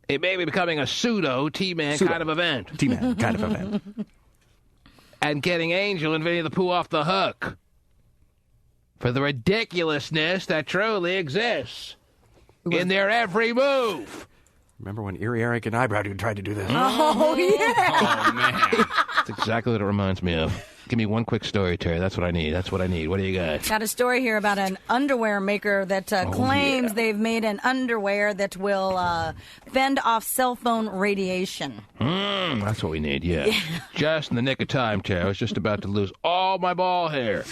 it may be becoming a pseudo T-Man kind of event. T-Man kind of event. And getting Angel and Vinnie the Pooh off the hook for the ridiculousness that truly exists in their every move. Remember when Erie, Eric, and Eyebrow Dude tried to do this? Oh, yeah. Oh, man. That's exactly what it reminds me of. Give me one quick story, Terry. That's what I need. What do you got? Got a story here about an underwear maker that claims they've made an underwear that will fend off cell phone radiation. That's what we need, yeah. Just in the nick of time, Terry. I was just about to lose all my ball hair.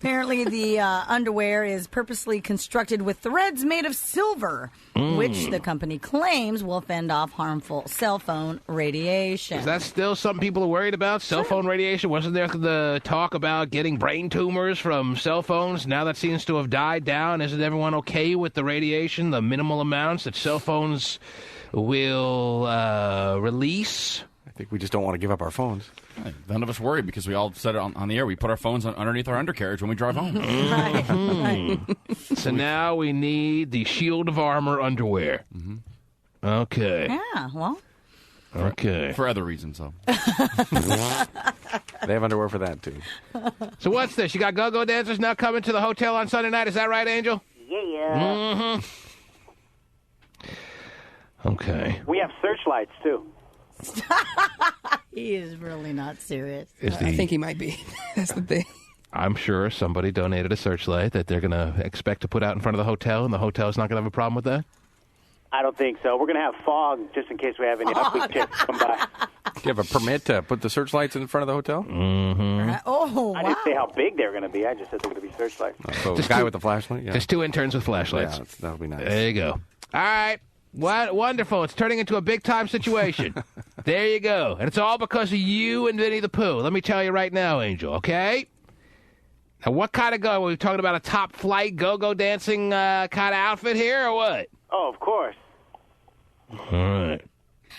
Apparently, the underwear is purposely constructed with threads made of silver, which the company claims will fend off harmful cell phone radiation. Is that still something people are worried about? Cell phone radiation? Wasn't there the talk about getting brain tumors from cell phones? Now that seems to have died down. Isn't everyone okay with the radiation, the minimal amounts that cell phones will release? I think we just don't want to give up our phones. None of us worry because we all said it on the air. We put our phones underneath our undercarriage when we drive home. Right. So now we need the Shield of Armor underwear. Okay. Yeah, well. Okay. For other reasons, though. They have underwear for that, too. So what's this? You got go-go dancers now coming to the hotel on Sunday night. Is that right, Angel? Yeah. Okay. We have searchlights, too. He is really not serious. I think he might be. That's the thing. I'm sure somebody donated a searchlight that they're going to expect to put out in front of the hotel, and the hotel's not going to have a problem with that? I don't think so. We're going to have fog just in case we have any ugly chicks come by. Do you have a permit to put the searchlights in front of the hotel? Oh, I didn't say how big they're going to be. I just said they're going to be searchlights. So the guy with the flashlight? Yeah. Just two interns with flashlights. Yeah, that'll be nice. There you go. All right. Wonderful. It's turning into a big-time situation. There you go. And it's all because of you and Vinnie the Pooh. Let me tell you right now, Angel, okay? Now, what kind of go? Are we talking about a top-flight go-go dancing kind of outfit here or what? Oh, of course. All right.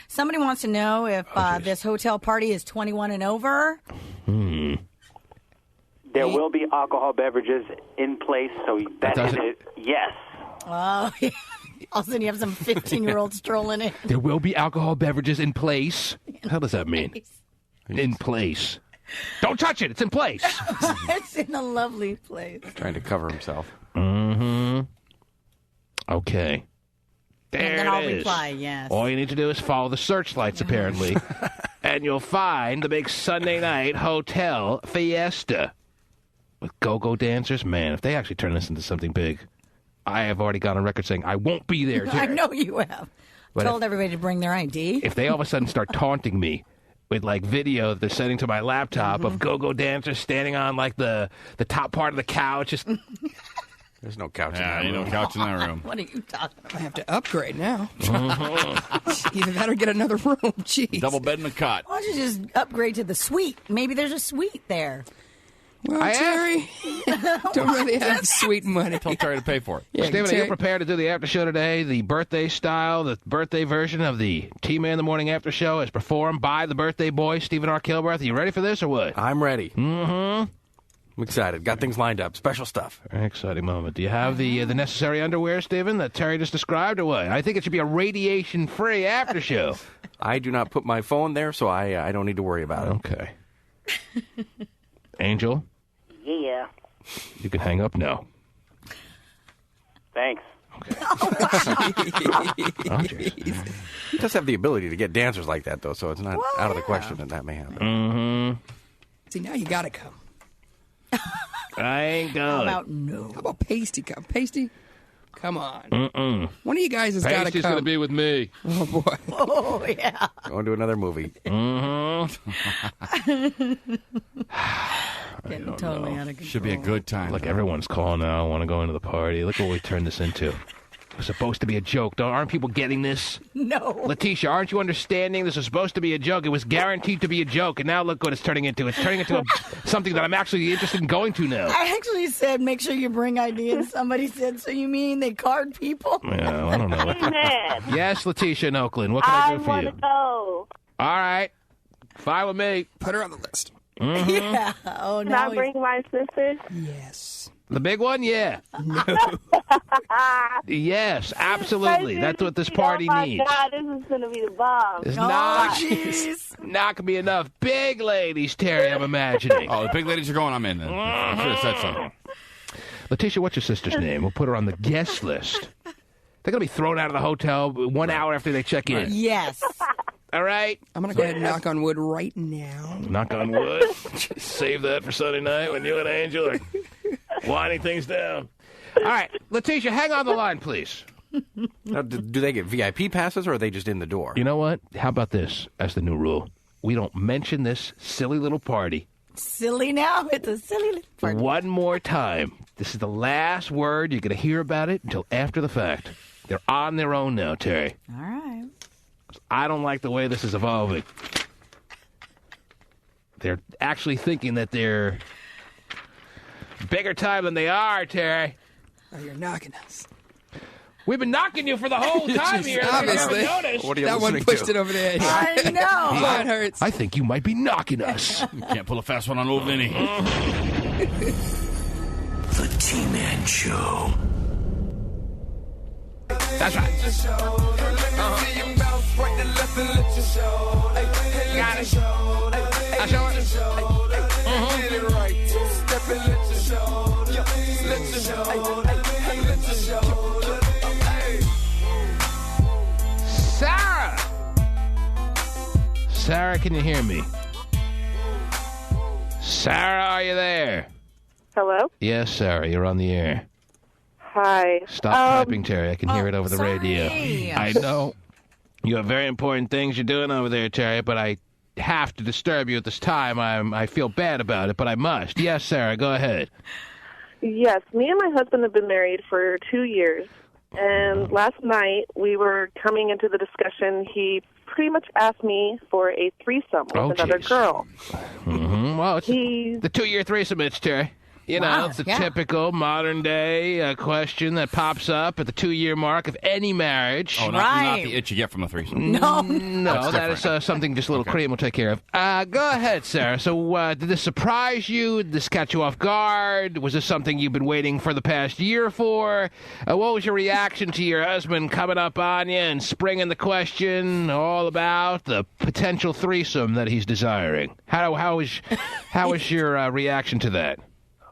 Somebody wants to know if this hotel party is 21 and over. There will be alcohol beverages in place, so that is it. Yes. Oh, yeah. All of a sudden you have some 15-year-old strolling in. There will be alcohol beverages in place. What the hell does that mean? In place. Don't touch it. It's in place. It's in a lovely place. Trying to cover himself. Okay. There and then it I'll is. reply, yes. All you need to do is follow the searchlights, apparently, and you'll find the big Sunday night hotel fiesta with go-go dancers. Man, if they actually turn this into something big, I have already gone on record saying I won't be there, Jerry. I know you have. But Told everybody to bring their ID. If they all of a sudden start taunting me with, like, video that they're sending to my laptop of go-go dancers standing on, like, the top part of the couch, just... There's no couch in that room. Ain't no couch in that room. What are you talking about? I have to upgrade now. Either that or get another room. Jeez. Double bed and a cot. Why don't you just upgrade to the suite? Maybe there's a suite there. Well, Terry, don't really have sweet money. Tell Terry to pay for it. Yeah, Stephen, are you prepared to do the after show today? The birthday style, the birthday version of the T-Man in the Morning after show is performed by the birthday boy, Stephen R. Kilbreath. Are you ready for this or what? I'm ready. I'm excited. Got things lined up. Special stuff. Very exciting moment. Do you have the necessary underwear, Stephen, that Terry just described, or what? I think it should be a radiation-free after show. I do not put my phone there, so I don't need to worry about it. Okay. Angel? Yeah. You can hang up now. Thanks. He does have the ability to get dancers like that, though, so it's not out of the question that may happen. See, now you got to come. I ain't going. How about no? How about Pasty? Pasty? Come on. Mm-mm. One of you guys has got to come. Pasty's going to be with me. Oh, boy. Oh, yeah. Going to another movie. Getting totally out of control. Should be a good time. Look, everyone's calling now. I want to go into the party. Look what we turned this into. It was supposed to be a joke. Aren't people getting this? No. Letitia, aren't you understanding? This was supposed to be a joke. It was guaranteed to be a joke, and now look what it's turning into. It's turning into something that I'm actually interested in going to now. I actually said, make sure you bring ID, and somebody said, so you mean they card people? Yeah, I don't know. Amen. Yes, Letitia in Oakland. What can I do for want you? to go. All right. Fine with me. Put her on the list. Mm-hmm. Yeah. Oh, Can now I bring my sister? Yes. The big one? Yeah. No. Yes, absolutely. That's what this party needs. Oh, my God, this is going to be the bomb. It's not going to be enough big ladies, Terry, I'm imagining. Oh, the big ladies are going. I'm in then. I should have said something. Letitia, what's your sister's name? We'll put her on the guest list. They're going to be thrown out of the hotel 1 hour after they check in. Yes. All right? I'm going to go ahead and knock on wood right now. Knock on wood. Save that for Sunday night when you and Angel are winding things down. All right, Letitia, hang on the line, please. Now, do they get VIP passes, or are they just in the door? You know what? How about this as the new rule? We don't mention this silly little party. Silly now? It's a silly little party. One more time. This is the last word. You're going to hear about it until after the fact. They're on their own now, Terry. All right. I don't like the way this is evolving. They're actually thinking that they're bigger time than they are, Terry. Oh, you're knocking us. We've been knocking you for the whole time here. Obviously. What are you that one listening pushed to? it over the edge. I know. Oh, it hurts. I think you might be knocking us. You can't pull a fast one on old Vinnie. The T-Man Show. That's right. Got it. I show it. Sarah! Sarah, can you hear me? Sarah, are you there? Hello? Yes, Sarah, you're on the air. Hi. Stop typing, Terry. I can hear it over the radio. I know. You have very important things you're doing over there, Terry, but I have to disturb you at this time. I feel bad about it, but I must. Yes, Sarah, go ahead. Yes, me and my husband have been married for 2 years, and last night we were coming into the discussion. He pretty much asked me for a threesome with another girl. Mm-hmm. Well, it's the 2-year threesome, it's Terry. You know, it's a typical modern-day question that pops up at the 2-year mark of any marriage. Oh, not the itch you get from a threesome. No, that is something just a little cream will take care of. Go ahead, Sarah. So did this surprise you? Did this catch you off guard? Was this something you've been waiting for the past year for? What was your reaction to your husband coming up on you and springing the question all about the potential threesome that he's desiring? How was your reaction to that?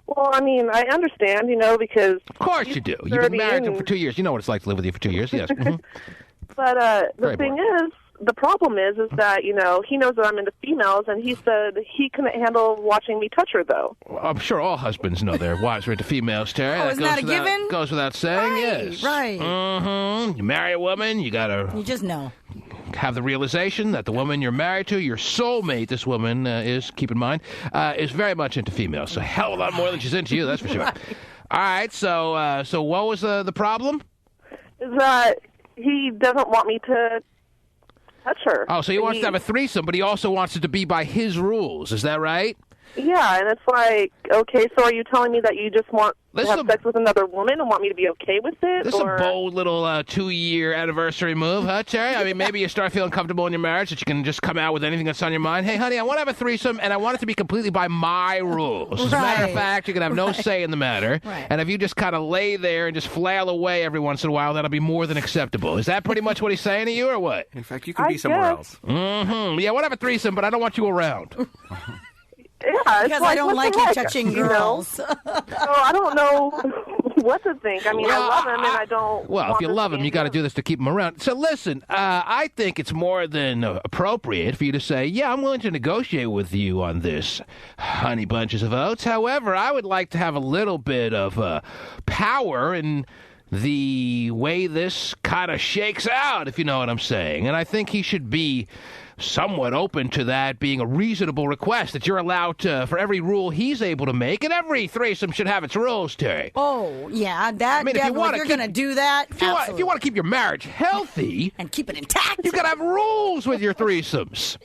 Well, I mean, I understand, because... Of course you do. You've been married to him for 2 years. You know what it's like to live with you for 2 years, yes. Mm-hmm. But the problem is that, he knows that I'm into females, and he said he couldn't handle watching me touch her, though. Well, I'm sure all husbands know their wives are into females, Terry. Oh, isn't that a given? Goes without saying, right, yes. Right. Mm-hmm. You marry a woman, you just know. Have the realization that the woman you're married to, your soulmate, this woman is, keep in mind, is very much into females. So a hell of a lot more than she's into you, that's for sure. Right. All right, so what was the problem? Is that he doesn't want me to touch her. Oh, so he wants to have a threesome, but he also wants it to be by his rules. Is that right? Yeah, and it's like, okay, so are you telling me that you just want to have sex with another woman and want me to be okay with it? This is a bold little 2-year anniversary move, huh, Terry? I mean, maybe you start feeling comfortable in your marriage that you can just come out with anything that's on your mind. Hey, honey, I want to have a threesome, and I want it to be completely by my rules. As a matter of fact, you can have no say in the matter. Right. And if you just kind of lay there and just flail away every once in a while, that'll be more than acceptable. Is that pretty much what he's saying to you, or what? In fact, you could be somewhere else. Mm-hmm. Yeah, I want to have a threesome, but I don't want you around. Yeah, because I don't like you touching girls. So I don't know what to think. I mean, I love him, and I don't. Well, if you love him, you got to do this to keep him around. So listen, I think it's more than appropriate for you to say, yeah, I'm willing to negotiate with you on this, honey bunches of oats. However, I would like to have a little bit of power in the way this kind of shakes out, if you know what I'm saying. And I think he should be somewhat open to that being a reasonable request, that you're allowed to, for every rule he's able to make, and every threesome should have its rules, Terry. Oh, yeah, that, I mean, if you're going to do that, if you want to keep your marriage healthy and keep it intact, you got to have rules with your threesomes.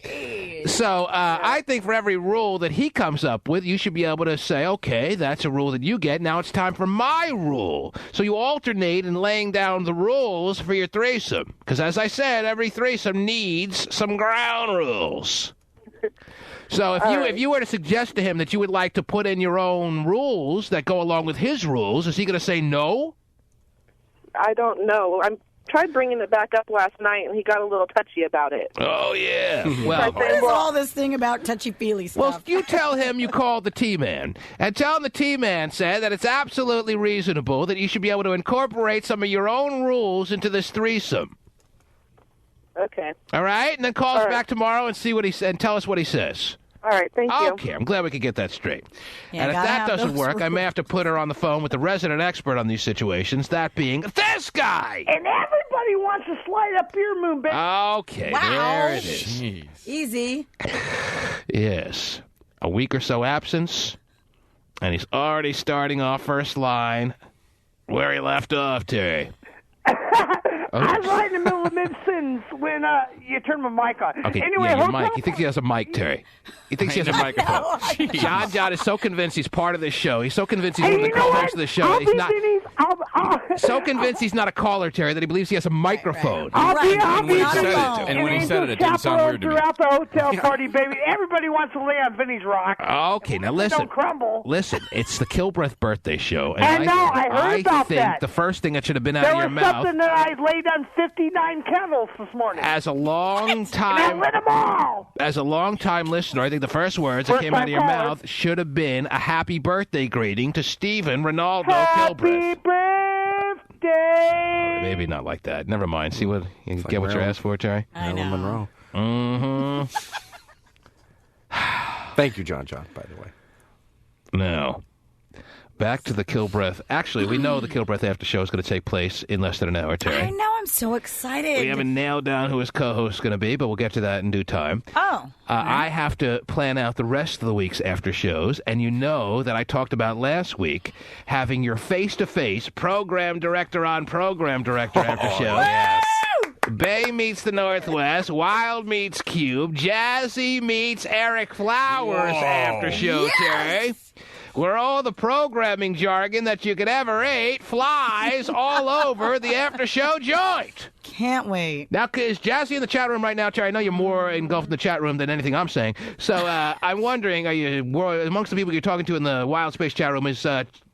So I think for every rule that he comes up with, you should be able to say, okay, that's a rule that you get. Now it's time for my rule. So you alternate in laying down the rules for your threesome. Because as I said, every threesome needs some ground rules. So if you were to suggest to him that you would like to put in your own rules that go along with his rules, is he going to say no? I don't know. I tried bringing it back up last night, and he got a little touchy about it. Oh, yeah. Well, what is all this thing about touchy-feely stuff? Well, you tell him you called the T-Man, and tell him the T-Man said that it's absolutely reasonable that you should be able to incorporate some of your own rules into this threesome. Okay. All right? And then call us back tomorrow and see what and tell us what he says. All right, thank you. Okay, I'm glad we could get that straight. Yeah, and if that doesn't work, I may have to put her on the phone with the resident expert on these situations, that being this guy! And everybody wants to slide up your moon, baby. Okay, wow. there it is. Jeez. Easy. Yes. A week or so absence, and he's already starting off first line where he left off, Terry. I was right in the middle of mid-sentence when you turn my mic on. Okay, anyway, yeah, your mic. He thinks he has a mic, Terry. He thinks he has a microphone. John is so convinced he's part of this show. He's so convinced he's one of the co-hosts of the show. He's not so convinced he's not a caller, Terry, that he believes he has a microphone. I'll be and when he said it didn't sound weird to me. Throughout the hotel party, baby. Everybody wants to lay on Vinnie's rock. Okay, now listen. Don't crumble. Listen, it's the Kilbreath birthday show. And I heard about that. I think the first thing that should have been out of your mouth. There was something that I laid on 59 candles this morning. As a long time, and I lit them all. As a long time listener, I think the first words that came out of your mouth should have been a happy birthday greeting to Stephen Ronaldo Kilbreath. Happy birthday! Maybe not like that. Never mind. See what you get what you're asked for, Terry. I know. Monroe. Mm-hmm. Thank you, John, by the way. Now, back to the Kilbreath. Actually, we know the Kilbreath after show is going to take place in less than an hour, Terry. I know. I'm so excited. We haven't nailed down who his co-host is going to be, but we'll get to that in due time. Oh. I have to plan out the rest of the week's after shows, and you know that I talked about last week having your face-to-face program director on program director after show. Yes. Bay meets the Northwest, Wild meets Cube, Jazzy meets Eric Flowers after show, Terry. Where all the programming jargon that you could ever eat flies all over the after-show joint. Can't wait. Now, is Jazzy in the chat room right now, Terry? I know you're more engulfed in the chat room than anything I'm saying. So I'm wondering, are you amongst the people you're talking to in the Wild Space chat room, is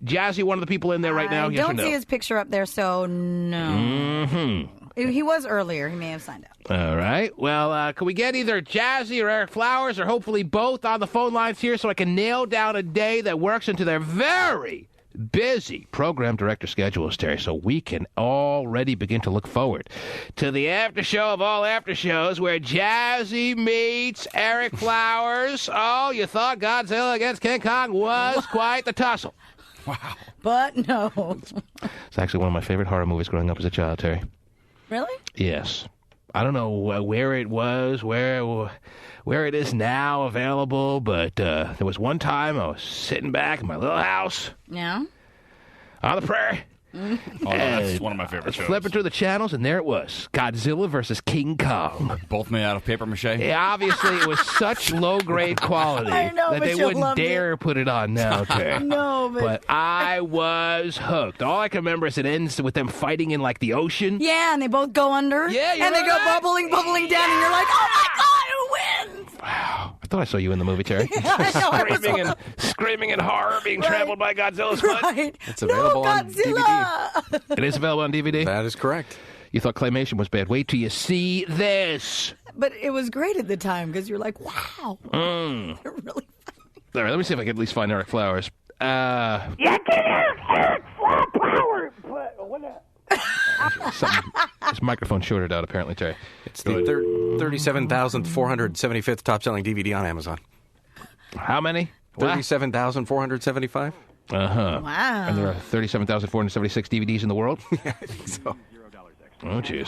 Jazzy one of the people in there right now? I don't see his picture up there, so no. Mm-hmm. He was earlier. He may have signed up. All right. Well, can we get either Jazzy or Eric Flowers, or hopefully both, on the phone lines here so I can nail down a day that works into their very busy program director schedules, Terry, so we can already begin to look forward to the after show of all after shows where Jazzy meets Eric Flowers. Oh, you thought Godzilla against King Kong was quite the tussle. Wow. But no. It's actually one of my favorite horror movies growing up as a child, Terry. Really? Yes. I don't know where it was, where it is now available, but there was one time I was sitting back in my little house. Yeah. On the prairie. Oh, no, that's one of my favorite shows. Flipping through the channels, and there it was. Godzilla versus King Kong. Both made out of paper mache? Yeah, obviously, it was such low-grade quality that they wouldn't dare put it on now, Terry. No, but I was hooked. All I can remember is it ends with them fighting in, like, the ocean. Yeah, and they both go under. Yeah, and they go bubbling down, and you're like, oh, my God, who wins? Wow. I thought I saw you in the movie, Terry. Screaming in horror, being trampled by Godzilla's foot. It's available on DVD. It is available on DVD? That is correct. You thought Claymation was bad. Wait till you see this. But it was great at the time because you're like, wow. They're really funny. All right, let me see if I can at least find Eric Flowers. Yeah, get Eric Flopper! Howard, but what? This microphone shorted out, apparently, Terry. It's the 37,475th top-selling DVD on Amazon. How many? 37,475. Uh-huh. Wow. And there are 37,476 DVDs in the world? Yeah, I think so. Oh, jeez.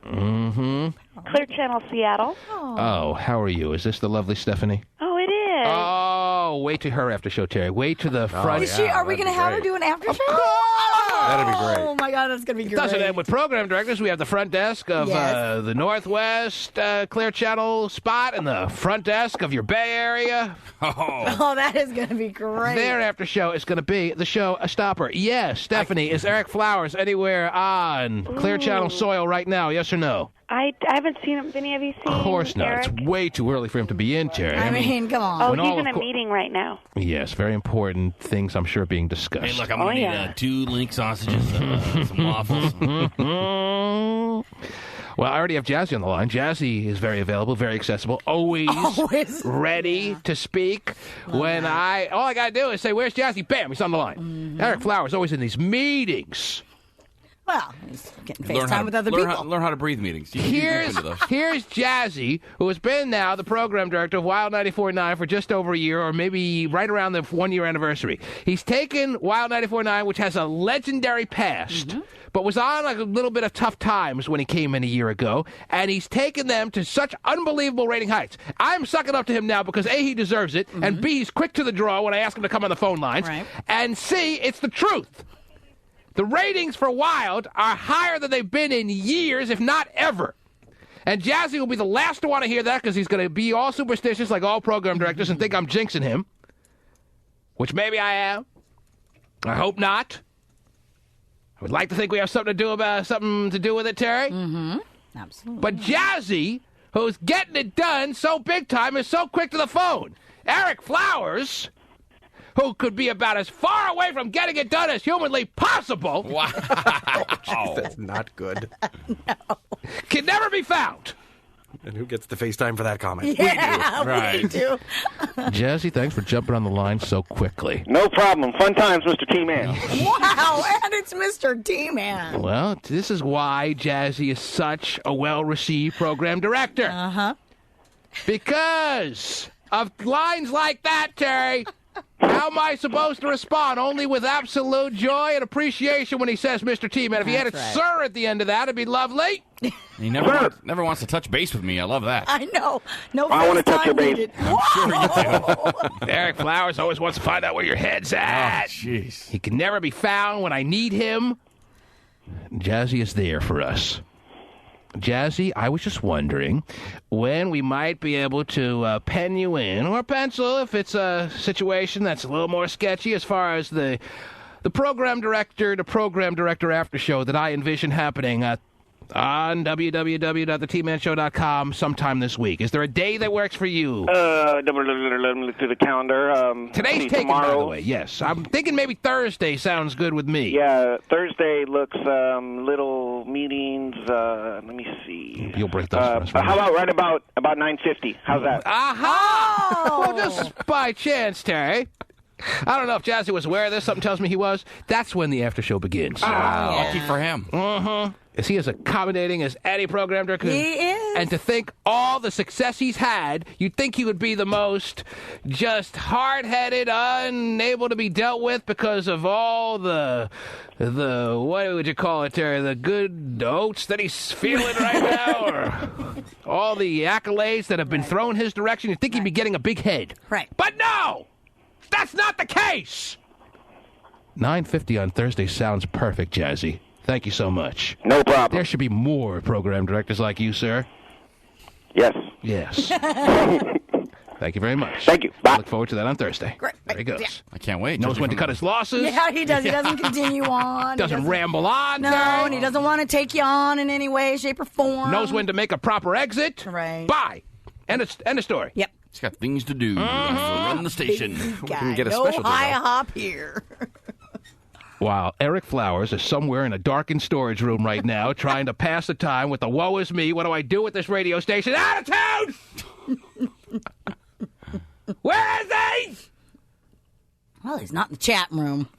Mm-hmm. Clear Channel Seattle. Oh, how are you? Is this the lovely Stephanie? Oh, it is. Oh, wait to her after show, Terry. Wait to the front. Is she? Are we going to have her do an after show? That'd be great. Oh my God, that's going to be great. Doesn't end with program directors. We have the front desk of the Northwest Clear Channel spot and the front desk of your Bay Area. Oh, that is going to be great. Their after show is going to be the show A Stopper. Yes, Stephanie, is Eric Flowers anywhere on Clear Channel soil right now? Yes or no? I haven't seen him. Vinny, have you seen Of course not. Eric? It's way too early for him to be in, Terry. I mean, come on. Oh, he's in a meeting right now. Yes, very important things, I'm sure, being discussed. Hey, look, I'm going to need 2 link sausages, some waffles. Well, I already have Jazzy on the line. Jazzy is very available, very accessible, always ready to speak. All I got to do is say, "Where's Jazzy?" Bam, he's on the line. Mm-hmm. Eric Flowers always in these meetings. Well, he's getting FaceTime with other people. Learn how to breathe meetings. Here's Jazzy, who has been now the program director of Wild 94.9 for just over a year, or maybe right around the 1-year anniversary. He's taken Wild 94.9, which has a legendary past, but was on a little bit of tough times when he came in a year ago, and he's taken them to such unbelievable rating heights. I'm sucking up to him now because A, he deserves it, and B, he's quick to the draw when I ask him to come on the phone lines, and C, it's the truth. The ratings for Wild are higher than they've been in years, if not ever. And Jazzy will be the last to want to hear that because he's going to be all superstitious like all program directors and think I'm jinxing him, which maybe I am. I hope not. I would like to think we have something to do with it, Terry. Mm-hmm. Absolutely. But Jazzy, who's getting it done so big time, is so quick to the phone. Eric Flowers, who could be about as far away from getting it done as humanly possible. Wow. Geez, that's not good. No. Can never be found. And who gets the FaceTime for that comment? Yeah, we do. Jazzy, thanks for jumping on the line so quickly. No problem. Fun times, Mr. T-Man. Wow, and it's Mr. T-Man. Well, this is why Jazzy is such a well-received program director. Uh-huh. Because of lines like that, Terry. How am I supposed to respond? Only with absolute joy and appreciation when he says Mr. T-Man. If he had it sir at the end of that, it'd be lovely. He never wants to touch base with me. I love that. I know. No, I want to touch your base. I'm sure you do. Eric Flowers always wants to find out where your head's at. Jeez. He can never be found when I need him. Jazzy is there for us. Jazzy, I was just wondering when we might be able to pen you in, or pencil if it's a situation that's a little more sketchy as far as the program director to program director after show that I envision happening on www.thetmanshow.com sometime this week. Is there a day that works for you? Let me look through the calendar. Today's taken, by the way, yes. I'm thinking maybe Thursday sounds good with me. Yeah, Thursday looks little meetings. Let me see. You'll break those for us. How about right about 9:50? How's that? Aha! Well, just by chance, Terry. I don't know if Jazzy was aware of this. Something tells me he was. That's when the after show begins. Lucky for him. Is he as accommodating as any program director? He is. And to think all the success he's had, you'd think he would be the most just hard-headed, unable to be dealt with because of all the what would you call it, Terry? The good oats that he's feeling right now, or all the accolades that have been thrown his direction. You'd think he'd be getting a big head. Right. But no! That's not the case! 9:50 on Thursday sounds perfect, Jazzy. Thank you so much. No problem. There should be more program directors like you, sir. Yes. Yes. Thank you very much. Thank you. Bye. I look forward to that on Thursday. Great. There he goes. Yeah. I can't wait. Knows when to cut his losses. Yeah, he does. He doesn't continue on. Doesn't ramble on. No, and he doesn't want to take you on in any way, shape, or form. Knows when to make a proper exit. Right. Bye. End of story. Yep. He's got things to do. Run the station. Guy. Get a no specialty, high though. hop here. While Eric Flowers is somewhere in a darkened storage room right now trying to pass the time with the woe is me, what do I do with this radio station attitude? Where is he? Well, he's not in the chat room.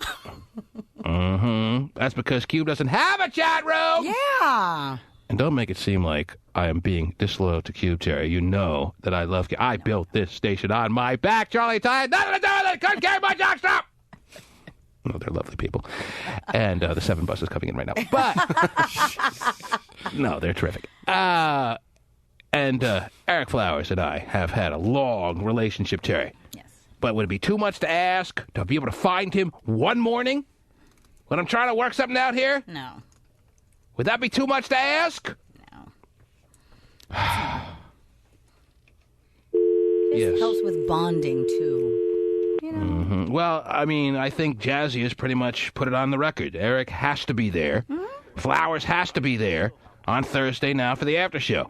That's because Cube doesn't have a chat room. Yeah. And don't make it seem like I am being disloyal to Cube, Terry. You know that I love Cube. I built this station on my back, Charlie. Nothing to do with it. Couldn't carry my jockstrap. No, they're lovely people. And the 7 bus is coming in right now. But, no, they're terrific. And Eric Flowers and I have had a long relationship, Terry. Yes. But would it be too much to ask to be able to find him one morning when I'm trying to work something out here? No. Would that be too much to ask? No. Yes. Helps with bonding, too. You know? Well, I mean, I think Jazzy has pretty much put it on the record. Eric has to be there. Flowers has to be there on Thursday now for the after show.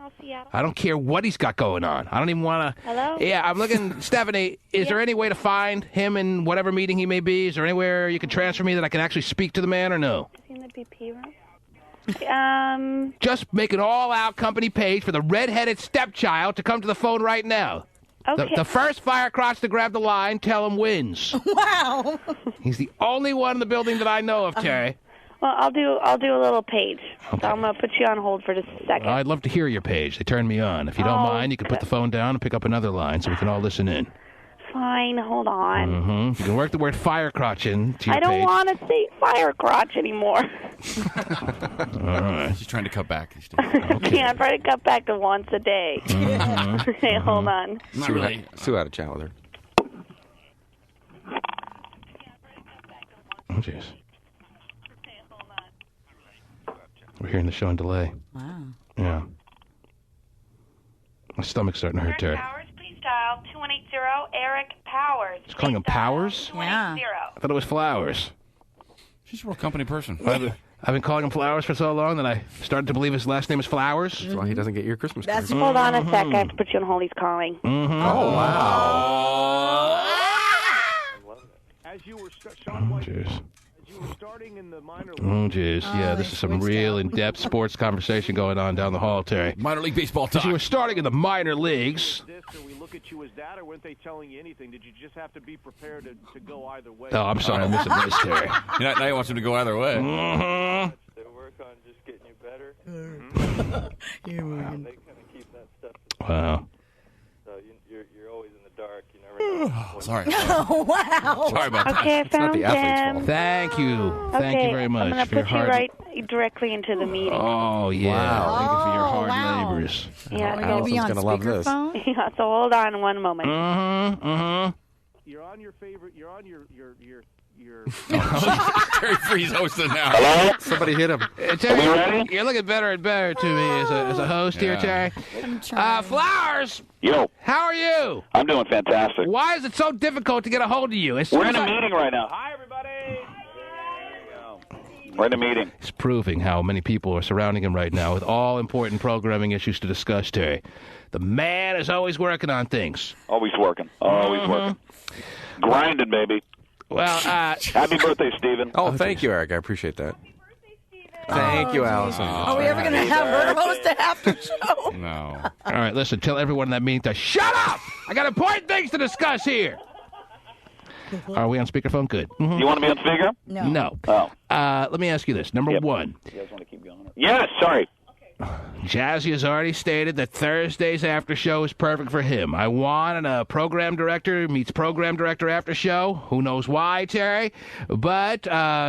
I don't care what he's got going on. I don't even want to... Hello? Yeah, I'm looking... Stephanie, is there any way to find him in whatever meeting he may be? Is there anywhere you can transfer me that I can actually speak to the man or no? In the BP room? Just make an all-out company page for the red-headed stepchild to come to the phone right now. Okay. The first firecrotch to grab the line, tell him wins. Wow. He's the only one in the building that I know of, Terry. Well, I'll do a little page. Okay. So I'm going to put you on hold for just a second. I'd love to hear your page. They turned me on. If you don't mind, you can put the phone down and pick up another line so we can all listen in. Fine, hold on. You can work the word firecrotch into your I don't page. want to say firecrotch anymore. All right. She's trying to cut back. Okay. Yeah, I'm trying to cut back to once a day. Okay, hold on. Not really. Sue had a chat with her. Oh, jeez. We're hearing the show on delay. Wow. Yeah. My stomach's starting to hurt, Terry. Powers, please dial 2180 Eric Powers. He's calling him Powers? Yeah. I thought it was Flowers. She's a real company person. I've been calling him Flowers for so long that I started to believe his last name is Flowers. That's why he doesn't get your Christmas cards. Hold on a sec. I have to put you on hold. He's calling. Oh, wow. As you were starting in the minor league. Oh, jeez. Yeah, this is some real in-depth sports conversation going on down the hall, Terry. Minor league baseball talk. You were starting in the minor leagues. We look at you as that, or weren't they telling you anything? Did you just have to be prepared to go either way? Oh, I'm sorry. I'm missing this, Terry. Now he wants him to go either way. They work on just getting you better. They kind of keep that stuff. Wow. So you're always in the dark. You never know. Sorry. Oh, wow. Sorry about that. Okay, I It's not found the athlete's him. fault. Thank you. Thank you very much. I'm going for to your put you hard... right directly into the meeting. Oh, yeah. Wow. Thank you for your hard wow. labors. Yeah, Are we going to be on Allison's gonna love this. speakerphone? Yeah, so hold on one moment. You're on your favorite. You're on your. Terry Free's hosting now. Somebody hit him. Terry, you're looking better and better to me as a host here, Terry. Flowers, Yo, how are you? I'm doing fantastic. Why is it so difficult to get a hold of you? We're in a meeting right now. Hi, everybody. We're in a meeting. It's proving how many people are surrounding him right now with all important programming issues to discuss, Terry. The man is always working on things. Always working. Always working. Grinding, baby. Well, happy birthday, Stephen. Oh, thank you, Eric. I appreciate that. Thank you, Allison. Are we ever going to have her host an after show? No. All right, listen, tell everyone in that meeting to shut up! I got important things to discuss here. Are we on speakerphone? Good. Mm-hmm. You want to be on speaker? No. Oh. Let me ask you this. Number one. You guys want to keep going? Yes, sorry. Jazzy has already stated that Thursday's after show is perfect for him. I want a program director meets program director after show. Who knows why, Terry? But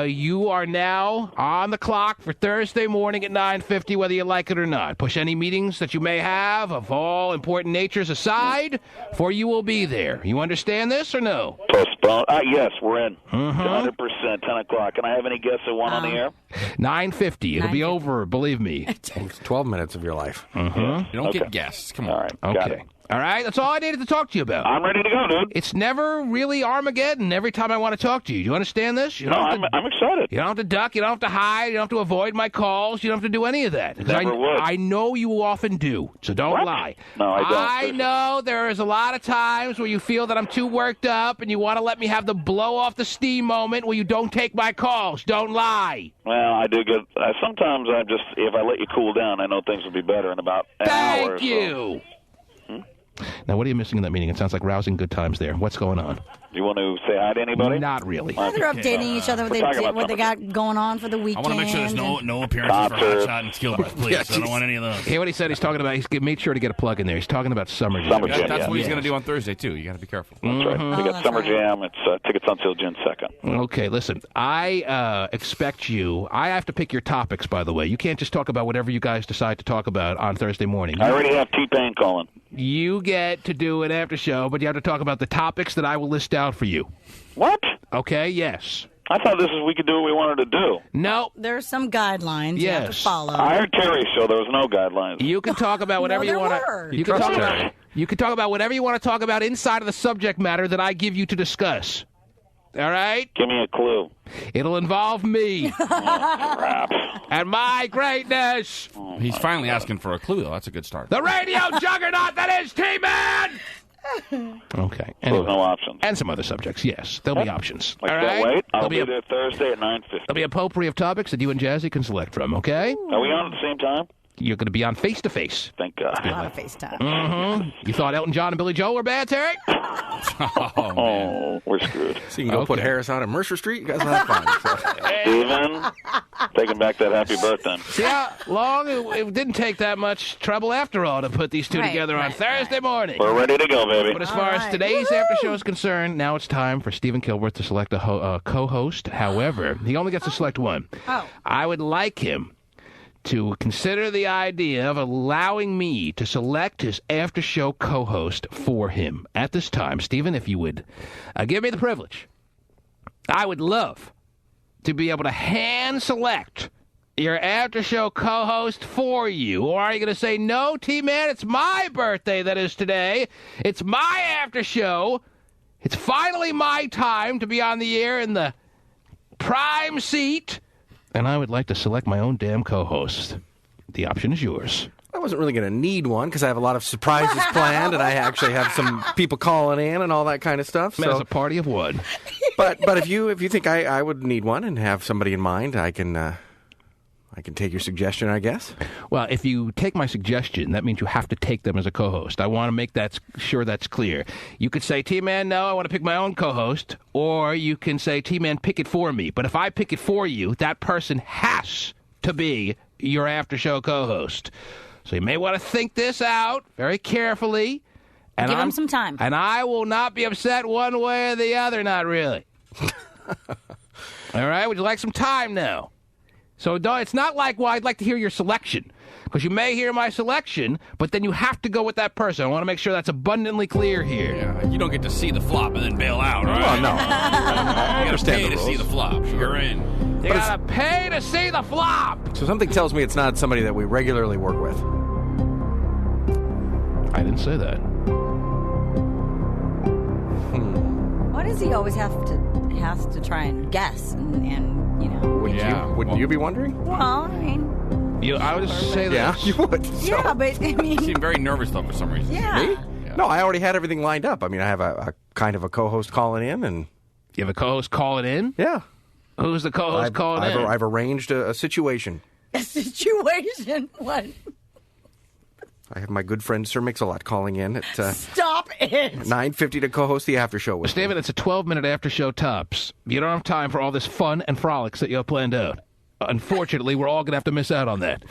you are now on the clock for Thursday morning at 9:50, whether you like it or not. Push any meetings that you may have of all important natures aside, for you will be there. You understand this or no? Postpone. Yes, we're in. 100%, 10 o'clock. Can I have any guests that want on the air? 9:50. It'll be over, believe me. 12 minutes of your life. You don't get guests. Come on. All right. Got it. Okay. All right, that's all I needed to talk to you about. I'm ready to go, dude. It's never really Armageddon every time I want to talk to you. Do you understand this? You don't have to, I'm excited. You don't have to duck. You don't have to hide. You don't have to avoid my calls. You don't have to do any of that. Never would. I know you often do, so don't lie. No, I don't. I know there is a lot of times where you feel that I'm too worked up and you want to let me have the blow off the steam moment where you don't take my calls. Don't lie. Well, I do get. Sometimes if I let you cool down, I know things will be better in about an hour or so. Thank you. Now, what are you missing in that meeting? It sounds like rousing good times there. What's going on? You want to say hi to anybody? Not really. They're updating each other what they got going on for the weekend. I want to make sure there's no appearances for Hot Shot and Kilbreath, please. I don't want any of those. Hear what he said? He's talking about, he's made sure to get a plug in there. He's talking about Summer Jam. That's what he's going to do on Thursday, too. You got to be careful. That's right. We got Summer Jam. It's tickets on sale June 2nd. Okay, listen. I expect you. I have to pick your topics, by the way. You can't just talk about whatever you guys decide to talk about on Thursday morning. I already have T-Pain calling. You get to do an after show, but you have to talk about the topics that I will list out for you. What? Okay, yes. I thought we could do what we wanted to do. No. There's some guidelines you have to follow. I heard Tari's show. There was no guidelines. You can talk about whatever you want to. You can talk about whatever you want to talk about inside of the subject matter that I give you to discuss. All right? Give me a clue. It'll involve me. Oh, crap. And my greatness. He's finally asking for a clue, though. That's a good start. The radio juggernaut that is T-Man! Okay. Anyway. There's no options. And some other subjects, yes. There'll be options. Like, all don't right? wait. I'll be there Thursday at 9:50. There'll be a potpourri of topics that you and Jazzy can select from, okay? Are we on at the same time? You're going to be on face-to-face. Thank God. A lot of FaceTime. Mm-hmm. You thought Elton John and Billy Joel were bad, Terry? Oh, we're screwed. So you can go put Harris out at Mercer Street? You guys will have fun. Steven, taking back that happy birthday. See how long it didn't take that much trouble after all to put these two together on Thursday morning. We're ready to go, baby. But as far as today's after show is concerned, now it's time for Stephen Kilbreath to select a co-host. However, he only gets to select one. I would like him to consider the idea of allowing me to select his after-show co-host for him. At this time, Stephen, if you would give me the privilege, I would love to be able to hand-select your after-show co-host for you. Or are you going to say, no, T-Man, it's my birthday that is today. It's my after-show. It's finally my time to be on the air in the prime seat. And I would like to select my own damn co-host. The option is yours. I wasn't really going to need one because I have a lot of surprises planned, and I actually have some people calling in and all that kind of stuff. Man, it's a party of one. But if you think I would need one and have somebody in mind, I can take your suggestion, I guess. Well, if you take my suggestion, that means you have to take them as a co-host. I want to make sure that's clear. You could say, T-Man, no, I want to pick my own co-host. Or you can say, T-Man, pick it for me. But if I pick it for you, that person has to be your after-show co-host. So you may want to think this out very carefully. And Give him some time. And I will not be upset one way or the other, not really. All right, would you like some time now? So it's not like, well, I'd like to hear your selection. Because you may hear my selection, but then you have to go with that person. I want to make sure that's abundantly clear here. Yeah, you don't get to see the flop and then bail out, right? Well, no. You got to pay to see the flop. You're in. You got to pay to see the flop. So something tells me it's not somebody that we regularly work with. I didn't say that. Why does he always have to try and guess and you know? Wouldn't you be wondering? Well, I mean. I would just say that. Yeah, you would. Yeah, but I mean. You seem very nervous, though, for some reason. Yeah. Me? Yeah. No, I already had everything lined up. I mean, I have a kind of a co-host calling in, and you have a co-host calling in? Yeah. Who's the co-host calling in? I've arranged a situation. A situation? What? I have my good friend Sir Mix-a-Lot calling in at Stop it! 9:50 to co-host the after show with me. David, it's a 12-minute after show tops. You don't have time for all this fun and frolics that you have planned out. Unfortunately, we're all going to have to miss out on that.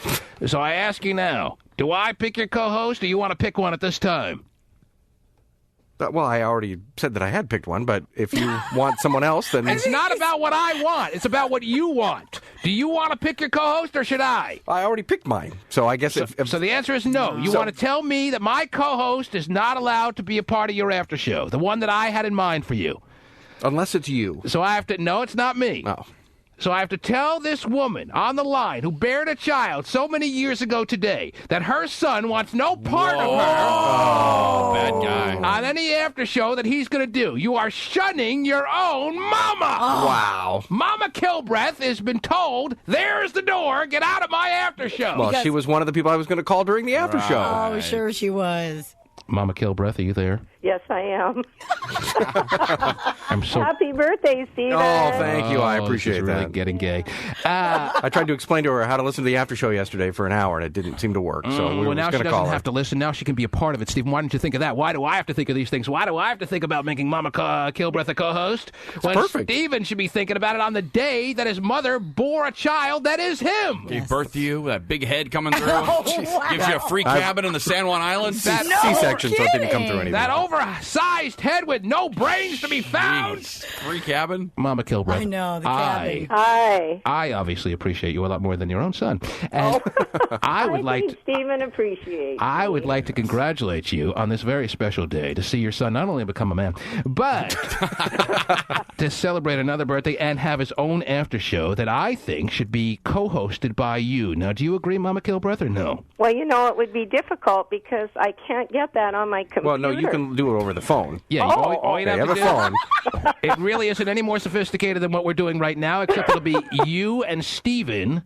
So I ask you now, do I pick your co-host, or you want to pick one at this time? Well, I already said that I had picked one, but if you want someone else, then... It's not about what I want. It's about what you want. Do you want to pick your co-host, or should I? I already picked mine, so I guess So the answer is no. You want to tell me that my co-host is not allowed to be a part of your after show, the one that I had in mind for you. Unless it's you. So I have to... No, it's not me. No. So I have to tell this woman on the line who bared a child so many years ago today that her son wants no part of her. Oh, bad guy. On any after show that he's going to do. You are shunning your own mama. Oh. Wow. Mama Kilbreath has been told, there's the door, get out of my after show. Well, she was one of the people I was going to call during the after show. Oh, sure she was. Mama Kilbreath, are you there? Yes, I am. I'm so. Happy birthday, Steven. Oh, thank you. I Oh, appreciate this is really that. getting gay. I tried to explain to her how to listen to the after show yesterday for an hour, and it didn't seem to work. So we were now just she going to doesn't call her. have to listen. Now she can be a part of it. Stephen, why didn't you think of that? Why do I have to think of these things? Why do I have to think about making Mama Kilbreath a co-host? When perfect. Stephen should be thinking about it on the day that his mother bore a child that is him. Gave birth to you with that big head coming through. wow. Gives you a free cabin in the San Juan Islands. That C-section, so it didn't come through anything. That oversized head with no brains to be found. Jeez. Free cabin. Mama Kilbreath. I know, the cabin. Hi. I obviously appreciate you a lot more than your own son. And I would like to, Stephen appreciates. I would like to congratulate you on this very special day to see your son not only become a man, but to celebrate another birthday and have his own after show that I think should be co-hosted by you. Now, do you agree, Mama Kilbreath, or no? Well, you know, it would be difficult because I can't get that on my computer. Well, no, you can do it over the phone. Yeah, all you'd Okay, have have to a do. phone. It really isn't any more sophisticated than what we're doing right now, except it'll be you and Steven.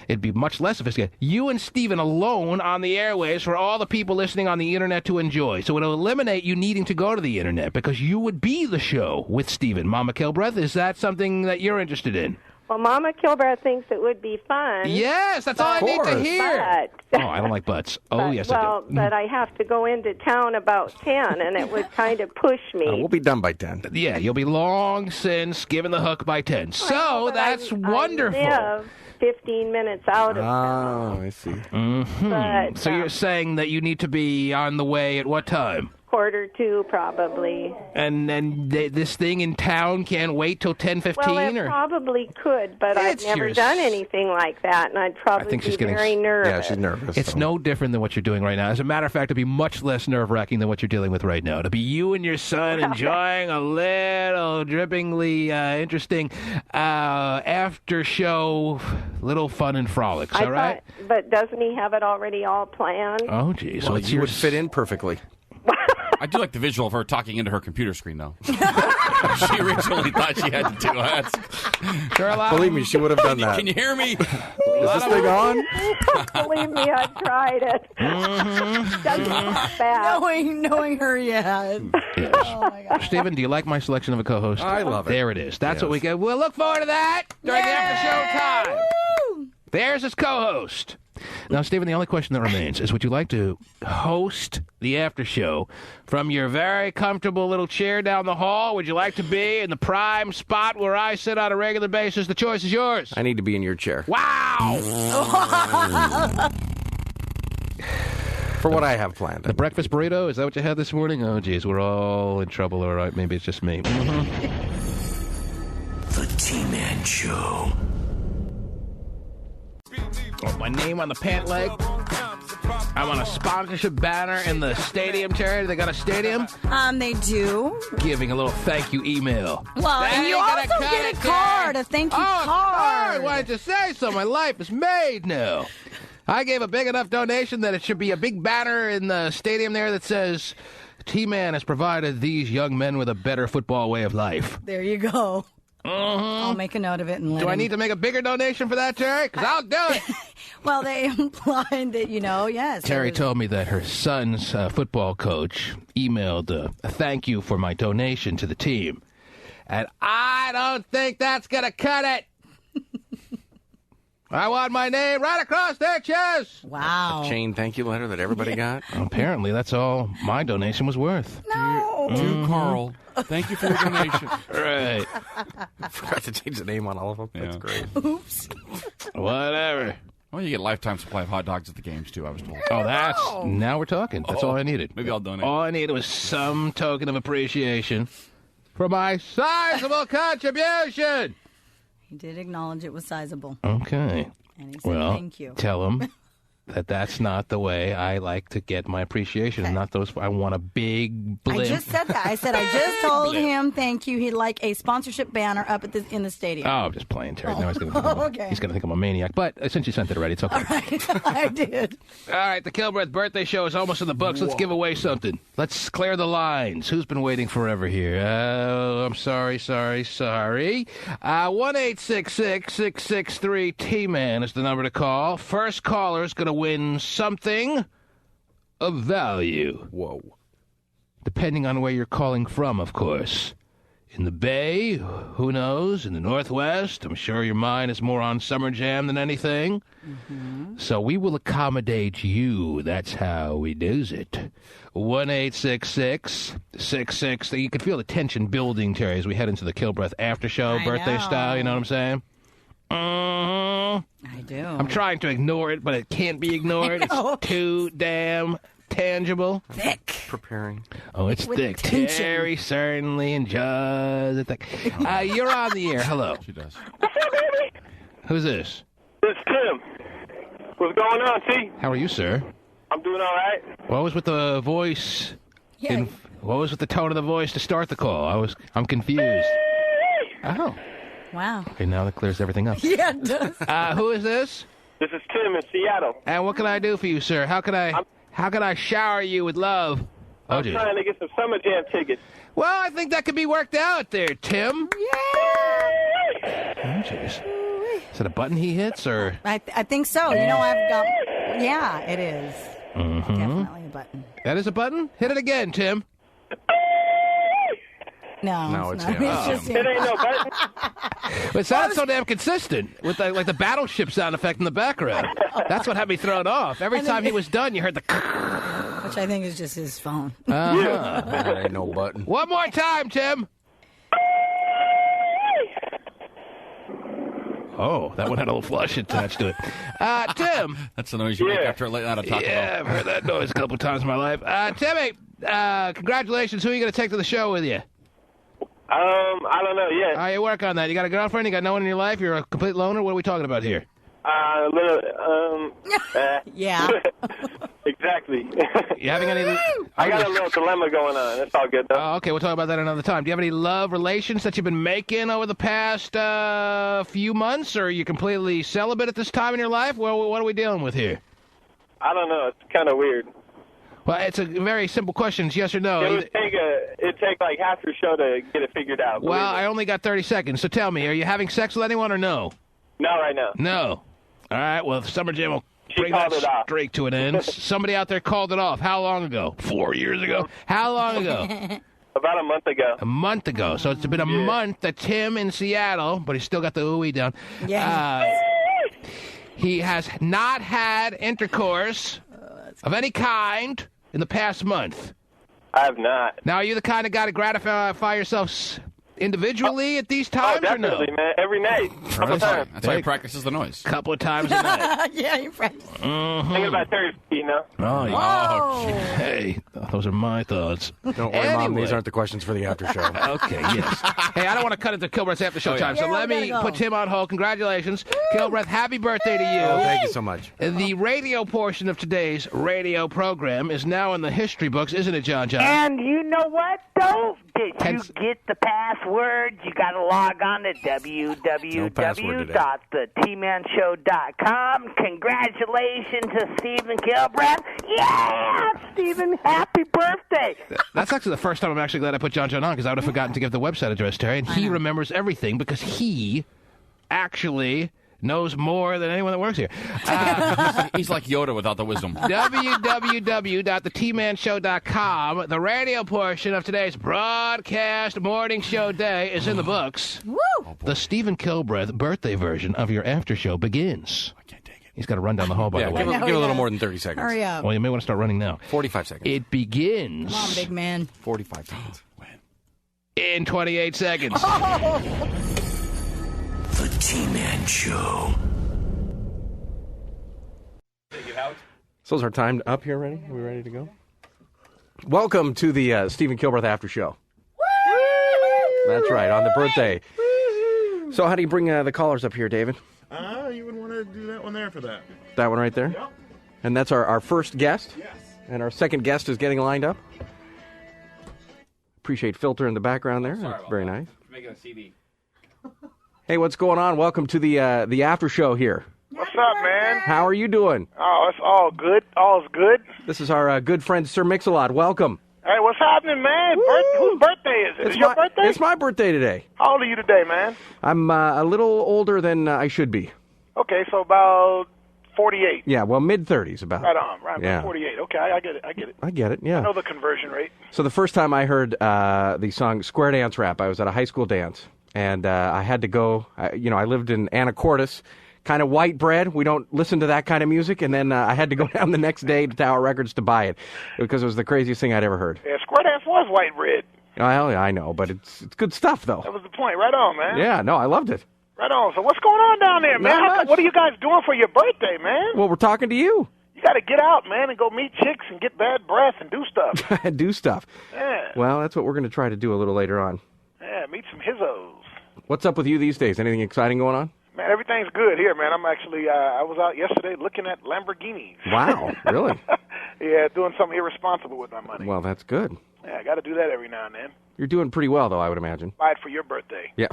It'd be much less sophisticated. You and Steven alone on the airwaves for all the people listening on the internet to enjoy. So it'll eliminate you needing to go to the internet because you would be the show with Steven. Mama Kilbreath, is that something that you're interested in? Well, Mama Kilbreath thinks it would be fun. Yes, that's all I need to hear. But, Oh, I don't like butts. Oh, yes, I well, do. but I have to go into town about 10, and it would kind of push me. We'll be done by 10. Yeah, you'll be long since given the hook by 10. So that's wonderful. I live 15 minutes out of Oh, I see. Mm-hmm. But, So you're saying that you need to be on the way at what time? 1:45, probably. And this thing in town can't wait till 10:15, Well, it or probably could, but I've It's never your done anything like that, and I'd I probably think she's be getting very nervous. Yeah, she's nervous. it's so. no different than what you're doing right now. As a matter of fact, it'd be much less nerve-wracking than what you're dealing with right now. To be you and your son enjoying a little drippingly interesting after-show little fun and frolics. All right? But doesn't he have it already all planned? Oh, geez. Well, it's you your would fit in perfectly. I do like the visual of her talking into her computer screen, though. She originally thought she had to do that. Believe me, she would have done that. Can you hear me? Is this thing on? Believe me, I tried it. Doesn't look bad. Knowing her, yeah. Yes. Oh my God. Stephen, do you like my selection of a co-host? I love it. There it is. That's Yes. what we get. We'll look forward to that during the after-show time. There's his co-host. Now, Stephen, the only question that remains is, would you like to host the after show from your very comfortable little chair down the hall? Would you like to be in the prime spot where I sit on a regular basis? The choice is yours. I need to be in your chair. Wow! For what I have planned. The breakfast burrito, is that what you had this morning? Oh, geez, we're all in trouble. All right, maybe it's just me. The T-Man Show. Oh, my name on the pant leg. I'm on a sponsorship banner in the stadium, Terry. They got a stadium? They do. Giving a little thank you email. Well, and you also get a card, a thank you card. Why did you say so? My life is made now. I gave a big enough donation that it should be a big banner in the stadium there that says, T-Man has provided these young men with a better football way of life. There you go. I'll make a note of it and let Do I him- need to make a bigger donation for that, Terry? Because I'll do it. Well, they implied that, yes. Terry told me that her son's football coach emailed a thank you for my donation to the team. And I don't think that's going to cut it. I want my name right across their chest. Wow. A chain thank you letter that everybody got? Apparently, that's all my donation was worth. No. To Carl. Thank you for your donation. Right. I forgot to change the name on all of them. That's great. Oops. Whatever. Well, you get lifetime supply of hot dogs at the games, too, I was told. Oh, now we're talking. That's all I needed. Maybe I'll donate. All I needed was some token of appreciation for my sizable contribution. He did acknowledge it was sizable. Okay. And he said thank you. Tell him that that's not the way I like to get my appreciation. Not those. I want a big blimp. I just said that. I said I just told him thank you. He'd like a sponsorship banner up at in the stadium. Oh, I'm just playing, Terry. No, he's going Okay. to think I'm a maniac. But since you sent it already, it's okay. All right. I did. All right, the Kilbreath birthday show is almost in the books. Let's give away something. Let's clear the lines. Who's been waiting forever here? Oh, I'm sorry. 1-866-663-T-Man is the number to call. First caller is going to win something of value. Whoa. depending on where you're calling from, of course. In the Bay, who knows? In the Northwest, I'm sure your mind is more on Summer Jam than anything. Mm-hmm. So we will accommodate you. That's how we does it. 1-866-66. You can feel the tension building, Terry, as we head into the Kilbreath after show, birthday style. You know what I'm saying? I do. I'm trying to ignore it, but it can't be ignored. It's too damn tangible. Thick. Preparing. Oh, it's With thick. tension. Terry certainly enjoys it thick. You're on the air. Hello. She does. Who's this? It's Tim. What's going on, T? How are you, sir? I'm doing all right. What was with the voice? Yeah. What was with the tone of the voice to start the call? I'm confused. Oh. Wow. Okay, now that clears everything up. Yeah, it does. Who is this? This is Tim in Seattle. And what can I do for you, sir? How can I shower you with love? I'm trying to get some Summer Jam tickets. Well, I think that could be worked out there, Tim. Yay! Oh, jeez. Is that a button he hits, or? I think so. You know, I've got... Yeah, it is. Mm-hmm. Definitely a button. That is a button? Hit it again, Tim. No, it's not. him. It's just It him. ain't no button. But it sounded so damn consistent with like the battleship sound effect in the background. That's what had me thrown off. Every time he was done, you heard the... Which I think is just his phone. That ain't no button. One more time, Tim. Oh, that one had a little flush attached to it. Tim. That's the noise you make after a late night of Taco Bell. Yeah, I've heard that noise a couple times in my life. Timmy, congratulations. Who are you going to take to the show with you? I don't know yet. All right, you work on that. You got a girlfriend? You got no one in your life? You're a complete loner? What are we talking about here? Yeah. Exactly. You having any... I got a little dilemma going on. It's all good, though. Oh, okay, we'll talk about that another time. Do you have any love relations that you've been making over the past few months, or are you completely celibate at this time in your life? Well, what are we dealing with here? I don't know. It's kind of weird. Well, it's a very simple question. It's yes or no. It'd take like half your show to get it figured out. Well, I only got 30 seconds, so tell me, are you having sex with anyone or no? Not right now. No. All right, well, Summer Jam will bring called that it off. streak to an end. Somebody out there called it off. How long ago? 4 years ago? How long ago? About a month ago. A month ago. So it's been a month that Tim in Seattle, but he's still got the ooey down. Yeah. He has not had intercourse of any kind in the past month. I have not. Now, are you the kind of guy to gratify yourself individually at these times, or no? Definitely, man. Every night. Couple times. That's why he practices the noise. Couple of times a night. Yeah, you practice. Thinking about 30 feet, you know? Oh, Whoa. hey, those are my thoughts. Don't worry, Mom. These aren't the questions for the after show. Okay, yes. Hey, I don't want to cut it to Kilbreath's after show time, so Yeah, let we me gotta go. put Tim on hold. Congratulations. Kilbreath, happy birthday to you. Oh, thank you so much. The radio portion of today's radio program is now in the history books, isn't it, John? And you know what, though? Did you Tense- get the password? You got to log on to www.thetmanshow.com. Congratulations to Stephen Kilbreath. Yeah, Stephen, happy birthday. That's actually the first time I'm actually glad I put John on, because I would have forgotten to give the website address, Terry, and he remembers everything because he actually knows more than anyone that works here. He's like Yoda without the wisdom. www.thetmanshow.com. The radio portion of today's broadcast morning show day is in the books. Woo! The Stephen Kilbreath birthday version of your after show begins. I can't take it. He's got to run down the hall, by the way. Give it a little more than 30 seconds. Hurry up. Well, you may want to start running now. 45 seconds. It begins Come on, big man. 45 seconds. in 28 seconds. The T-Man Show. So is our time up here ready? Are we ready to go? Welcome to the Stephen Kilbreath After Show. That's right, on the birthday. So how do you bring the callers up here, David? You would want to do that one there for that. That one right there? Yep. And that's our first guest? Yes. And our second guest is getting lined up. Appreciate Filter in the background there. That's very nice. Making a CD. Hey, what's going on? Welcome to the after show here. What's up, man? How are you doing? Oh, it's all good. All's good. This is our good friend, Sir Mix-a-Lot. Welcome. Hey, what's happening, man? Whose birthday is it? Is your birthday? It's my birthday today. How old are you today, man? I'm a little older than I should be. Okay, so about 48. Yeah, well, mid-30s about. Right on. Right. Yeah. 48. Okay, I get it. I get it, yeah. I know the conversion rate. So the first time I heard the song Square Dance Rap, I was at a high school dance, and I had to go, I lived in Anacortes, kind of white bread. We don't listen to that kind of music, and then I had to go down the next day to Tower Records to buy it, because it was the craziest thing I'd ever heard. Yeah, Square Dance was white bread. Well, yeah, I know, but it's good stuff, though. That was the point. Right on, man. Yeah, no, I loved it. Right on. So what's going on down there, man? What are you guys doing for your birthday, man? Well, we're talking to you. You got to get out, man, and go meet chicks and get bad breath and do stuff. Do stuff. Yeah. Well, that's what we're going to try to do a little later on. Yeah, meet some hizzos. What's up with you these days? Anything exciting going on? Man, everything's good here, man. I'm actually, I was out yesterday looking at Lamborghinis. Wow, really? Yeah, doing something irresponsible with my money. Well, that's good. Yeah, I got to do that every now and then. You're doing pretty well, though, I would imagine. Buy it for your birthday. Yeah,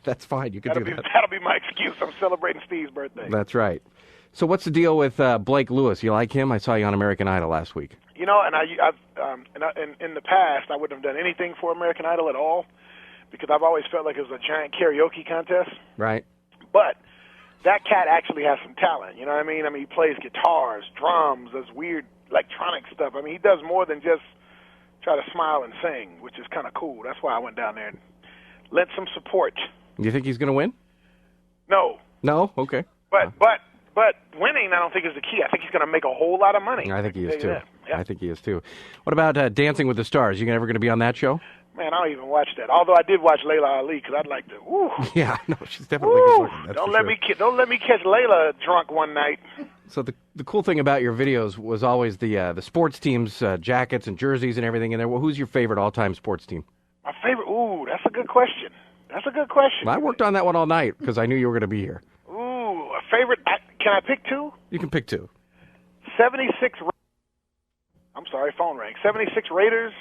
that's fine. You can do that. That'll be my excuse. I'm celebrating Steve's birthday. That's right. So what's the deal with Blake Lewis? You like him? I saw you on American Idol last week. You know, and in the past, I wouldn't have done anything for American Idol at all because I've always felt like it was a giant karaoke contest. Right. But that cat actually has some talent. You know what I mean? I mean, he plays guitars, drums, does weird electronic stuff. I mean, he does more than just try to smile and sing, which is kind of cool. That's why I went down there and lent some support. Do you think he's going to win? No. No? Okay. But winning, I don't think is the key. I think he's going to make a whole lot of money. I think he is, too. Yeah. I think he is, too. What about Dancing with the Stars? You ever going to be on that show? Man, I don't even watch that. Although I did watch Layla Ali because I'd like to. Woo. Yeah, no, she's definitely good looking. That's don't let me catch Layla drunk one night. So the cool thing about your videos was always the sports teams' jackets and jerseys and everything in there. Well, who's your favorite all-time sports team? My favorite? Ooh, that's a good question. Well, I worked on that one all night because I knew you were going to be here. Ooh, a favorite? Can I pick two? You can pick two. 76. I'm sorry, phone rang. 76 Raiders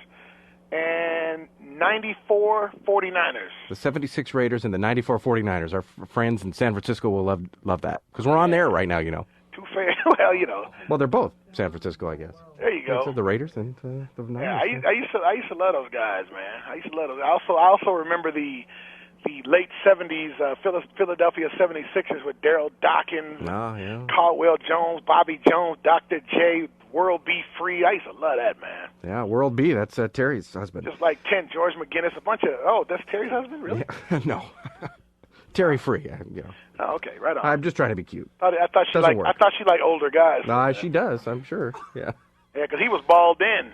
and 94 49ers. The 76 Raiders and the 94 49ers. Our friends in San Francisco will love that because we're on there right now, you know. Too fair. Well, you know. Well, they're both San Francisco, I guess. There you go. So the Raiders and the Niners. Yeah, I used to love those guys, man. I used to love those. I also remember the late 70s Philadelphia 76ers with Daryl Dawkins, Caldwell Jones, Bobby Jones, Dr. J, World B. Free. I used to love that, man. Yeah, World B. That's Terry's husband. Just like 10, George McGinnis, a bunch of... Oh, that's Terry's husband? Really? Yeah. No. Terry Free. Oh, okay, right on. I'm just trying to be cute. I thought she liked older guys. No, she does, I'm sure. Yeah. Yeah, because he was balled in.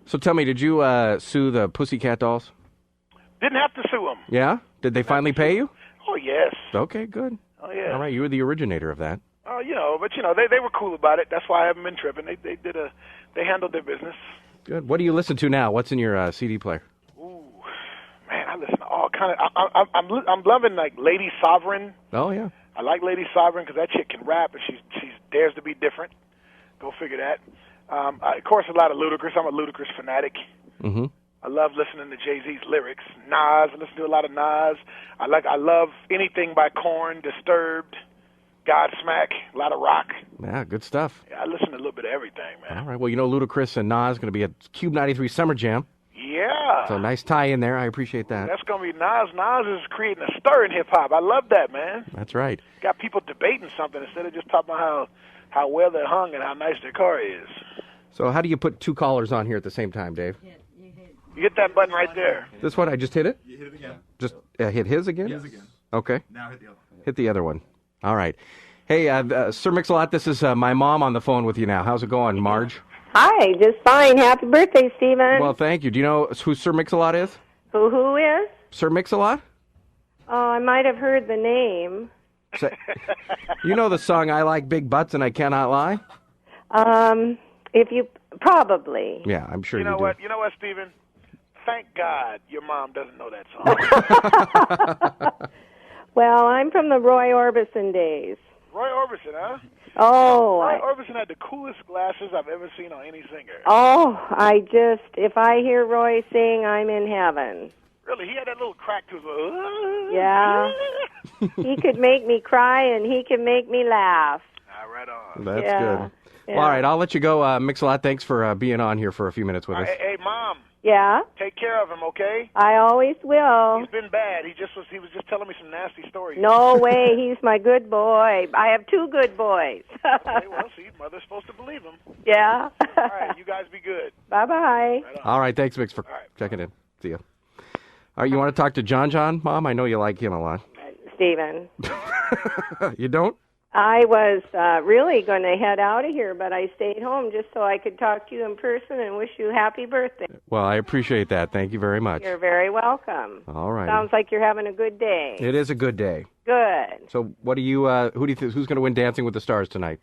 So tell me, did you sue the Pussycat Dolls? Didn't have to sue them. Yeah? Did they finally pay you? Oh, yes. Okay, good. Oh, yeah. All right, you were the originator of that. Oh, but they were cool about it. That's why I haven't been tripping. They handled their business. Good. What do you listen to now? What's in your CD player? Ooh, man, I listen to all kind of. I'm loving like Lady Sovereign. Oh yeah. I like Lady Sovereign because that chick can rap and she dares to be different. Go figure that. Of course, a lot of Ludacris. I'm a Ludacris fanatic. Mm-hmm. I love listening to Jay-Z's lyrics. Nas, I listen to a lot of Nas. I love anything by Korn, Disturbed, Godsmack, a lot of rock. Yeah, good stuff. Yeah, I listen to a little bit of everything, man. All right. Well, Ludacris and Nas going to be at KUBE 93 Summer Jam. Yeah. So nice tie in there. I appreciate that. That's going to be Nas. Nas is creating a stir in hip-hop. I love that, man. That's right. Got people debating something instead of just talking about how well they're hung and how nice their car is. So how do you put two callers on here at the same time, Dave? You hit that button right there. This one? I just hit it? You hit it again. Just hit his again? His again. Okay. Now hit the other one. Hit the other one. All right. Hey, Sir Mix-a-Lot, this is my mom on the phone with you now. How's it going, Marge? Hi, just fine. Happy birthday, Stephen. Well, thank you. Do you know who Sir Mix-a-Lot is? Who is? Sir Mix-a-Lot? Oh, I might have heard the name. You know the song, I Like Big Butts and I Cannot Lie? If you... Probably. Yeah, I'm sure you do. You know what, Stephen? Thank God your mom doesn't know that song. Well, I'm from the Roy Orbison days. Roy Orbison, huh? Oh. Roy Orbison had the coolest glasses I've ever seen on any singer. Oh, if I hear Roy sing, I'm in heaven. Really? He had that little crack to his... Yeah. He could make me cry and he could make me laugh. Right on. That's good. Yeah. Well, all right, I'll let you go. Mix-a-Lot, thanks for being on here for a few minutes with us. Hey, Mom. Yeah? Take care of him, okay? I always will. He's been bad. He was just telling me some nasty stories. No way. He's my good boy. I have 2 good boys. Okay, well, see, Mother's supposed to believe him. Yeah. All right, you guys be good. Bye-bye. Right All right, thanks, Mix, for checking in. See ya. All right, you want to talk to John, Mom? I know you like him a lot. Stephen. You don't? I was really going to head out of here, but I stayed home just so I could talk to you in person and wish you happy birthday. Well, I appreciate that. Thank you very much. You're very welcome. All right. Sounds like you're having a good day. It is a good day. Good. So, what do you? Who do you think? Who's going to win Dancing with the Stars tonight?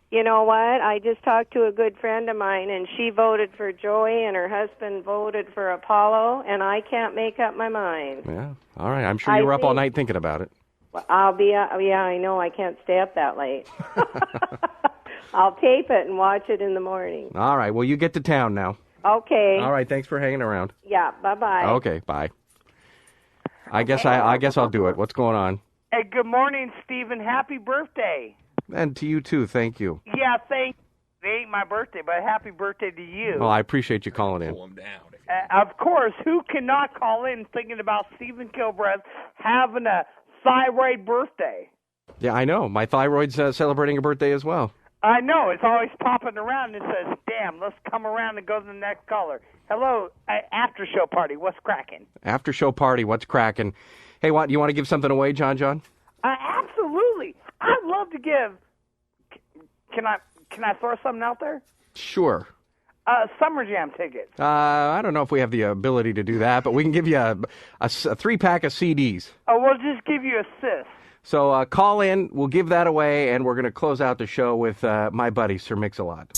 You know what? I just talked to a good friend of mine, and she voted for Joey, and her husband voted for Apollo, and I can't make up my mind. Yeah. All right. I'm sure you were up all night thinking about it. I'll be, yeah, I know. I can't stay up that late. I'll tape it and watch it in the morning. All right. Well, you get to town now. Okay. All right. Thanks for hanging around. Yeah. Bye-bye. Okay. Bye. I guess I'll do it. What's going on? Hey, good morning, Stephen. Happy birthday. And to you too. Thank you. Yeah, thank you. It ain't my birthday, but happy birthday to you. Well, I appreciate you calling in. Of course, who cannot call in thinking about Stephen Kilbreath having a thyroid birthday? Yeah, I know. My thyroid's celebrating a birthday as well. I know. It's always popping around and it says, damn, let's come around and go to the next caller. Hello, after show party. What's cracking? After show party. What's cracking? Hey, you want to give something away, John? Absolutely. I'd love to give. Can I throw something out there? Sure. Summer Jam tickets. I don't know if we have the ability to do that, but we can give you a 3-pack of CDs. Oh, we'll just give you a sis. So call in. We'll give that away, and we're going to close out the show with my buddy, Sir Mix-a-Lot.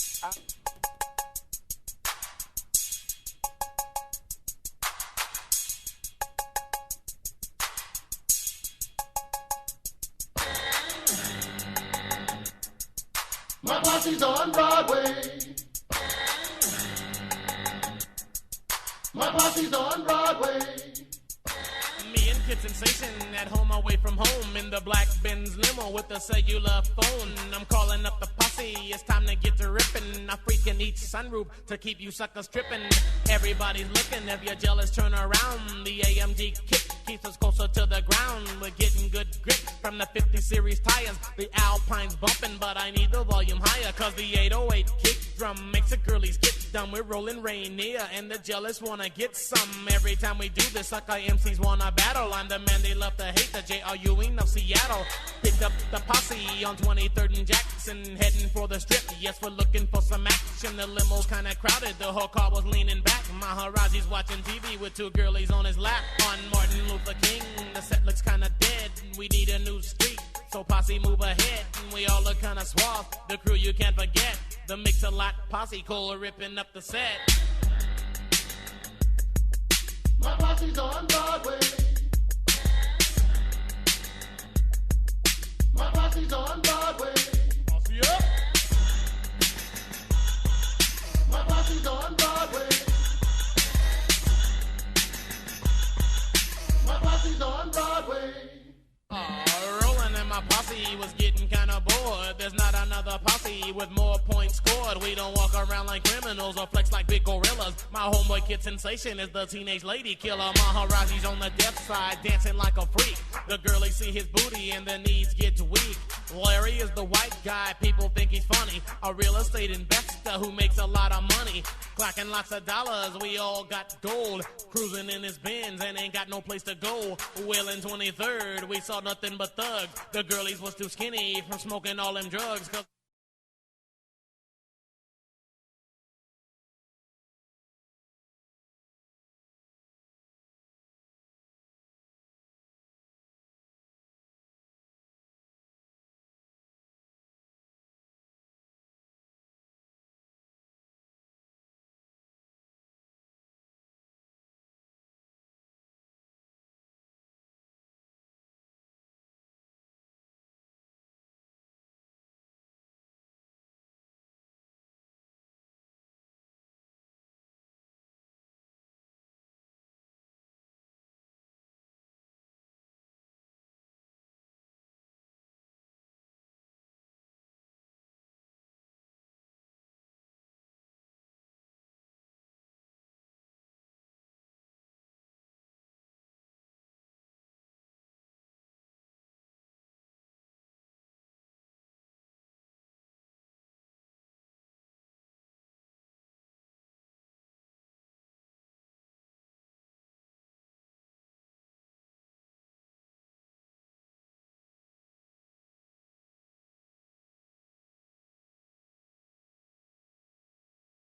My posse's on Broadway. My posse's on Broadway. Me and Kid Sensation at home away from home in the black Benz limo with a cellular phone. I'm calling up the posse, it's time to get to ripping. I freaking each sunroof to keep you suckers tripping. Everybody's looking, if you're jealous turn around. The AMG kick keeps us closer to the ground. We're getting good grip from the 50 series tires. The Alpine's bumping, but I need the volume higher, cause the 808 kick drum makes the girlies get dumb. We're rolling Rainier and the jealous wanna get some. Every time we do this, sucker MCs wanna battle. I'm the man they love to hate, the J.R. Ewing of Seattle. Picked up the posse on 23rd and Jackson, heading for the strip. Yes, we're looking for some action. The limo's kinda crowded, the whole car was leaning back. Maharaji's watching TV with 2 girlies on his lap. On Martin Luther King, the set looks kinda dead. We need a new street, so posse move ahead. We all look kinda suave, the crew you can't forget. The Mix-a-Lot posse, Cole ripping up the set. My posse's on Broadway. My posse's on Broadway. Posse up. My posse's on Broadway. My posse's on Broadway. Rolling and my posse was getting kinda bored. There's not another posse with more points scored. We don't walk around like criminals or flex like big gorillas. My homeboy Kid Sensation is the teenage lady killer. Maharaji's on the deaf side, dancing like a freak. The girlies see his booty and their knees get weak. Larry is the white guy, people think he's funny. A real estate investor who makes a lot of money. Clocking lots of dollars, we all got gold. Cruising in his Benz and ain't got no place to go. Well, in 23rd, we saw nothing but thugs. The girlies was too skinny from smoking all them drugs. 'Cause